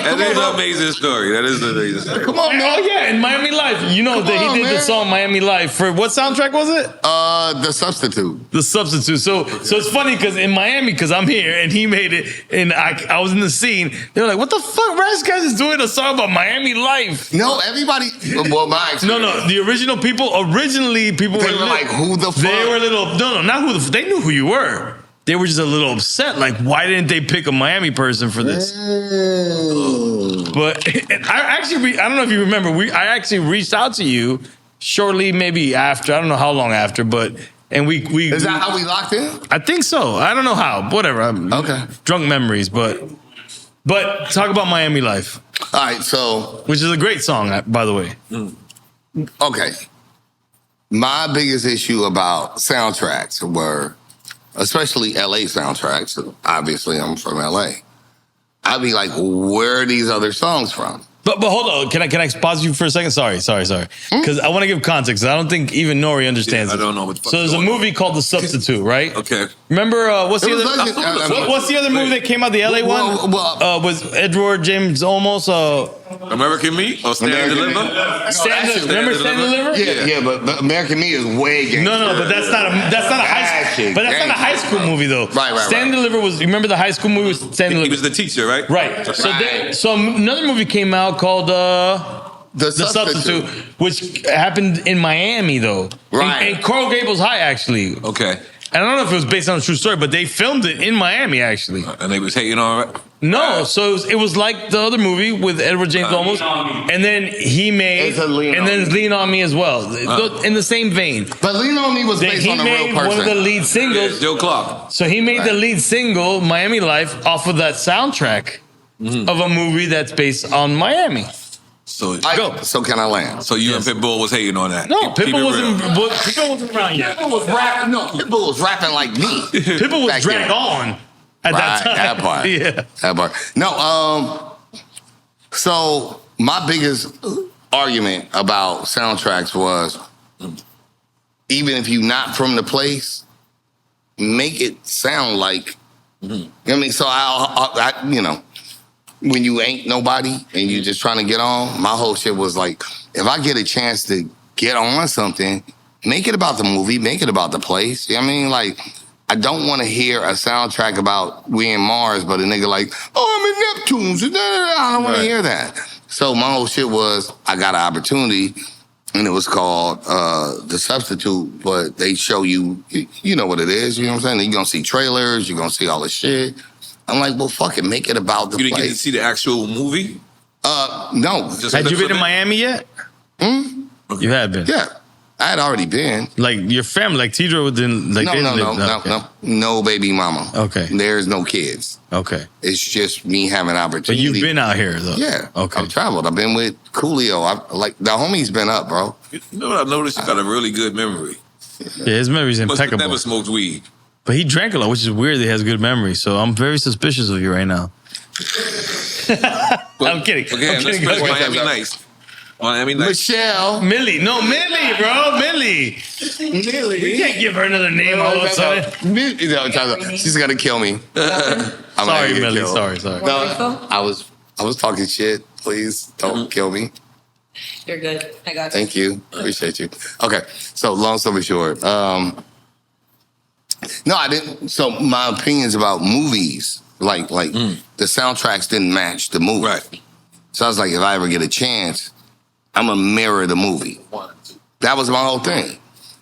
That is an amazing story. That is an amazing story. Come on, man. Oh yeah, in Miami Life. You know that he did the song Miami Life for what soundtrack was it? The Substitute. The Substitute. So it's funny because in Miami, because I'm here and he made it, and I was in the scene. They were like, "What the fuck? Ras Kass is doing a song about Miami Life." No, everybody. Well, no. The original people. Originally, people they were like, "Who the fuck?" They were a little. No, not who. They knew who you were. They were just a little upset. Like, why didn't they pick a Miami person for this? But I don't know if you remember. I actually reached out to you shortly, maybe after. I don't know how long after, but. And we is that how we locked in? I think so. I don't know how. Whatever. Okay. Drunk memories, but talk about Miami Life. All right, so which is a great song, by the way. Okay. My biggest issue about soundtracks were, especially LA soundtracks. Obviously, I'm from LA. I'd be like, where are these other songs from? But hold on, can I pause you for a second? Sorry. Because I want to give context. I don't think even N.O.R.E understands. I don't know what the fuck. So there's a movie called The Substitute, right? Okay. Remember what's the other movie that came out? The LA one was Edward James Olmos. American Me or Stand and Deliver? Remember Stand and Deliver? Yeah, but American Me is way gangster. No, but that's not a high school. But that's not a high school movie though. Right. Stand and Deliver was. You remember the high school movie? Was Stand and Deliver? He was the teacher, right? Right. So another movie came out called The Substitute, which happened in Miami though. Right. In Coral Gables High, actually. Okay. And I don't know if it was based on a true story, but they filmed it in Miami, actually. And they was hating on it? No, so it was like the other movie with Edward James Olmos, and then he made, and then Lean On Me as well, in the same vein. But Lean On Me was based on a real person. He made one of the lead singles. Joe Clark. So he made the lead single, Miami Life, off of that soundtrack of a movie that's based on Miami. So can I land? So you and Pitbull was hating on that? No, Pitbull wasn't around yet. Pitbull was rapping. No, Pitbull was rapping like me. Pitbull was drag on. At that time. That part. Yeah. That part. No, so my biggest argument about soundtracks was, even if you're not from the place, make it sound like, you know what I mean? So I you know, when you ain't nobody and you just trying to get on, my whole shit was like, if I get a chance to get on something, make it about the movie, make it about the place. You know what I mean? Like, I don't want to hear a soundtrack about we in Mars, but a nigga like, oh, I'm in Neptunes. I don't want to hear that. So my whole shit was, I got an opportunity, and it was called The Substitute, but they show you, you know what it is, you know what I'm saying? You're going to see trailers, you're going to see all this shit. I'm like, well, fuck it, make it about the place. You didn't get to see the actual movie? No. Had you been in Miami yet? You had been? Yeah. I had already been. Like your family, like Tidro didn't like no baby mama. Okay. There's no kids. Okay. It's just me having opportunity. But you've been out here though. Yeah. Okay. I've traveled. I've been with Coolio. Like the homie's been up, bro. You know what I've noticed? You got a really good memory. Yeah, his memory's impeccable. Never smoked weed. But he drank a lot, which is weird that he has good memory. So I'm very suspicious of you right now. I'm kidding. Okay, I'm let's kidding. play Miami Nice. Miami Nice. Michelle. Millie. No, Millie, bro. Millie. We can't give her another name all of a sudden. She's gonna kill me. Sorry, Millie. Sorry. No, I was talking shit. Please don't kill me. You're good. I got you. Thank you. Appreciate you. Okay. So long story short, no, I didn't. So my opinions about movies, like the soundtracks didn't match the movie. Right. So I was like, if I ever get a chance, I'm gonna mirror the movie. That was my whole thing.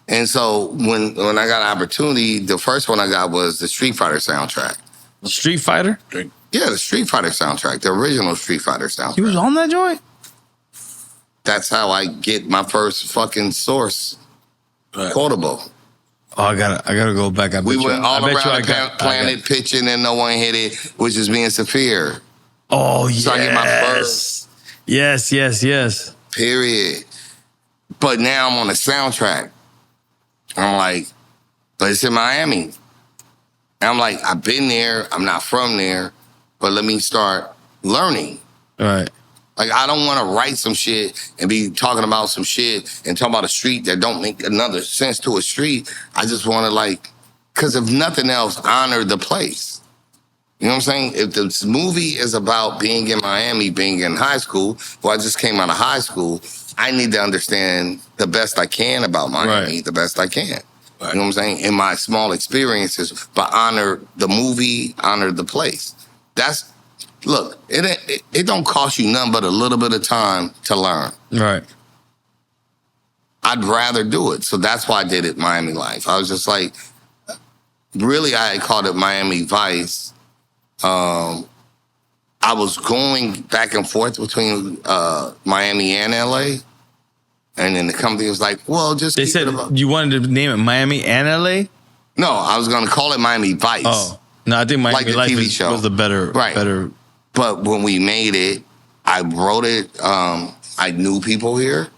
And so when I got an opportunity, the first one I got was the Street Fighter soundtrack. Street Fighter? Yeah, the Street Fighter soundtrack, the original Street Fighter soundtrack. You was on that joint? That's how I get my first fucking source quotable. Oh, I gotta go back. We went all around the planet pitching and no one hit it, which is me and Saphir. Oh, yes. So I get my first. Yes. Period. But now I'm on the soundtrack. I'm like, but it's in Miami. And I'm like, I've been there. I'm not from there. But let me start learning. All right. Like, I don't want to write some shit and be talking about some shit and talking about a street that don't make another sense to a street. I just want to, like, because if nothing else, honor the place. You know what I'm saying? If this movie is about being in Miami, being in high school, well, I just came out of high school, I need to understand the best I can about Miami, the best I can. Right. You know what I'm saying? In my small experiences, but honor the movie, honor the place. That's, look, it don't cost you nothing but a little bit of time to learn. Right. I'd rather do it. So that's why I did it Miami Life. I was just like, really, I called it Miami Vice. I was going back and forth between Miami and LA. And then the company was like, well, just They said you wanted to name it Miami and LA? No, I was going to call it Miami Vice. Oh. No, I think Miami like the Life TV show. was the better. But when we made it, I wrote it. I knew people here.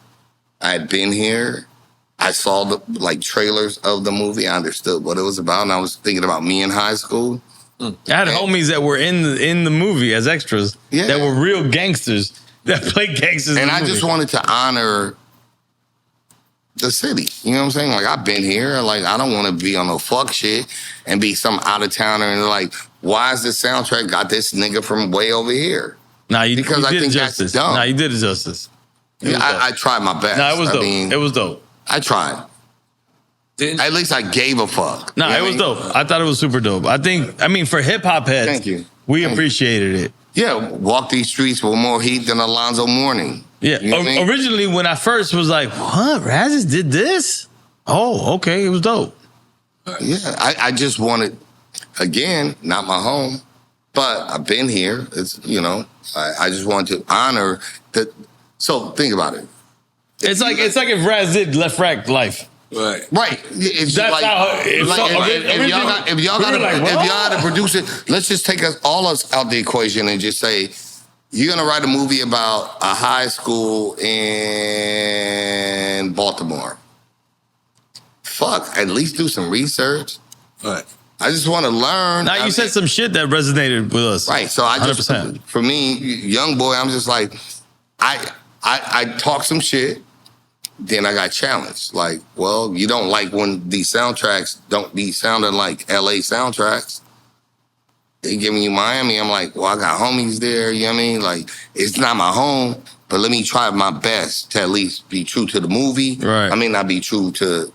I had been here. I saw the trailers of the movie. I understood what it was about. And I was thinking about me in high school. I had homies that were in the movie as extras that were real gangsters that played gangsters. And I just wanted to honor the city. You know what I'm saying? Like, I've been here. Like, I don't want to be on no fuck shit and be some out-of-towner and like, why is this soundtrack got this nigga from way over here? Because I think that's dumb. Nah, you did it justice. Yeah, I tried my best. Nah, it was dope. It was dope. I tried. At least I gave a fuck. Nah, it was dope. I thought it was super dope. I mean, for hip-hop heads, thank you. We appreciated it. Yeah, walk these streets with more heat than Alonzo Mourning. Yeah, you know what I mean? Originally when I first was like, what, Razz did this? Oh, okay, it was dope. Yeah, I just wanted, again, not my home, but I've been here. It's, I just want to honor that. So think about it. It's like if Razz did Left Rack Life. Right. It's That's like, how. if y'all got to produce it, let's just take all us out the equation and just say, you're gonna write a movie about a high school in Baltimore. Fuck, at least do some research. Right. I just want to learn. Now you said some shit that resonated with us. Right. So I just, 100%. for me, young boy, I'm just like, I talk some shit, then I got challenged. Like, well, you don't like when these soundtracks don't be sounding like LA soundtracks. They giving you Miami. I'm like, well, I got homies there. You know what I mean? Like, it's not my home, but let me try my best to at least be true to the movie. Right. I may not be true to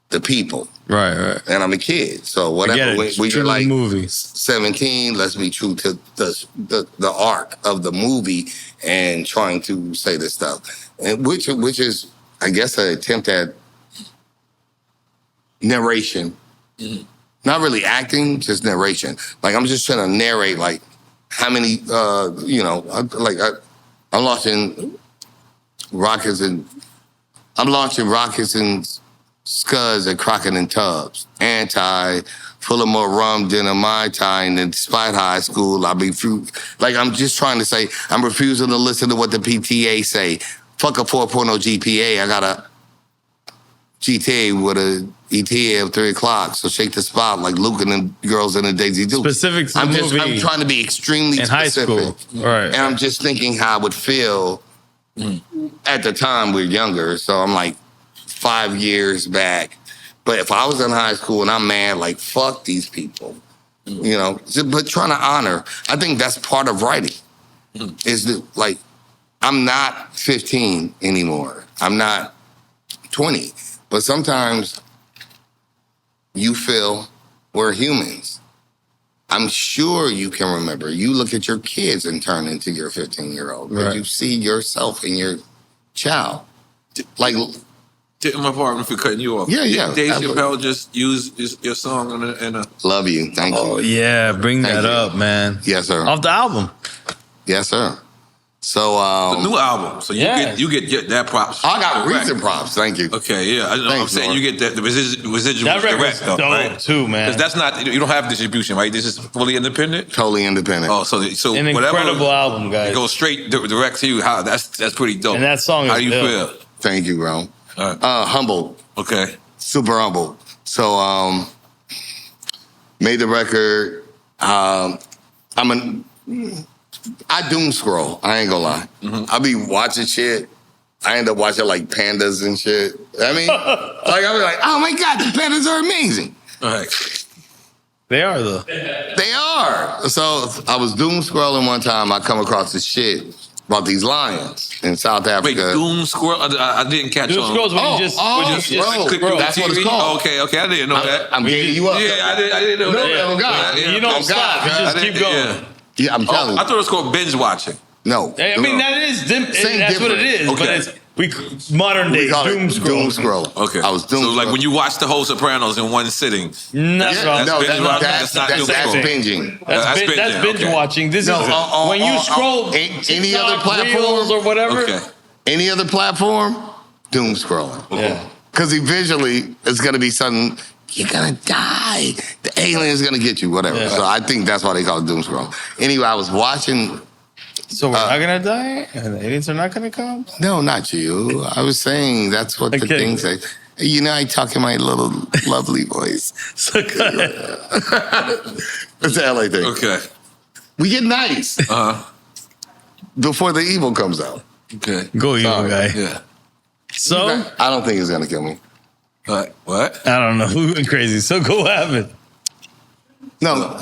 the people. Right. And I'm a kid. So whatever. When you're like movies. 17, let's be true to the arc of the movie and trying to say this stuff. And which is, I guess, an attempt at narration. Mm-hmm. Not really acting, just narration. Like, I'm just trying to narrate, like, how many, I'm launching rockets and Scuds at Crockett and Tubbs. Anti, full of more rum than a Mai Tai, and despite high school, I'm just trying to say, I'm refusing to listen to what the PTA say. Fuck a 4.0 GPA, I got a GTA with a ETA of 3 o'clock, so shake the spot like Luke and the girls in the Daisy Duke. Specific to the movie. I'm trying to be extremely in specific. High school. Right. And I'm just thinking how I would feel at the time we're younger, so I'm like, 5 years back. But if I was in high school and I'm mad, like, fuck these people, but trying to honor, I think that's part of writing. Is that, like, I'm not 15 anymore. I'm not 20. But sometimes you feel we're humans. I'm sure you can remember. You look at your kids and turn into your 15-year-old. Right. But you see yourself in your child. Like, my pardon for cutting you off. Yeah. Dave Chappelle just used your song in a... Love you. Thank you. Oh, yeah. Bring that up, man. Yes, sir. Off the album. Yes, sir. So, the new album. So you get that props. I got recent props. Thank you. Okay, yeah. I'm saying you get the residual that direct though, right? Too, man. Because that's not, you don't have distribution, right? This is fully independent. Totally independent. Oh, so an whatever, incredible album, guys. It goes straight direct to you. How that's pretty dope. And that song. How do you feel? Thank you, bro. Right. Humble. Okay. Super humble. So, made the record. I doom scroll. I ain't gonna lie. Mm-hmm. I be watching shit. I end up watching like pandas and shit. I mean, like I be like, oh my God, the pandas are amazing. All right. They are though. They are. So I was doom scrolling one time. I come across this shit about these lions in South Africa. Wait, doom scroll? I didn't catch on. Doom scrolls when you just click bro, that's what it's called. Okay, I didn't know that. I'm getting you up. Yeah, I didn't know that. Oh God, you don't stop. You just keep going. Yeah, I'm telling you. I thought it was called binge watching. No. I mean, that is, that's what it is. Okay. But it's modern day doom scroll. Doom scroll. Okay. I was doom So, like, scroll. when you watch the whole Sopranos in one sitting. That's binging. That's binge watching. This is when you scroll any other platform or whatever. Okay. Any other platform, doom scrolling. Yeah. Because eventually it's going to be something, you're going to die. The alien is going to get you, whatever. Yeah. So I think that's why they call it doom scroll. Anyway, I was watching. So we're not going to die? And the aliens are not going to come? No, not you. I was saying that's what the thing says. You know, I talk in my little lovely voice. So go ahead. It's the LA thing. Okay. We get nice before the evil comes out. Okay. Go evil guy. Yeah. So? I don't think it's going to kill me. What? I don't know. We went crazy. So go happen. No.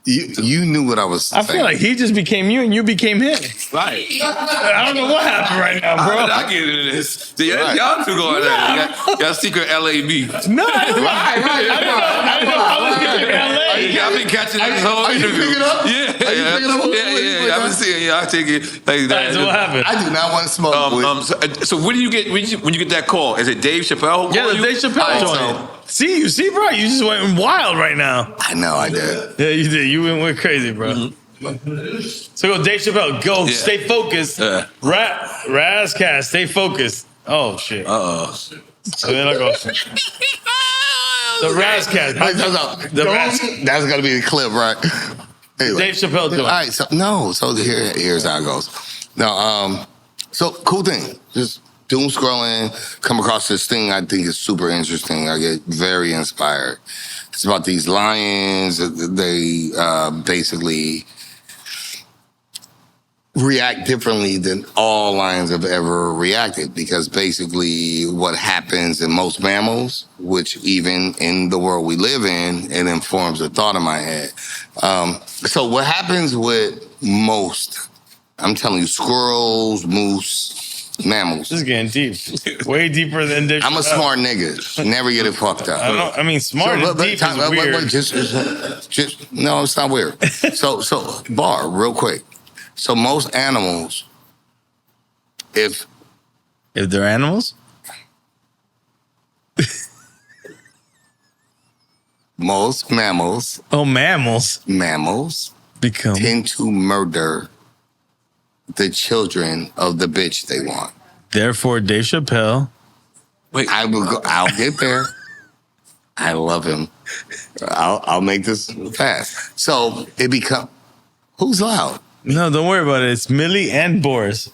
You knew what I was saying. I feel like he just became you and you became him. Right. I don't know what happened right now, bro. I get into this. Y'all two going there. Y'all secret LA beef. No, I didn't know I was getting LA. I've been catching this whole interview. Pick it up? Yeah. I've been seeing y'all take it like that. So what happened? I do not want to smoke. So when do you get when you get that call? Is it Dave Chappelle? Yeah, the Dave Chappelle joint. See, bro, you just went wild right now. I know I did. Yeah, you did. You went crazy, bro. Mm-hmm. So go, Dave Chappelle. Go, stay focused. Ras Kass, stay focused. Oh shit. So then I go. The Ras Kass. That's gonna be the clip, right? Anyway. Dave Chappelle joint. All right, so here's how it goes. No, so cool thing. Just doom scrolling, come across this thing I think is super interesting. I get very inspired. It's about these lions. They basically react differently than all lions have ever reacted, because basically what happens in most mammals, which even in the world we live in, it informs a thought in my head. So what happens with most, I'm telling you, squirrels, moose, mammals. This is getting deep. Way deeper than this. I'm a smart nigga. Never get it fucked up. I mean, smart and deep is weird. Just, no, it's not weird. So, Bar, real quick. So most animals, if they're animals? most mammals. Oh, mammals. Mammals tend to murder the children of the bitch they want. Therefore, Dave Chappelle. Wait, I'll get there. I love him. I'll make this fast. So it become, who's loud? No, don't worry about it. It's Millie and Boris.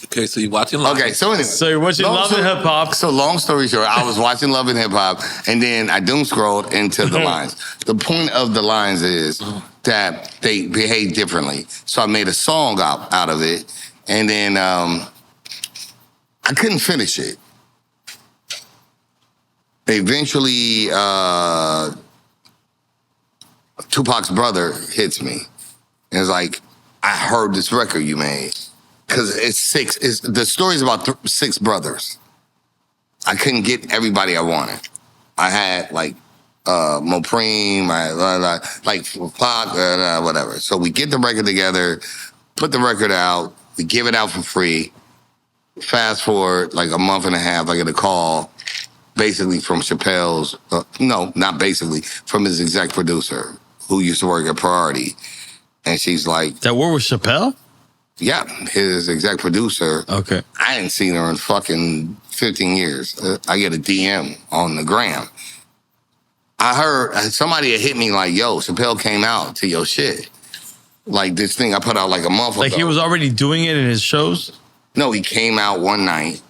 Okay, so you're watching Love. Okay, so anyway. So you're watching Love and Hip Hop. So long story short, I was watching Love and Hip Hop, and then I doom scrolled into the lines. The point of the lines is that they behave differently. So I made a song out of it, and then I couldn't finish it. Eventually, Tupac's brother hits me. And it's like, I heard this record you made. Because the story's about 6 brothers. I couldn't get everybody I wanted. I had like Mopreme, like Pac, whatever. So we get the record together, put the record out, we give it out for free. Fast forward like a month and a half, I get a call basically from Chappelle's, no, not basically, from his exec producer who used to work at Priority. And she's like... That worked with Chappelle? Yeah, his exec producer. Okay. I hadn't seen her in fucking 15 years. I get a DM on the gram. I heard somebody had hit me like, yo, Chappelle came out to your shit. Like this thing I put out like a month ago. Like he was already doing it in his shows? No, he came out one night.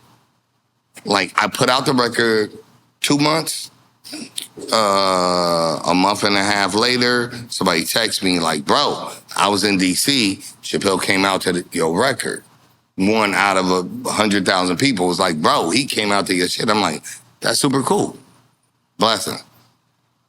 Like I put out the record 2 months. A month and a half later, somebody texts me like, bro, I was in DC. Chappelle came out to your record. 1 out of 100,000 people was like, bro, he came out to your shit. I'm like, that's super cool. Blessing.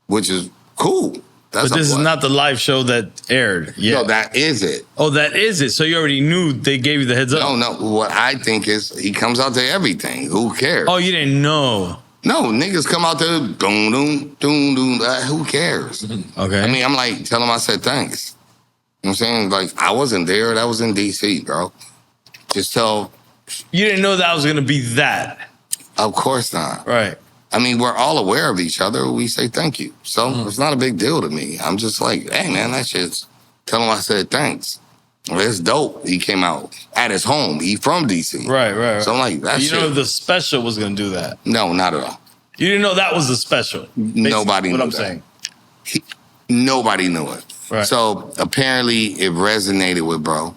Which is cool. That's but this is not the live show that aired yet. No, that is it. Oh, that is it. So you already knew they gave you the heads up? No. What I think is he comes out to everything. Who cares? Oh, you didn't know? No, niggas come out there, doom, doom, doom, doom. Who cares? Okay. I mean, I'm like, tell him I said thanks. You know what I'm saying? Like, I wasn't there. That was in D.C., bro. Just tell. You didn't know that was going to be that? Of course not. Right. I mean, we're all aware of each other. We say thank you. So it's not a big deal to me. I'm just like, hey, man, that shit's... Tell him I said thanks. Well, it's dope. He came out at his home. He from D.C. Right. So I'm like, that's you know the special was going to do that? No, not at all. You didn't know that was the special? Nobody knew what I'm that. saying. Nobody knew it. Right. So apparently it resonated with bro.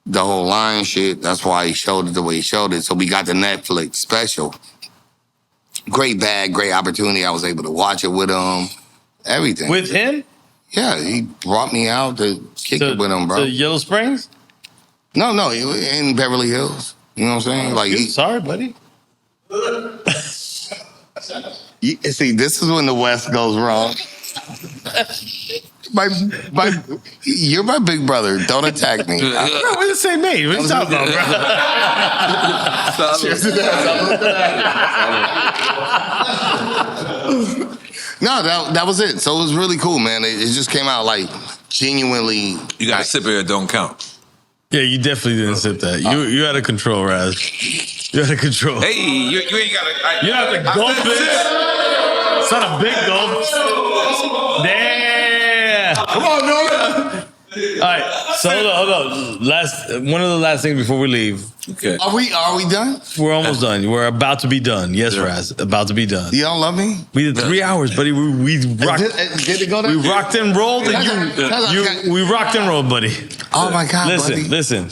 The whole lion shit, that's why he showed it the way he showed it. So we got the Netflix special. Great bag, great opportunity. I was able to watch it with him. Everything. With him? Yeah, he brought me out to kick it with him, bro. To Yellow Springs? No, in Beverly Hills. You know what I'm saying? Like, sorry, buddy. See, this is when the West goes wrong. You're my big brother. Don't attack me. Bro, we're the same age. What are you talking about, bro? Cheers to that. No, that was it. So it was really cool, man. It just came out like genuinely. You got to sip it, don't count. Yeah, you definitely didn't sip that. You had a control, Raz. You had a control. Hey, you ain't got to. You have to gulp it. It's not a big gulp. Damn. Come on, Nora. All right, so hold on. One of the last things before we leave. Okay. Are we done? We're almost done. We're about to be done. Yes, Raz, about to be done. You don't love me? We did 3 hours, buddy. We rocked. Did it go there? We rocked and rolled, and we rocked and rolled, buddy. Oh my God, listen.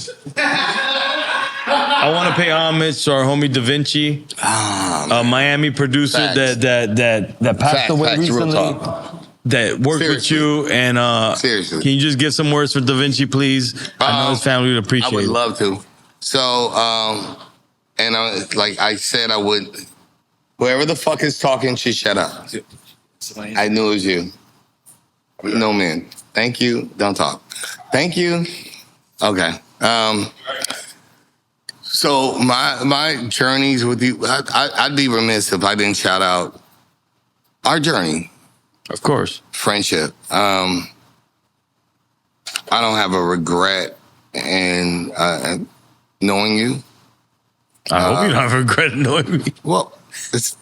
All I want to pay homage to our homie Da Vinci, Miami producer that passed away recently. That worked with you, and seriously, can you just give some words for Da Vinci, please? I know his family would appreciate it. I would love to. So, and like I said, I would. Whoever the fuck is talking should shut up. I knew it was you. No, man. Thank you. Don't talk. Thank you. Okay. So my journeys with you, I'd be remiss if I didn't shout out our journey. Of course. Friendship. I don't have a regret in knowing you. I hope you don't have a regret in knowing me. Well, it's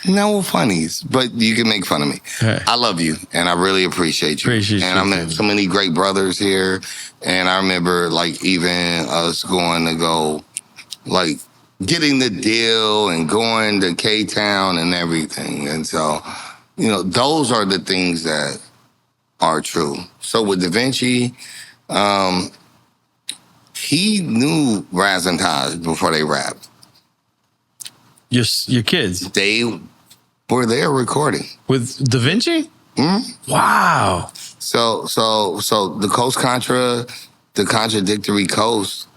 no funnies, but you can make fun of me. Hey. I love you, and I really appreciate you. And I met so many great brothers here, and I remember like even us going to go, like getting the deal and going to K-Town and everything. And so, you know, those are the things that are true. So with Da Vinci, he knew Raz and Taj before they rapped. Your kids? They were there recording. With Da Vinci? Mm-hmm. Wow. So the Coast Contra, the Contradictory Coast,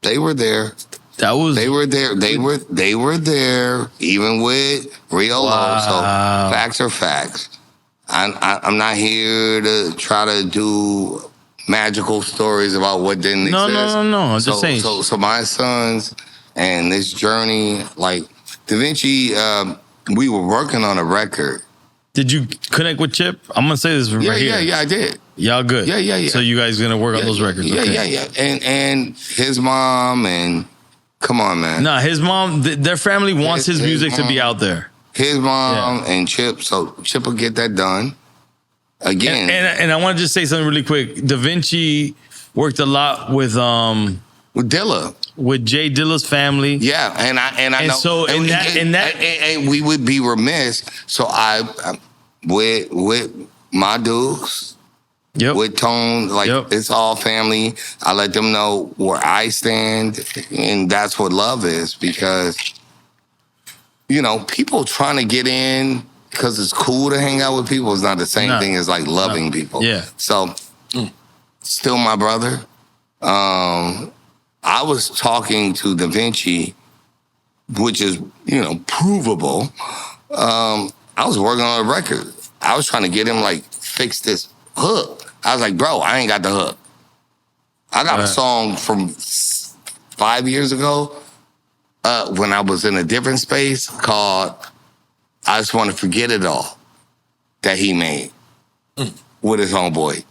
they were there. They were there. They were there even with Rio Low. So facts are facts. I'm not here to try to do magical stories about what didn't exist. No. I'm just saying. So my sons and this journey, like Da Vinci, we were working on a record. Did you connect with Chip? I'm gonna say this right here. Yeah, I did. Y'all good? Yeah. So you guys gonna work on those records? Yeah. And his mom and come on, man. Nah, his mom, their family wants his music to be out there. His mom and Chip, so Chip will get that done. Again. And I want to just say something really quick. Da Vinci worked a lot with Dilla. With Jay Dilla's family. Yeah, and I know. So and we would be remiss. So I with my dudes, with Tone, like it's all family. I let them know where I stand, and that's what love is, because you know, people trying to get in because it's cool to hang out with people is not the same thing as like loving people. Yeah. So still my brother. I was talking to Da Vinci, which is, you know, provable. I was working on a record. I was trying to get him, like, fix this hook. I was like, bro, I ain't got the hook. I got a song from 5 years ago when I was in a different space called I Just Want to Forget It All that he made with his homeboy.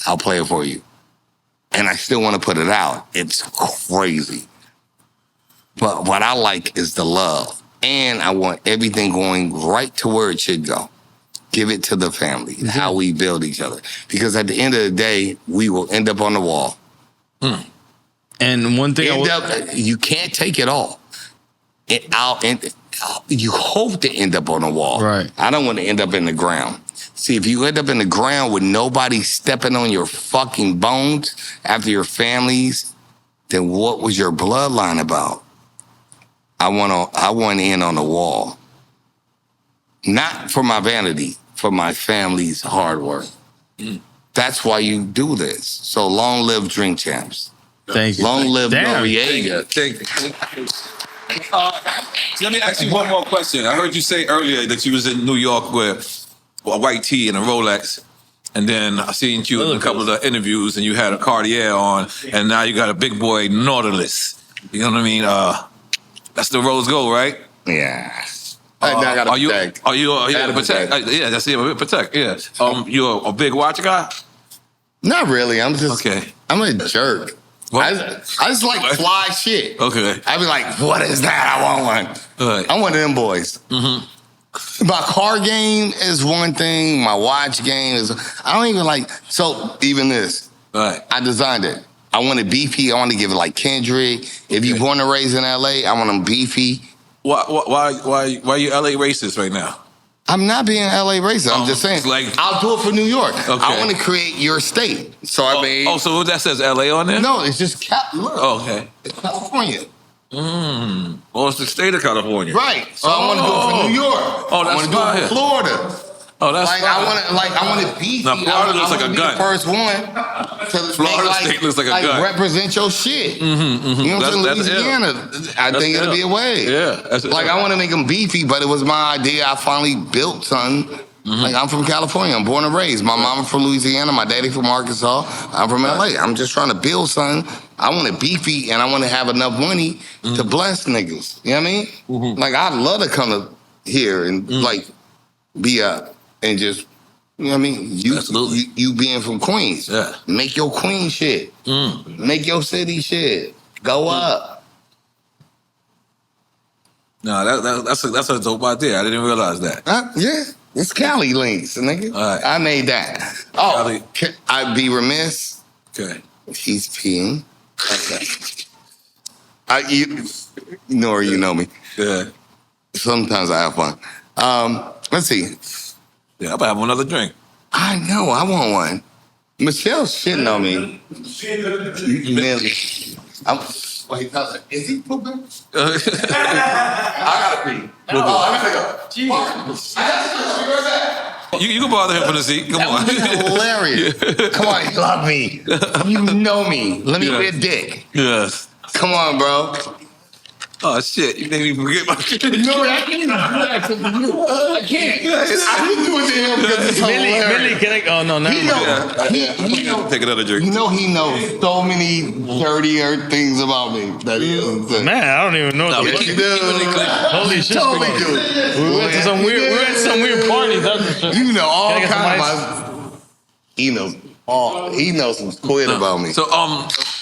I'll play it for you. And I still want to put it out. It's crazy. But what I like is the love. And I want everything going right to where it should go. Give it to the family, how we build each other. Because at the end of the day, we will end up on the wall. And one thing you can't take it all. You hope to end up on the wall. Right. I don't want to end up in the ground. See, if you end up in the ground with nobody stepping on your fucking bones after your families, then what was your bloodline about? I want in on the wall. Not for my vanity, for my family's hard work. That's why you do this. So long live Drink Champs. Thank you. Long live Noriega. Thank you. Let me ask you one more question. I heard you say earlier that you was in New York with a white tee and a Rolex, and then I seen you in a couple of the interviews, and you had a Cartier on, and now you got a big boy Nautilus. You know what I mean? That's the rose gold, right? Yeah. I gotta protect. Are you protect? Yeah, that's it. Protect. Yeah. You're a big watch guy? Not really. I'm just I'm a jerk. I just like fly shit. Okay. I be like, what is that? I want one. I'm one of them boys. My car game is one thing. My watch game is. I don't even like. So even this, I designed it. I want it beefy. I want to give it like Kendrick. If you born and raised in LA, I want them beefy. Why are you LA racist right now? I'm not being LA racist. I'm just saying. Like, I'll do it for New York. I want to create your state. So I made. So that says LA on there? No, it's just look. Oh, okay. It's California. Well, it's the state of California. Right. So I want to go for New York. Oh, that's I want to go for Florida. Oh, that's like I want to beefy. Now, Florida looks like a gun. The first one to Florida state looks like a gun. Represent your shit. You know what I'm saying? Louisiana, I think it'll be a way. Yeah. I want to make them beefy, but it was my idea. I finally built something. Like, I'm from California. I'm born and raised. My mama from Louisiana. My daddy from Arkansas. I'm from LA. I'm just trying to build something. I want it beefy, and I want to have enough money to bless niggas. You know what I mean? Like, I'd love to come to here and, like, be up and just, you know what I mean? You being from Queens. Yeah. Make your Queen shit. Make your city shit. Go up. No, that's a dope idea. I didn't realize that. Yeah. It's Cali links, nigga. All right. I made that. Oh, I'd be remiss. Okay. He's peeing. Okay. N.O.R.E, you know me. Yeah. Sometimes I have fun. Let's see. Yeah, I'm about to have another drink. I know. I want one. Michelle's shitting on me. Millie. Wait, is he pooping? I gotta pee. I gotta go. Jesus. You can bother him from the seat. Come on. Hilarious. Come on, you love me. You know me. Let me be a dick. Yes. Come on, bro. Oh shit! You made me forget my shit. No, I can't do that to you. I can't. I didn't do it to him because it's hilarious. Millie, can I? Oh no, He knows. Take another drink. You know he knows so many dirtier things about me. That is insane. Man, I don't even know. No, Holy shit! Totally do. We went to some weird parties. That's for sure. You know all Can I get some kinds ice? of. He knows all. He knows some quid about me. So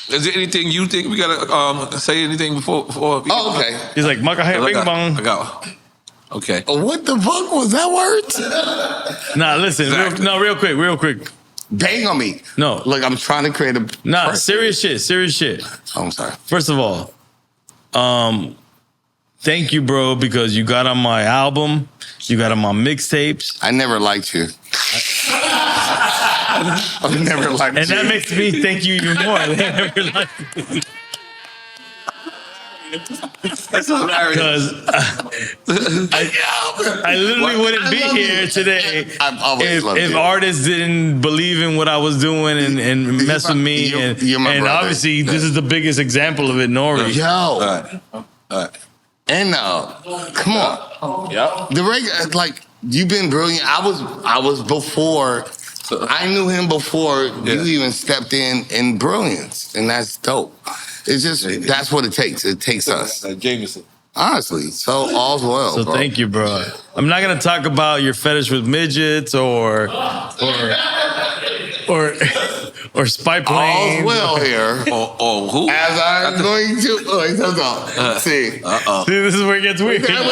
is there anything you think we gotta say anything before? Oh, okay. He's like, Maka hey, bing bong. I got. Okay. What the fuck was that word? Nah, listen. Exactly. Real quick. Bang on me. No. Look, I'm trying to create a. Nah, serious shit. Oh, I'm sorry. First of all, thank you, bro, because you got on my album, you got on my mixtapes. I never liked you. I've never liked you. And that makes me thank you even more. They never liked me. That's hilarious. Because I literally wouldn't be here today if artists didn't believe in what I was doing and mess with me. You're my and brother. obviously, this is the biggest example of it, N.O.R.E. Yo. All right. And come on. Yep. The regular, like, you've been brilliant. I was before. I knew him before you even stepped in brilliance, and that's dope. It's just that's what it takes. It takes us. Jameson. Honestly, so all's well. So bro. thank you, bro. I'm not gonna talk about your fetish with midgets or spy planes. All's well here. Oh, who? As I'm going to. Wait, hold on. See. See, this is where it gets weird. Let's look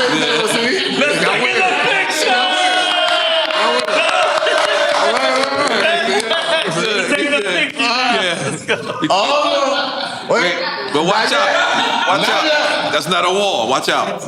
at the picture. Oh, wait. But watch out. Watch out. That's not a wall. Watch out.